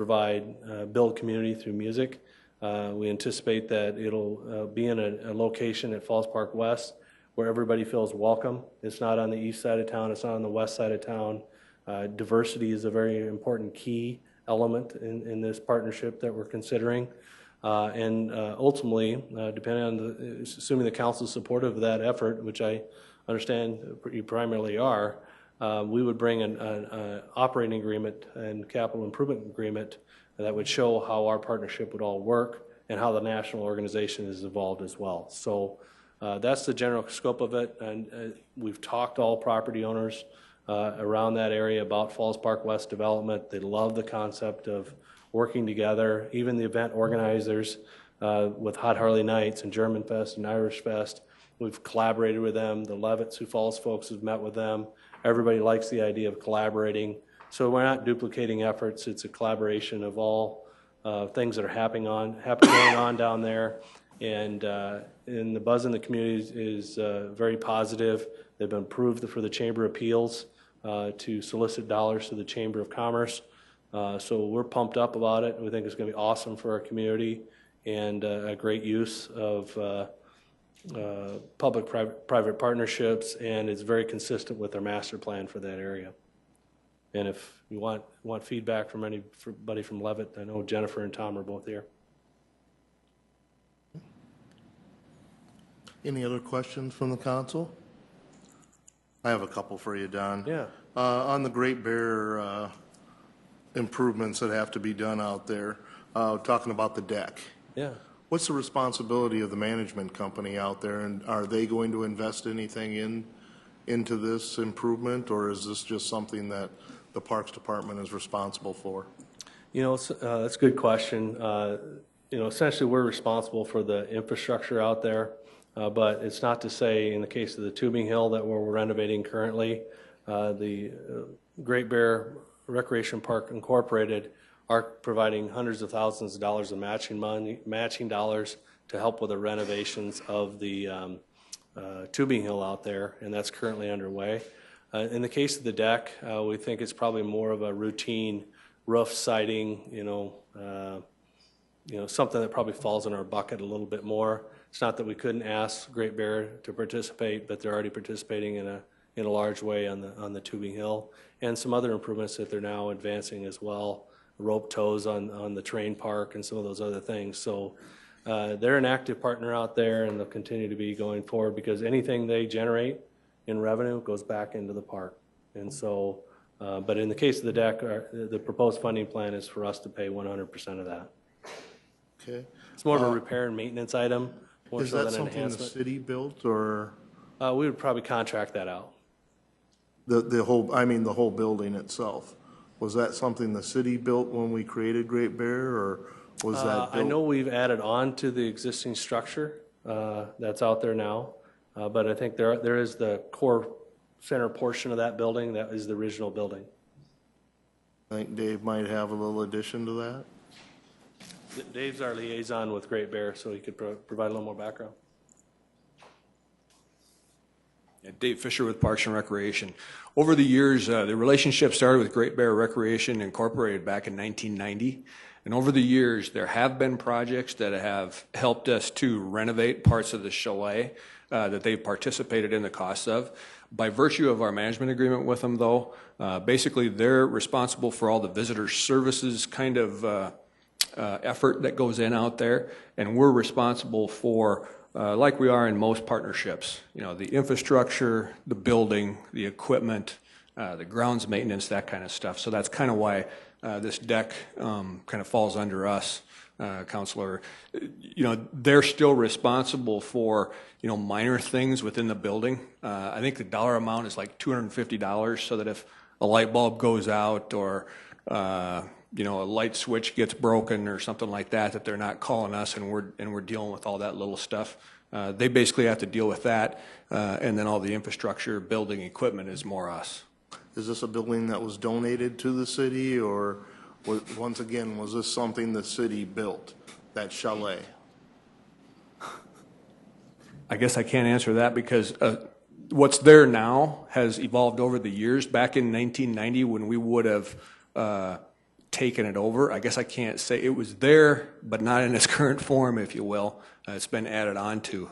Speaker 12: build community through music. We anticipate that it'll be in a location at Falls Park West where everybody feels welcome. It's not on the east side of town, it's not on the west side of town. Diversity is a very important key element in this partnership that we're considering. And ultimately, depending on assuming the council's supportive of that effort, which I understand you primarily are, we would bring an operating agreement and capital improvement agreement that would show how our partnership would all work and how the national organization is involved as well. So that's the general scope of it, and we've talked to all property owners around that area about Falls Park West development. They love the concept of working together. Even the event organizers with Hot Harley Nights and German Fest and Irish Fest, we've collaborated with them. The Levitt Sioux Falls folks have met with them. Everybody likes the idea of collaborating. So we're not duplicating efforts. It's a collaboration of all things that are happening going on down there. And the buzz in the community is very positive. They've been approved for the Chamber of Appeals to solicit dollars to the Chamber of Commerce. So we're pumped up about it. We think it's going to be awesome for our community and a great use of public-private partnerships, and it's very consistent with our master plan for that area. And if you want feedback from anybody from Levitt, I know Jennifer and Tom are both here.
Speaker 1: Any other questions from the council? I have a couple for you, Don.
Speaker 12: Yeah.
Speaker 1: On the Great Bear improvements that have to be done out there, talking about the deck.
Speaker 12: Yeah.
Speaker 1: What's the responsibility of the management company out there, and are they going to invest anything into this improvement, or is this just something that the Parks Department is responsible for?
Speaker 12: You know, that's a good question. You know, essentially, we're responsible for the infrastructure out there, but it's not to say, in the case of the Tubing Hill that we're renovating currently, the Great Bear Recreation Park Incorporated are providing hundreds of thousands of dollars of matching dollars to help with the renovations of the Tubing Hill out there, and that's currently underway. In the case of the deck, we think it's probably more of a routine roof siding, you know, something that probably falls in our bucket a little bit more. It's not that we couldn't ask Great Bear to participate, but they're already participating in a large way on the Tubing Hill, and some other improvements that they're now advancing as well, rope tows on the train park and some of those other things. So they're an active partner out there, and they'll continue to be going forward, because anything they generate in revenue goes back into the park. And so, but in the case of the deck, the proposed funding plan is for us to pay 100% of that.
Speaker 1: Okay.
Speaker 12: It's more of a repair and maintenance item, more
Speaker 1: Is
Speaker 12: so
Speaker 1: that
Speaker 12: than an
Speaker 1: something the
Speaker 12: enhancement.
Speaker 1: city built, or
Speaker 12: We would probably contract that out.
Speaker 1: the whole building itself? Was that something the city built when we created Great Bear, or was that built?
Speaker 12: I know we've added on to the existing structure that's out there now, but I think there is the core center portion of that building that is the original building.
Speaker 1: I think Dave might have a little addition to that.
Speaker 12: Dave's our liaison with Great Bear, so he could provide a little more background.
Speaker 14: Dave Fisher with Parks and Recreation. Over the years, the relationship started with Great Bear Recreation Incorporated back in 1990. And over the years, there have been projects that have helped us to renovate parts of the chalet that they've participated in the cost of. By virtue of our management agreement with them, though, basically they're responsible for all the visitor services kind of effort that goes in out there. And we're responsible for like we are in most partnerships, you know, the infrastructure, the building, the equipment, the grounds maintenance, that kind of stuff. So that's kind of why this deck kind of falls under us, Counselor. You know, they're still responsible for, you know, minor things within the building. I think the dollar amount is like $250, so that if a light bulb goes out or you know, a light switch gets broken or something like that, that they're not calling us, and we're dealing with all that little stuff. They basically have to deal with that, and then all the infrastructure, building, equipment is more us.
Speaker 1: Is this a building that was donated to the city, or once again, was this something the city built, that chalet?
Speaker 14: I guess I can't answer that, because what's there now has evolved over the years. Back in 1990, when we would have taken it over, I guess I can't say it was there, but not in its current form, if you will. It's been added on to.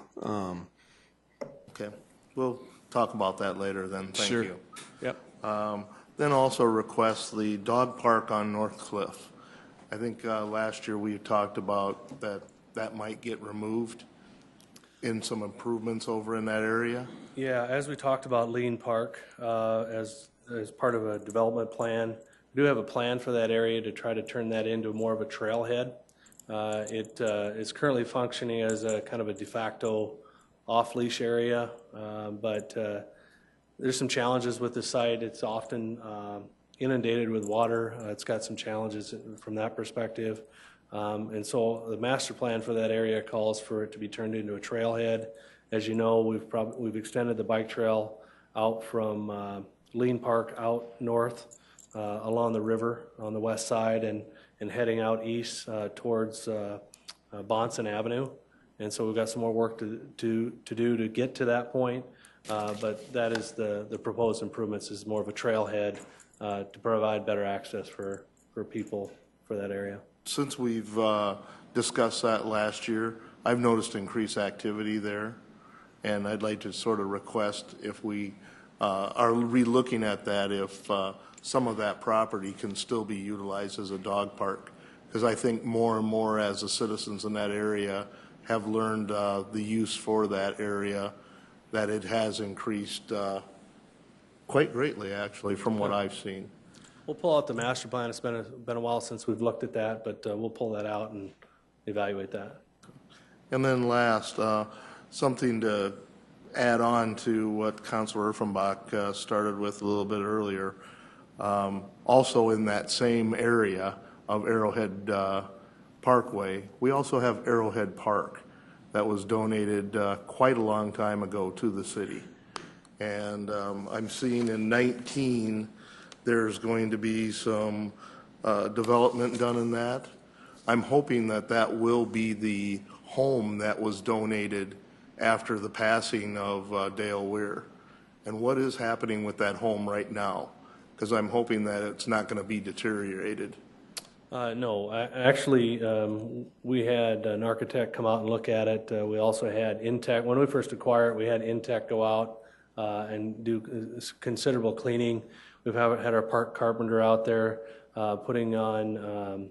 Speaker 1: Okay, we'll talk about that later then. Thank
Speaker 14: Sure.
Speaker 1: you.
Speaker 14: Yep.
Speaker 1: Then also request the dog park on North Cliff. I think last year we talked about that might get removed in some improvements over in that area.
Speaker 12: Yeah, as we talked about Lean Park, as part of a development plan, we do have a plan for that area to try to turn that into more of a trailhead. It is currently functioning as a kind of a de facto off-leash area, but there's some challenges with the site. It's often inundated with water. It's got some challenges from that perspective. And so the master plan for that area calls for it to be turned into a trailhead. As you know, we've extended the bike trail out from Lean Park out north along the river on the west side and heading out east towards Bonson Avenue. And so we've got some more work to do to get to that point. But that is the proposed improvements, is more of a trailhead to provide better access for people for that area.
Speaker 1: Since we've discussed that last year, I've noticed increased activity there, and I'd like to sort of request, if we are re-looking at that, if some of that property can still be utilized as a dog park, because I think more and more as the citizens in that area have learned the use for that area, that it has increased quite greatly, actually, from what I've seen.
Speaker 12: We'll pull out the master plan. It's been a while since we've looked at that, but we'll pull that out and evaluate that.
Speaker 1: And then last, something to add on to what Councilor Erfenbach started with a little bit earlier. Also in that same area of Arrowhead Parkway, we also have Arrowhead Park that was donated quite a long time ago to the city. And I'm seeing in 19, there's going to be some development done in that. I'm hoping that that will be the home that was donated after the passing of Dale Weir. And what is happening with that home right now? Because I'm hoping that it's not going to be deteriorated.
Speaker 12: No, actually, we had an architect come out and look at it. We also had Intech, when we first acquired it, we had Intech go out and do considerable cleaning. We've had our park carpenter out there putting on,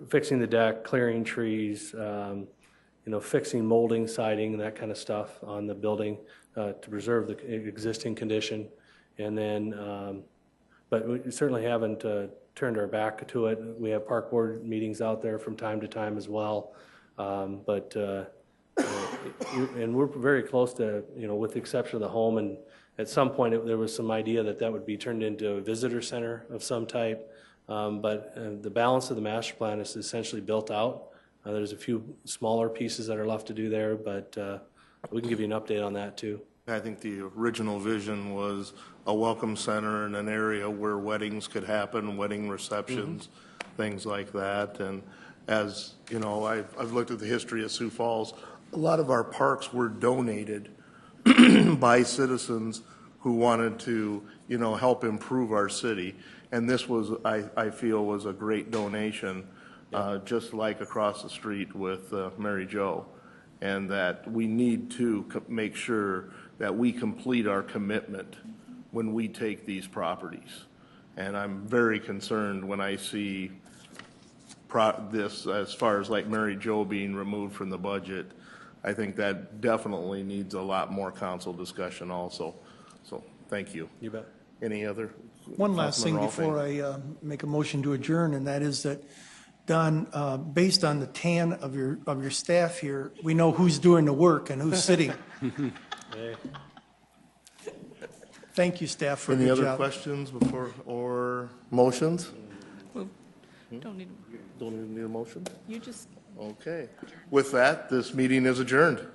Speaker 12: fixing the deck, clearing trees, fixing molding, siding, that kind of stuff on the building to preserve the existing condition. And then, but we certainly haven't turned our back to it. We have park board meetings out there from time to time as well. And we're very close to, with the exception of the home, and at some point there was some idea that that would be turned into a visitor center of some type. But the balance of the master plan is essentially built out. There's a few smaller pieces that are left to do there, but we can give you an update on that too.
Speaker 1: I think the original vision was a welcome center in an area where weddings could happen, wedding receptions, things like that. And as you know, I've looked at the history of Sioux Falls. A lot of our parks were donated by citizens who wanted to, help improve our city. And this was, I feel, was a great donation, just like across the street with Mary Jo. And that we need to make sure that we complete our commitment when we take these properties. And I'm very concerned when I see this as far as like Mary Jo being removed from the budget. I think that definitely needs a lot more council discussion also. So thank you.
Speaker 12: You bet.
Speaker 1: Any other?
Speaker 7: One last thing before I make a motion to adjourn, and that is that, Don, based on the tan of your staff here, we know who's doing the work and who's sitting.
Speaker 12: Hey.
Speaker 7: Thank you, staff, for a
Speaker 1: Any
Speaker 7: good
Speaker 1: other
Speaker 7: job.
Speaker 1: questions before or motions?
Speaker 6: Don't need,
Speaker 1: Don't even need a motion?
Speaker 6: you just
Speaker 1: Okay. With that, this meeting is adjourned.